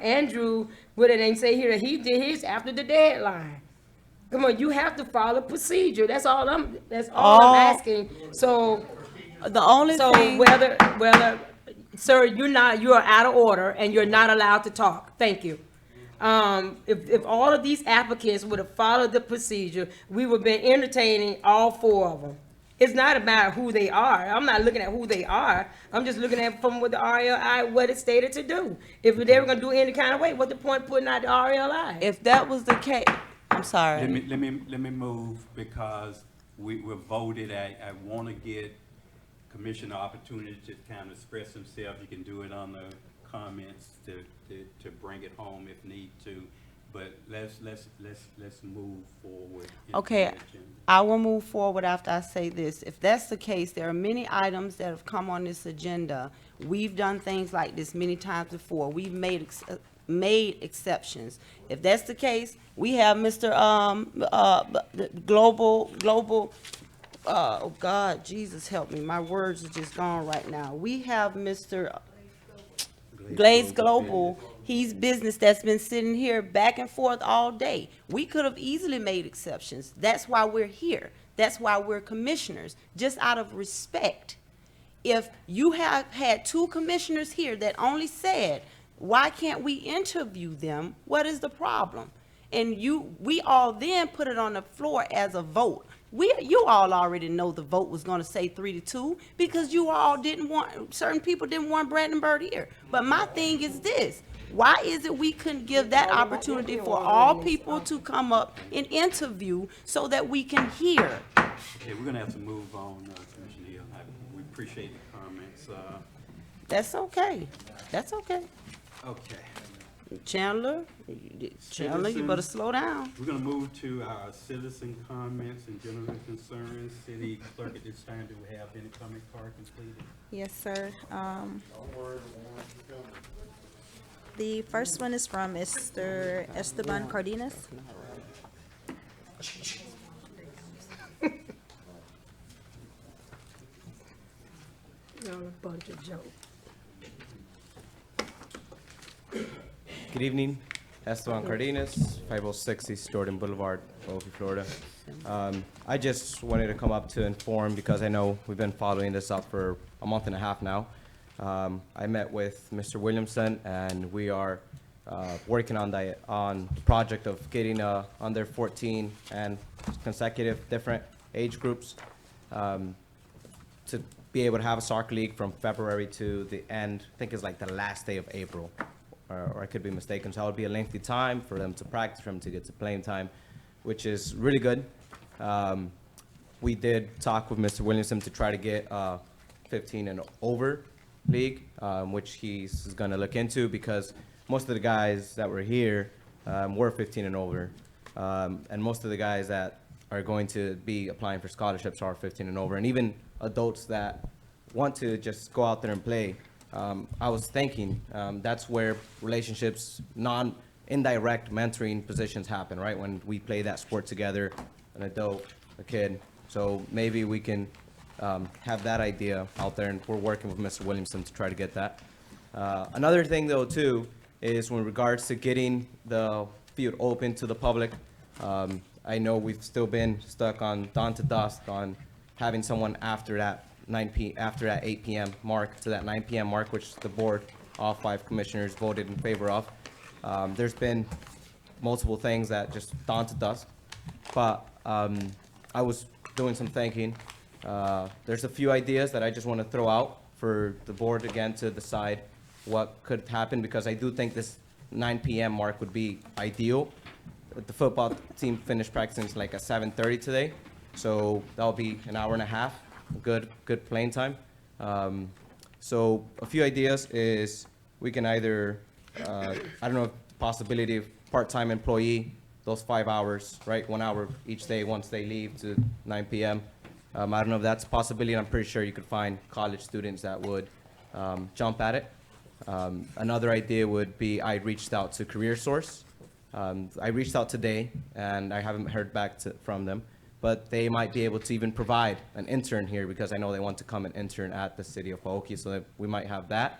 Andrew would have say here that he did his after the deadline. Come on, you have to follow procedure. That's all I'm asking. So the only thing, whether sir, you are out of order and you're not allowed to talk. Thank you. If all of these applicants would have followed the procedure, we would have been entertaining all 4 of them. It's not about who they are. I'm not looking at who they are. I'm just looking at from what the RLI, what it stated to do. If they were gonna do it any kind of way, what's the point putting out the RLI? If that was the case, I'm sorry. Let me move because we're voted. I want to get Commissioner opportunity to kind of express himself. You can do it on the comments to bring it home if need to. But let's move forward. into Okay, the agenda. I will move forward after I say this. If that's the case, there are many items that have come on this agenda. We've done things like this many times before. We've made exceptions. If that's the case, we have Mr. Global, oh God, Jesus help me, my words are just gone right now. We have Mr. Glaze Global, he's business that's been sitting here back and forth all day. We could have easily made exceptions. That's why we're here. That's why we're commissioners, just out of respect. If you have had two commissioners here that only said, why can't we interview them? What is the problem? And we all then put it on the floor as a vote. You all already know the vote was gonna say 3-2 because you all certain people didn't want Brandenburg here. But my thing is this, why is it we couldn't give that opportunity for all people to come up and interview so that we can hear? Okay, we're gonna have to move on, Commissioner Hill. We appreciate the comments. That's okay. That's okay. Okay. Chandler, you better slow down. We're gonna move to our citizen comments and general concerns. City clerk, at this time, do we have any comment card completed? Yes, sir. The first one is from Mr. Esteban Cardenas. Y'all a bunch of jokes. Good evening, Esteban Cardenas, 506 East Jordan Boulevard, Pahokee, Florida. I just wanted to come up to inform because I know we've been following this up for a month and a half now. I met with Mr. Williamson and we are working on the project of getting under 14 and consecutive different age groups to be able to have a soccer league from February to the end, I think it's like the last day of April. Or I could be mistaken. So it would be a lengthy time for them to practice, for them to get to playing time, which is really good. We did talk with Mr. Williamson to try to get 15 and over league, which he's going to look into because most of the guys that were here were 15 and over. And most of the guys that are going to be applying for scholarships are 15 and over. And even adults that want to just go out there and play. I was thinking that's where relationships, indirect mentoring positions happen, right? When we play that sport together, an adult, a kid. So maybe we can have that idea out there, and we're working with Mr. Williamson to try to get that. Another thing, though, too, is in regards to getting the field open to the public. I know we've still been stuck on dawn to dusk on having someone after that 8 p.m. mark to that 9 p.m. mark, which the board, all 5 commissioners voted in favor of. There's been multiple things that just dawn to dusk, but I was doing some thinking. There's a few ideas that I just want to throw out for the board again to decide what could happen, because I do think this 9 p.m. mark would be ideal. The football team finished practicing like at 7:30 today, so that'll be an hour and a half. Good playing time. So a few ideas is we can either, I don't know, possibility of part-time employee, those 5 hours, right? 1 hour each day once they leave to 9 p.m. I don't know if that's a possibility. I'm pretty sure you could find college students that would jump at it. Another idea would be I reached out to CareerSource. I reached out today and I haven't heard back from them. But they might be able to even provide an intern here because I know they want to come and intern at the city of Pahokee, so that we might have that.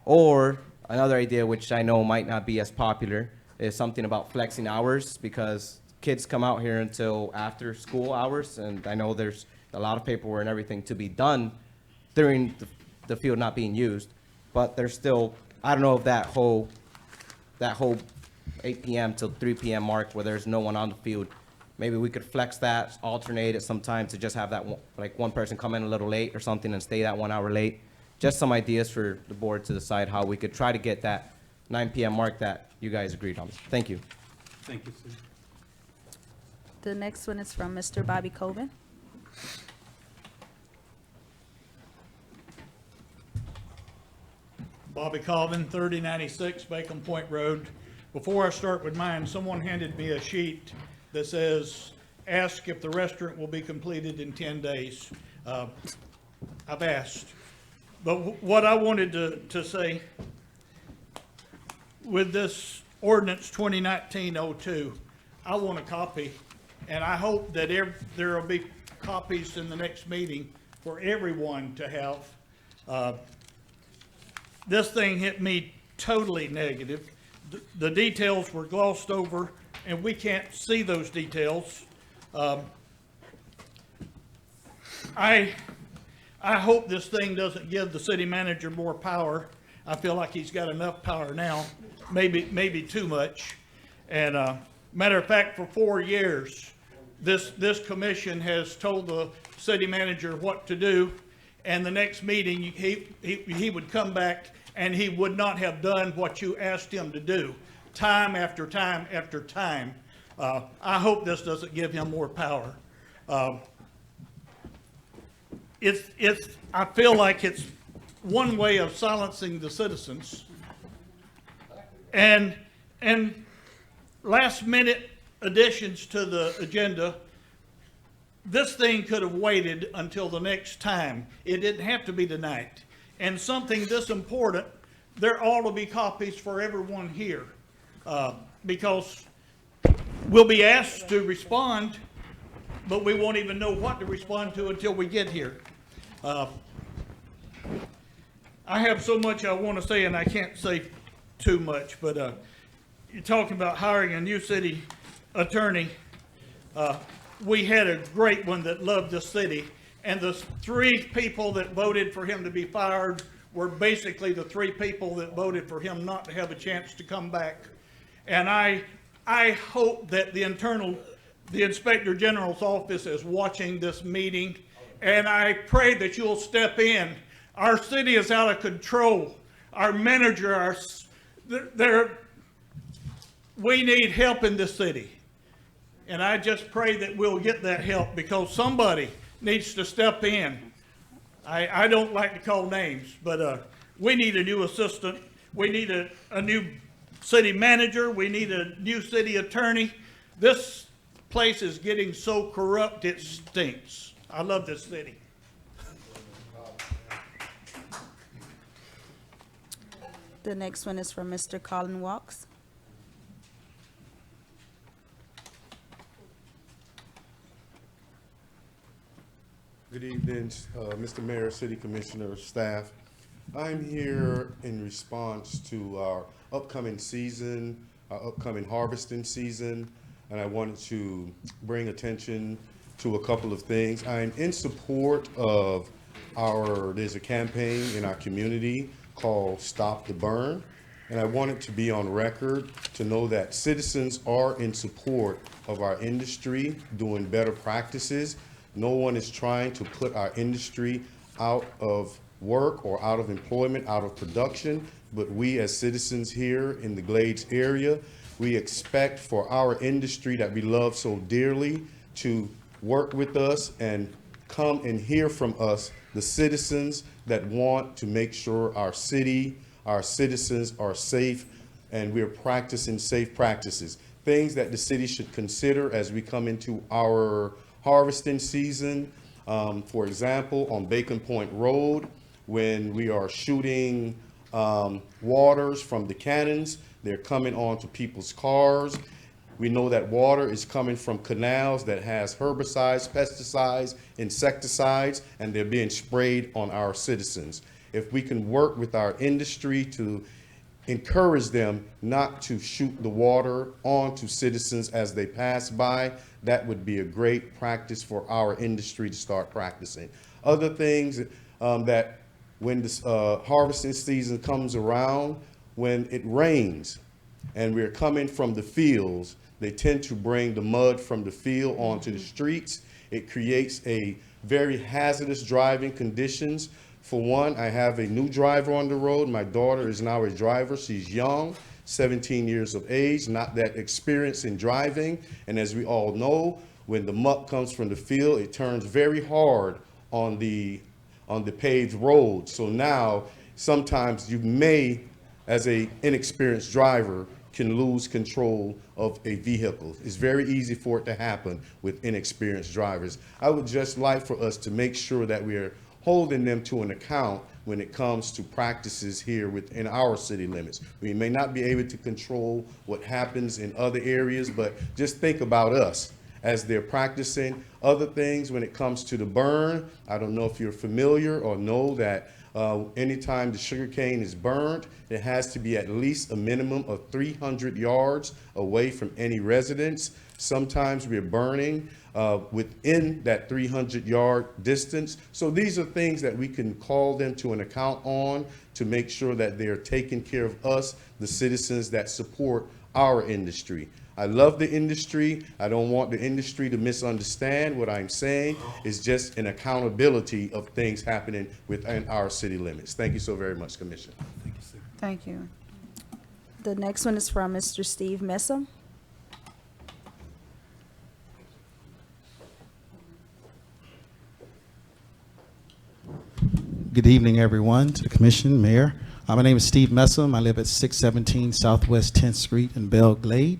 Or another idea, which I know might not be as popular, is something about flexing hours, because kids come out here until after school hours, and I know there's a lot of paperwork and everything to be done during the field not being used, but there's still, I don't know if that whole 8 p.m. till 3 p.m. mark where there's no one on the field maybe we could flex that, alternate it sometimes to just have that one, like one person come in a little late or something and stay that 1 hour late. Just some ideas for the board to decide how we could try to get that 9 p.m. mark that you guys agreed on. Thank you. Thank you, sir. The next one is from Mr. Bobby Coben. Bobby Colvin, 3096 Bacon Point Road. Before I start with mine, someone handed me a sheet that says, ask if the restaurant will be completed in 10 days. I've asked. But what I wanted to say, with this ordinance 2019-02, I want a copy, and I hope that there will be copies in the next meeting for everyone to have. This thing hit me totally negative. The details were glossed over, and we can't see those details. I hope this thing doesn't give the city manager more power. I feel like he's got enough power now, maybe too much. And matter of fact, for 4 years, this commission has told the city manager what to do, and the next meeting, he would come back and he would not have done what you asked him to do, time after time after time. I hope this doesn't give him more power. I feel like it's one way of silencing the citizens. And last minute additions to the agenda, this thing could have waited until the next time. It didn't have to be tonight. And something this important, there ought to be copies for everyone here, because we'll be asked to respond, but we won't even know what to respond to until we get here. I have so much I want to say, and I can't say too much, but you're talking about hiring a new city attorney. We had a great one that loved the city, and the 3 people that voted for him to be fired were basically the 3 people that voted for him not to have a chance to come back. And I hope that the Inspector General's office is watching this meeting, and I pray that you'll step in. Our city is out of control. Our manager, we need help in this city. And I just pray that we'll get that help, because somebody needs to step in. I don't like to call names, but we need a new assistant. We need a new city manager. We need a new city attorney. This place is getting so corrupt it stinks. I love this city. The next one is from Mr. Colin Walks. Good evening, Mr. Mayor, City Commissioner, staff. I'm here in response to our upcoming season, our upcoming harvesting season, and I wanted to bring attention to a couple of things. I'm in support of there's a campaign in our community called Stop the Burn, and I want it to be on record to know that citizens are in support of our industry doing better practices. No one is trying to put our industry out of work or out of employment, out of production, but we as citizens here in the Glades area, we expect for our industry that we love so dearly to work with us and come and hear from us, the citizens that want to make sure our city, our citizens are safe, and we're practicing safe practices. Things that the city should consider as we come into our harvesting season. For example, on Bacon Point Road, when we are shooting waters from the cannons, they're coming onto people's cars. We know that water is coming from canals that has herbicides, pesticides, insecticides, and they're being sprayed on our citizens. If we can work with our industry to encourage them not to shoot the water onto citizens as they pass by, that would be a great practice for our industry to start practicing. Other things that when this harvesting season comes around, when it rains and we're coming from the fields, They tend to bring the mud from the field onto the streets. It creates a very hazardous driving conditions. For one, I have a new driver on the road. My daughter is now a driver. She's young, 17 years of age, not that experienced in driving. And as we all know, when the muck comes from the field, it turns very hard on the paved road. So now, sometimes you may, as a inexperienced driver, can lose control of a vehicle. It's very easy for it to happen with inexperienced drivers. I would just like for us to make sure that we are holding them to an account when it comes to practices here within our city limits. We may not be able to control what happens in other areas, but just think about us as they're practicing other things when it comes to the burn. I don't know if you're familiar or know that anytime the sugarcane is burned, it has to be at least a minimum of 300 yards away from any residence. Sometimes we're burning within that 300-yard distance. So these are things that we can call them to an account on to make sure that they're taking care of us, the citizens that support our industry. I love the industry. I don't want the industry to misunderstand what I'm saying. It's just an accountability of things happening within our city limits. Thank you so very much, Commissioner. Thank you, sir. Thank you. The next one is from Mr. Steve Messam. Good evening, everyone, to the Commission, Mayor. My name is Steve Messam. I live at 617 Southwest 10th Street in Belle Glade.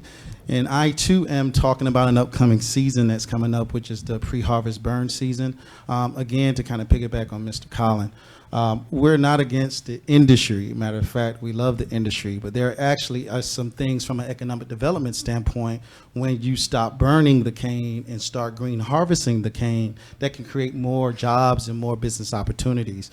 And I, too, am talking about an upcoming season that's coming up, which is the pre-harvest burn season. Again, to kind of piggyback on Mr. Collin, we're not against the industry. Matter of fact, we love the industry, but there actually are some things from an economic development standpoint when you stop burning the cane and start green harvesting the cane that can create more jobs and more business opportunities.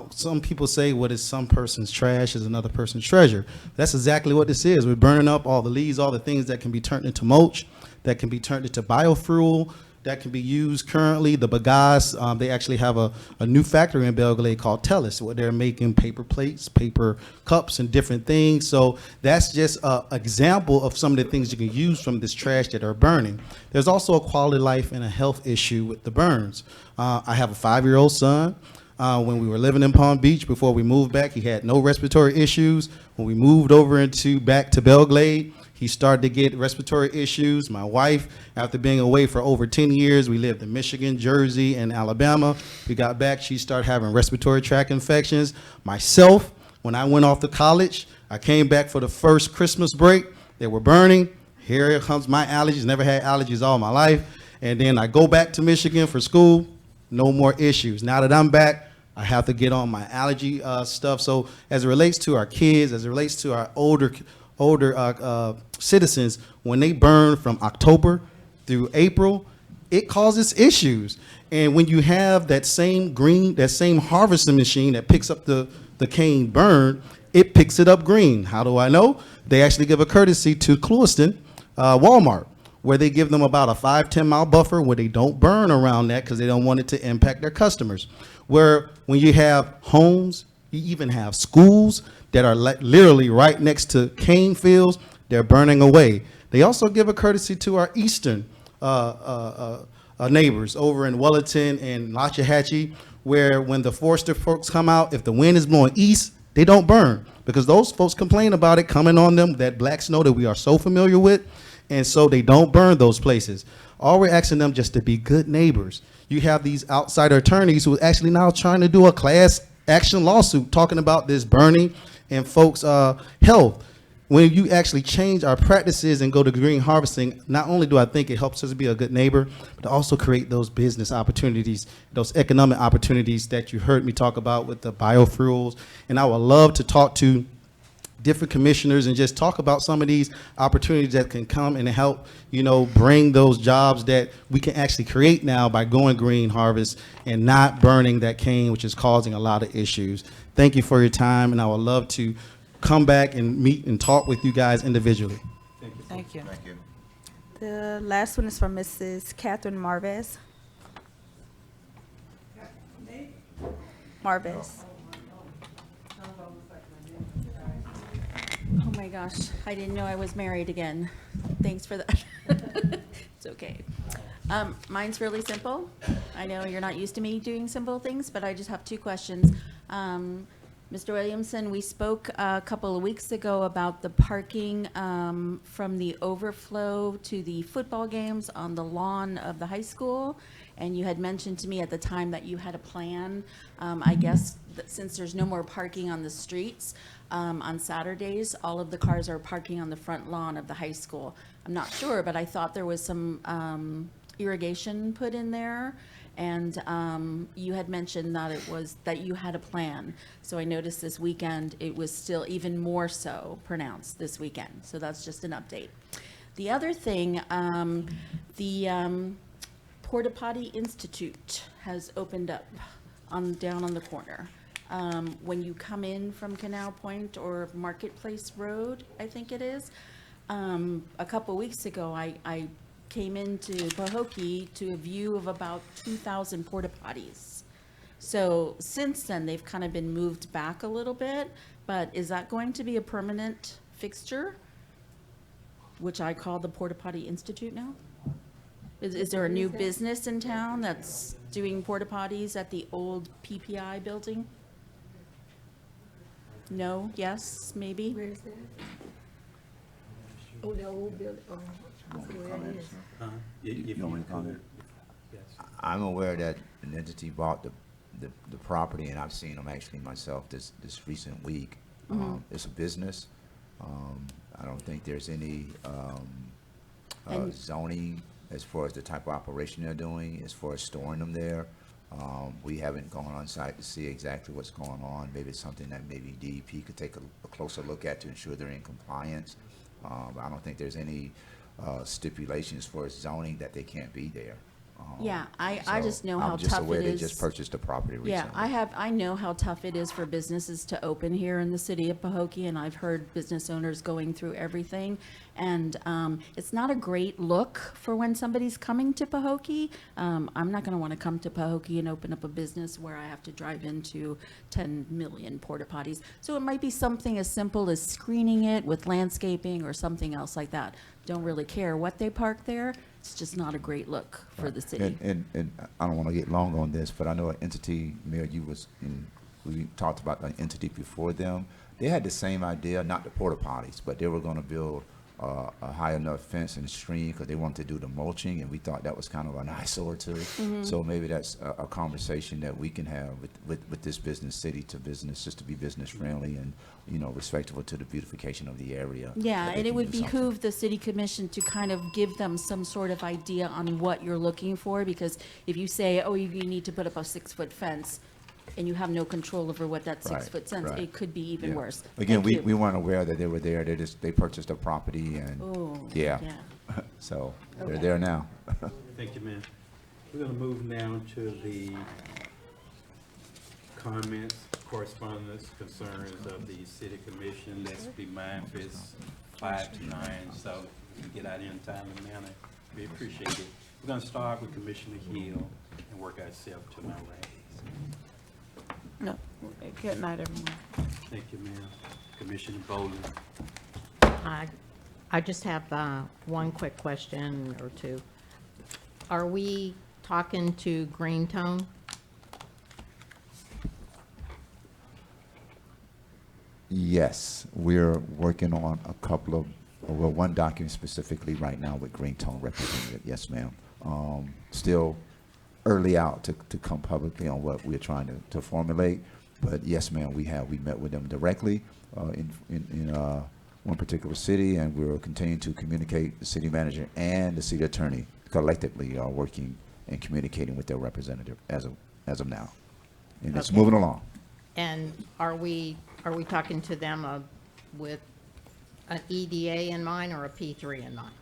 Some people say what is some person's trash is another person's treasure. That's exactly what this is. We're burning up all the leaves, all the things that can be turned into mulch, that can be turned into biofuel, that can be used currently. The bagasse, they actually have a new factory in Belle Glade called Telus, where they're making paper plates, paper cups, and different things. So that's just an example of some of the things you can use from this trash that are burning. There's also a quality of life and a health issue with the burns. I have a 5-year-old son. When we were living in Palm Beach before we moved back, he had no respiratory issues. When we moved over back to Belle Glade, he started to get respiratory issues. My wife, after being away for over 10 years, we lived in Michigan, Jersey, and Alabama. We got back, she started having respiratory tract infections. Myself, when I went off to college, I came back for the first Christmas break. They were burning. Here comes my allergies. Never had allergies all my life. And then I go back to Michigan for school. No more issues. Now that I'm back, I have to get on my allergy stuff. So as it relates to our kids, as it relates to our older citizens, when they burn from October through April, it causes issues. And when you have that same harvesting machine that picks up the cane burn, it picks it up green. How do I know? They actually give a courtesy to Clewiston, Walmart, where they give them about a 5-10 mile buffer where they don't burn around that because they don't want it to impact their customers. Where when you have homes, you even have schools that are literally right next to cane fields, they're burning away. They also give a courtesy to our eastern neighbors over in Wellington and Lochahatchee, where when the forester folks come out, if the wind is blowing east, they don't burn because those folks complain about it coming on them, that black snow that we are so familiar with, and so they don't burn those places. All we're asking them just to be good neighbors. You have these outside attorneys who are actually now trying to do a class action lawsuit talking about this burning and folks' health. When you actually change our practices and go to green harvesting, not only do I think it helps us be a good neighbor, but also create those business opportunities, those economic opportunities that you heard me talk about with the biofuels. And I would love to talk to different commissioners and just talk about some of these opportunities that can come and help, bring those jobs that we can actually create now by going green harvest and not burning that cane, which is causing a lot of issues. Thank you for your time, and I would love to come back and meet and talk with you guys individually. Thank you. The last one is from Mrs. Catherine Marvez. Marvez. Oh my gosh, I didn't know I was married again. Thanks for that. It's okay. Mine's really simple. I know you're not used to me doing simple things, but I just have two questions. Mr. Williamson, we spoke a couple of weeks ago about the parking from the overflow to the football games on the lawn of the high school. And you had mentioned to me at the time that you had a plan. I guess that since there's no more parking on the streets on Saturdays, all of the cars are parking on the front lawn of the high school. I'm not sure, but I thought there was some irrigation put in there. And you had mentioned that it was that you had a plan. So I noticed this weekend it was still even more so pronounced this weekend. So that's just an update. The other thing, the Porta Potty Institute has opened up down on the corner. When you come in from Canal Point or Marketplace Road, I think it is. A couple weeks ago, I came into Pahokee to a view of about 2,000 porta potties. So since then, they've kind of been moved back a little bit, but is that going to be a permanent fixture, which I call the Porta Potty Institute now? Is there a new business in town that's doing porta potties at the old PPI building? No, yes, maybe? Where is that? Oh, the old building, oh, I see where it is. You want me to comment? Yes. I'm aware that an entity bought the property, and I've seen them actually myself this recent week. It's a business. I don't think there's any zoning as far as the type of operation they're doing, as far as storing them there. We haven't gone on site to see exactly what's going on. Maybe it's something that maybe DEP could take a closer look at to ensure they're in compliance. I don't think there's any stipulation as far as zoning that they can't be there. Yeah, I just know how I'm just tough aware it they is. just purchased the property recently. Yeah, I know how tough it is for businesses to open here in the city of Pahokee, and I've heard business owners going through everything. And it's not a great look for when somebody's coming to Pahokee. I'm not going to want to come to Pahokee and open up a business where I have to drive into 10 million porta potties. So it might be something as simple as screening it with landscaping or something else like that. Don't really care what they park there. It's just not a great look for the city. And I don't want to get long on this, but I know an entity, Mayor, we talked about an entity before them. They had the same idea, not the porta potties, but they were going to build a high enough fence and stream because they wanted to do the mulching, and we thought that was kind of an eyesore too. So maybe that's a conversation that we can have with this business, city to business, just to be business friendly and, respectful to the beautification of the area. Yeah, that they and it can would do something. behoove the city commission to kind of give them some sort of idea on what you're looking for, because if you say, oh, you need to put up a 6-foot fence, and you have no control over what that 6-foot fence, right. it could be even Yeah. worse. Again, Thank you. we weren't aware that they were there. They purchased a property and, Oh, yeah. yeah. So they're Okay. there now. Thank you, ma'am. We're going to move now to the comments, correspondence, concerns of the city commission. Let's be mindful it's 5 to 9, so we can get out here in a timely manner. We appreciate it. We're going to start with Commissioner Hill and work ourselves to my right. No, good night, everyone. Thank you, ma'am. Commissioner Bowling. I just have one quick question or two. Are we talking to Green Tone? Yes, we're working on a couple of, one document specifically right now with Green Tone representative. Yes, ma'am. Still early out to come publicly on what we're trying to formulate. But yes, ma'am, we met with them directly in one particular city, and we're continuing to communicate. The city manager and the city attorney collectively are working and communicating with their representative as of now, and it's Okay. moving along. And are we talking to them with an EDA in mind or a P3 in mind?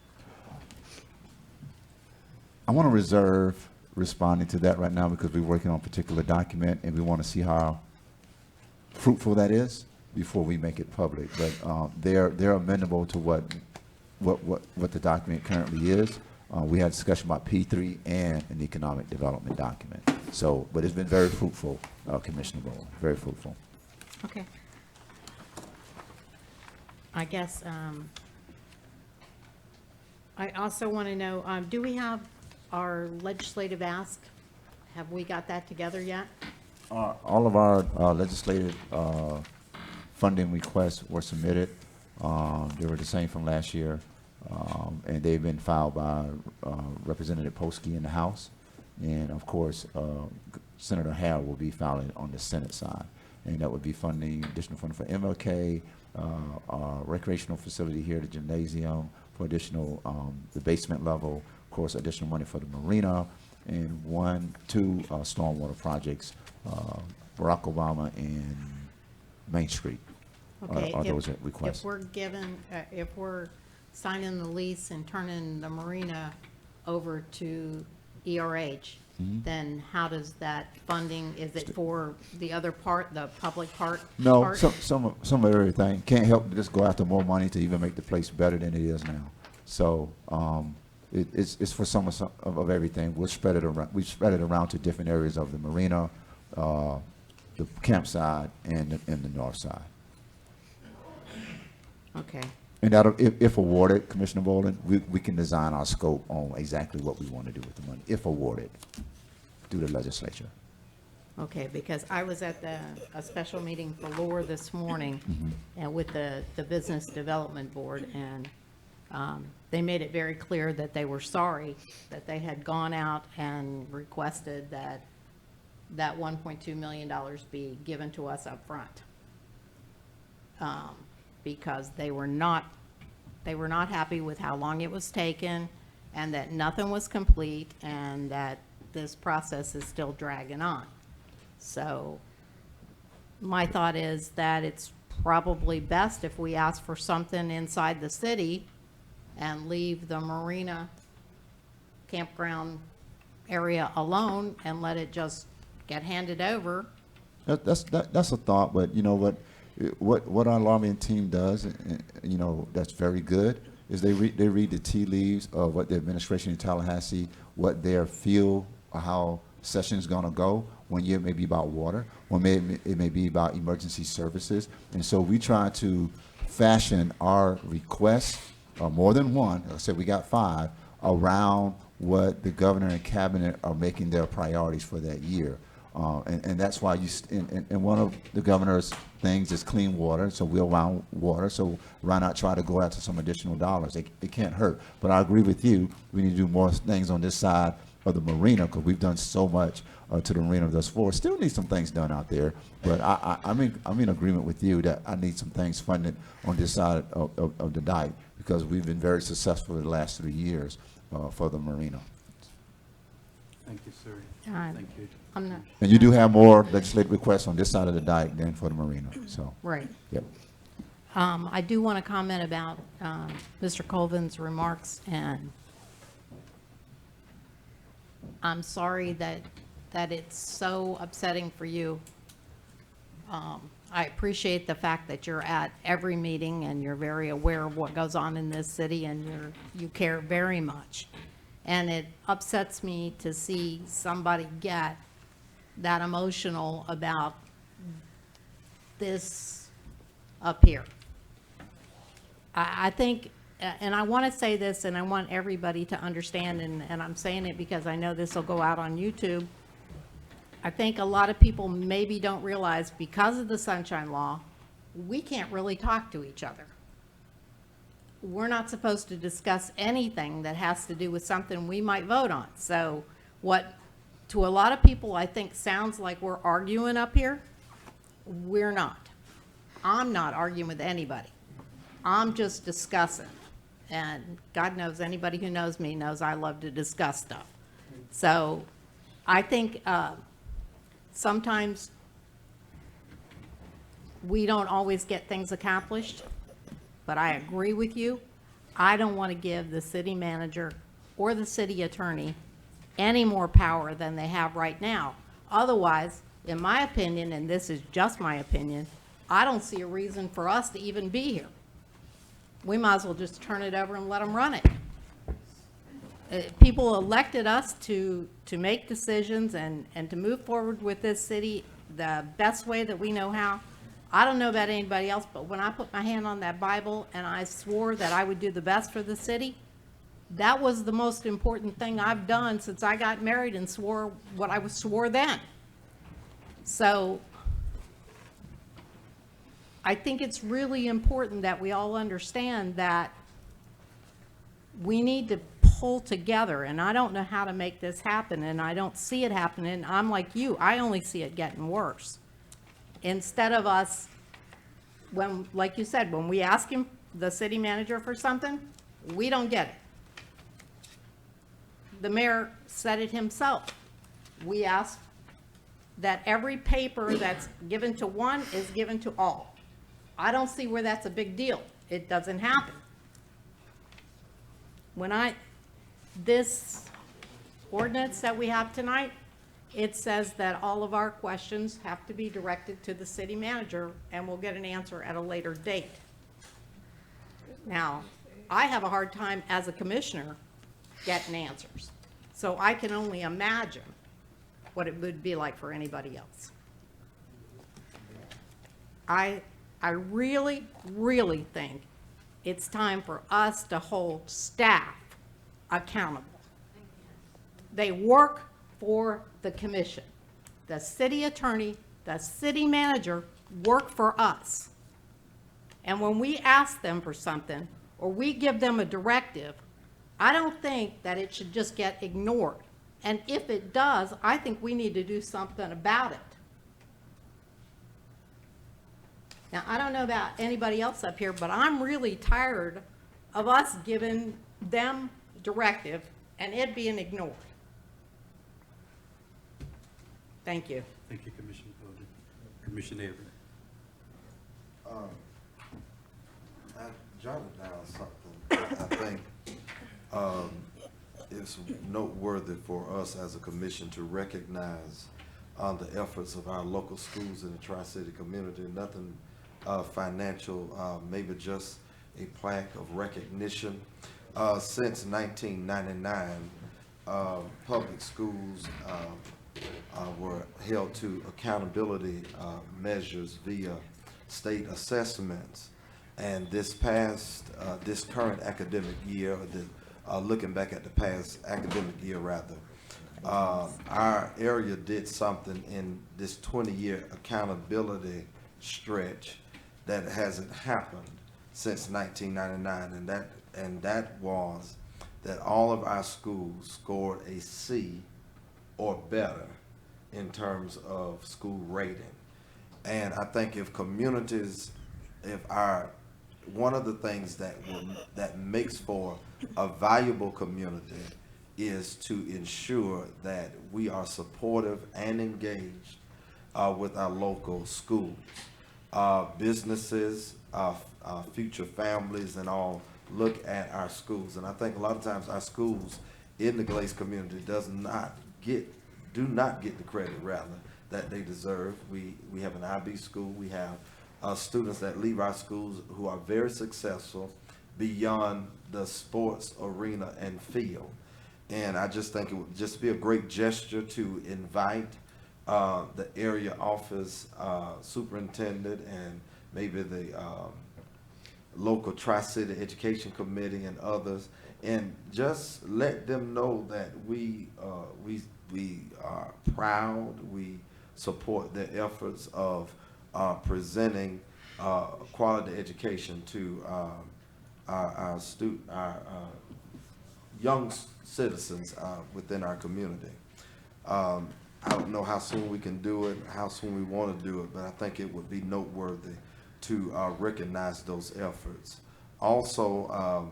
I want to reserve responding to that right now because we're working on a particular document and we want to see how fruitful that is before we make it public. But they're amenable to what the document currently is. We had a discussion about P3 and an economic development document. So, but it's been very fruitful, Commissioner Bowen, very fruitful. Okay. I guess I also want to know, do we have our legislative ask? Have we got that together yet? All of our legislative funding requests were submitted. They were the same from last year, and they've been filed by Representative Pahokee in the House. And of course, Senator Hare will be filing on the Senate side. And that would be funding, additional funding for MLK, our recreational facility here, the gymnasium, for additional, the basement level, of course, additional money for the marina, and two stormwater projects, Barack Obama and Main Street. Okay, Are those requests? If we're given, if we're signing the lease and turning the marina over to ERH, then how does that funding, is it for the other part, the public part? No, some of everything. Can't help but just go after more money to even make the place better than it is now. So it's for some of everything. We'll spread it around. We spread it around to different areas of the marina, the campsite, and the north side. Okay. And that'll, if awarded, Commissioner Bolden, we can design our scope on exactly what we want to do with the money, if awarded, through the legislature. Okay, because I was at a special meeting for Lower this morning, and with the Business Development Board, and they made it very clear that they were sorry that they had gone out and requested that $1.2 million be given to us up front. Because they were not happy with how long it was taken, and that nothing was complete, and that this process is still dragging on. So my thought is that it's probably best if we ask for something inside the city and leave the marina campground area alone and let it just get handed over. That's a thought, but you know what our lobbying team does, you know, that's very good, is they read the tea leaves of what the administration in Tallahassee, what their feel or how session's gonna go. One year it may be about water, it may be about emergency services, and so we try to fashion our requests, more than one. Like I said, we got 5 around what the governor and cabinet are making their priorities for that year. And that's why and one of the governor's things is clean water, so we'll want water, so why not try to go after some additional dollars? It can't hurt. But I agree with you, we need to do more things on this side of the marina, because we've done so much to the marina thus far. Still need some things done out there, but I'm in agreement with you that I need some things funded on this side of the dike, because we've been very successful in the last 3 years for the marina. Thank you, sir. Thank you. I'm not. And you do have more legislative requests on this side of the dike than for the marina, so. Right. Yep. I do want to comment about Mr. Colvin's remarks, and I'm sorry that it's so upsetting for you. I appreciate the fact that you're at every meeting and you're very aware of what goes on in this city, and you care very much. And it upsets me to see somebody get that emotional about this up here. I think, and I want to say this, and I want everybody to understand, and I'm saying it because I know this will go out on YouTube. I think a lot of people maybe don't realize, because of the Sunshine Law, we can't really talk to each other. We're not supposed to discuss anything that has to do with something we might vote on. So what to a lot of people I think sounds like we're arguing up here, we're not. I'm not arguing with anybody. I'm just discussing. And God knows, anybody who knows me knows I love to discuss stuff. So I think sometimes we don't always get things accomplished, but I agree with you. I don't want to give the city manager or the city attorney any more power than they have right now. Otherwise, in my opinion, and this is just my opinion, I don't see a reason for us to even be here. We might as well just turn it over and let them run it. People elected us to make decisions and to move forward with this city the best way that we know how. I don't know about anybody else, but when I put my hand on that Bible and I swore that I would do the best for the city, That was the most important thing I've done since I got married and swore what I swore then. So I think it's really important that we all understand that we need to pull together, and I don't know how to make this happen, and I don't see it happening. I'm like you, I only see it getting worse. Instead of us, when, like you said, when we ask him, the city manager, for something, we don't get it. The mayor said it himself. We ask that every paper that's given to one is given to all. I don't see where that's a big deal. It doesn't happen. This ordinance that we have tonight, it says that all of our questions have to be directed to the city manager, and we'll get an answer at a later date. Now, I have a hard time as a commissioner getting answers, so I can only imagine what it would be like for anybody else. I really, really think it's time for us to hold staff accountable. They work for the commission. The city attorney, the city manager work for us. And when we ask them for something, or we give them a directive, I don't think that it should just get ignored. And if it does, I think we need to do something about it. Now, I don't know about anybody else up here, but I'm really tired of us giving them directive and it being ignored. Thank you. Thank you, Commissioner Bowden. Commissioner Everett. I jotted down something. I think it's noteworthy for us as a commission to recognize the efforts of our local schools in the Tri-City community. Nothing financial, maybe just a plaque of recognition. Since 1999, public schools were held to accountability measures via state assessments. And this current academic year, looking back at the past academic year rather, our area did something in this 20-year accountability stretch that hasn't happened since 1999, and that was that all of our schools scored a C or better in terms of school rating. And I think if communities, one of the things that makes for a valuable community is to ensure that we are supportive and engaged with our local schools. Businesses, future families and all look at our schools. And I think a lot of times our schools in the Glaze community do not get the credit rather that they deserve. We have an IB school. We have students that leave our schools who are very successful beyond the sports arena and field. And I just think it would just be a great gesture to invite the area office superintendent and maybe the local Tri-City Education Committee and others, and just let them know that we are proud, we support their efforts of presenting quality education to our young citizens within our community. I don't know how soon we can do it, how soon we want to do it, but I think it would be noteworthy to recognize those efforts. Also,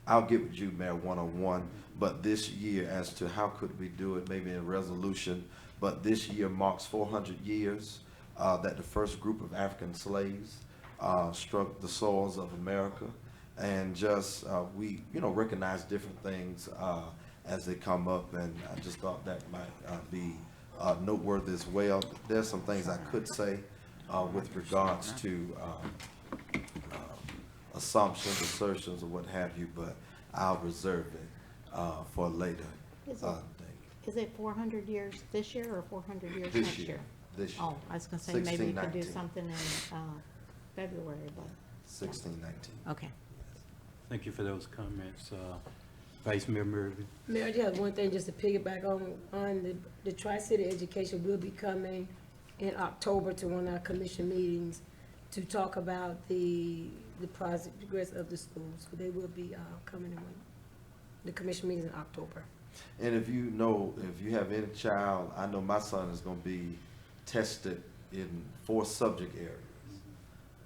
I'll get with you, Mayor, one-on-one, but this year as to how could we do it, maybe in a resolution, but this year marks 400 years that the first group of African slaves struck the soils of America, and just we recognize different things as they come up, and I just thought that might be noteworthy as well. There's some things I could say with regards to assumptions, assertions, or what have you, but I'll reserve it for later. Is it 400 years this year or 400 years This next year. year? This year. Oh, I was going to say maybe you could do 16-19. something in February, but. 16-19. Okay. Thank you for those comments. Vice Mayor Murphy. Mayor, I just have one thing just to piggyback on the Tri-City Education will be coming in October to one of our commission meetings to talk about the progress of the schools. They will be coming in the commission meetings in October. And if you have any child, I know my son is gonna be tested in 4 subject areas.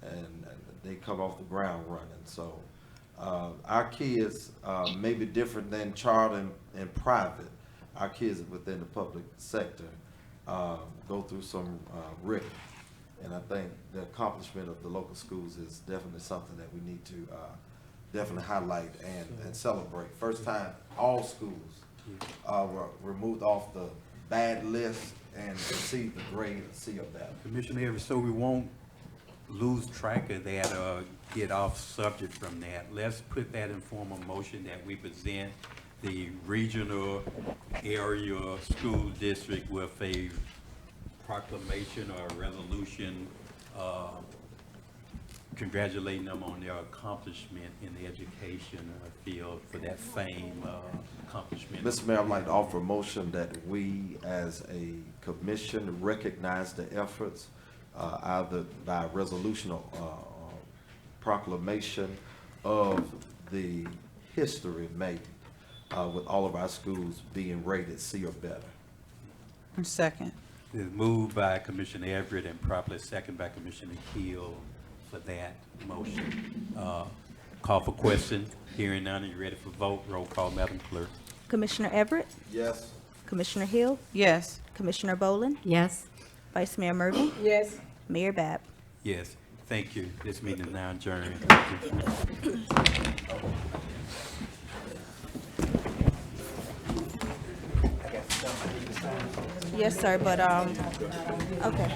And they come off the ground running, so, our kids, may be different than charter and private. Our kids within the public sector, go through some, rigor. And I think the accomplishment of the local schools is definitely something that we need to, definitely highlight and celebrate. First time all schools, were removed off the bad list and received the grade C or better. Commissioner Evers, so we won't lose track of that or get off subject from that. Let's put that in form of motion that we present the regional area school district with a proclamation or a resolution congratulating them on their accomplishment in the education field for that same accomplishment. Mr. Mayor, I'd like to offer a motion that we, as a commission, recognize the efforts, either by resolution or proclamation of the history made with all of our schools being rated C or better. Second. It's moved by Commissioner Everett and properly second by Commissioner Keel for that motion. Call for question. Hearing none, are you ready for vote? Roll call, Madam Clerk. Commissioner Everett, Yes. Commissioner Hill, Yes. Commissioner Boland, Yes. Vice Mayor Murphy, Yes. Mayor Bab. Yes, thank you. This meeting is now adjourned. Yes, sir, but, okay.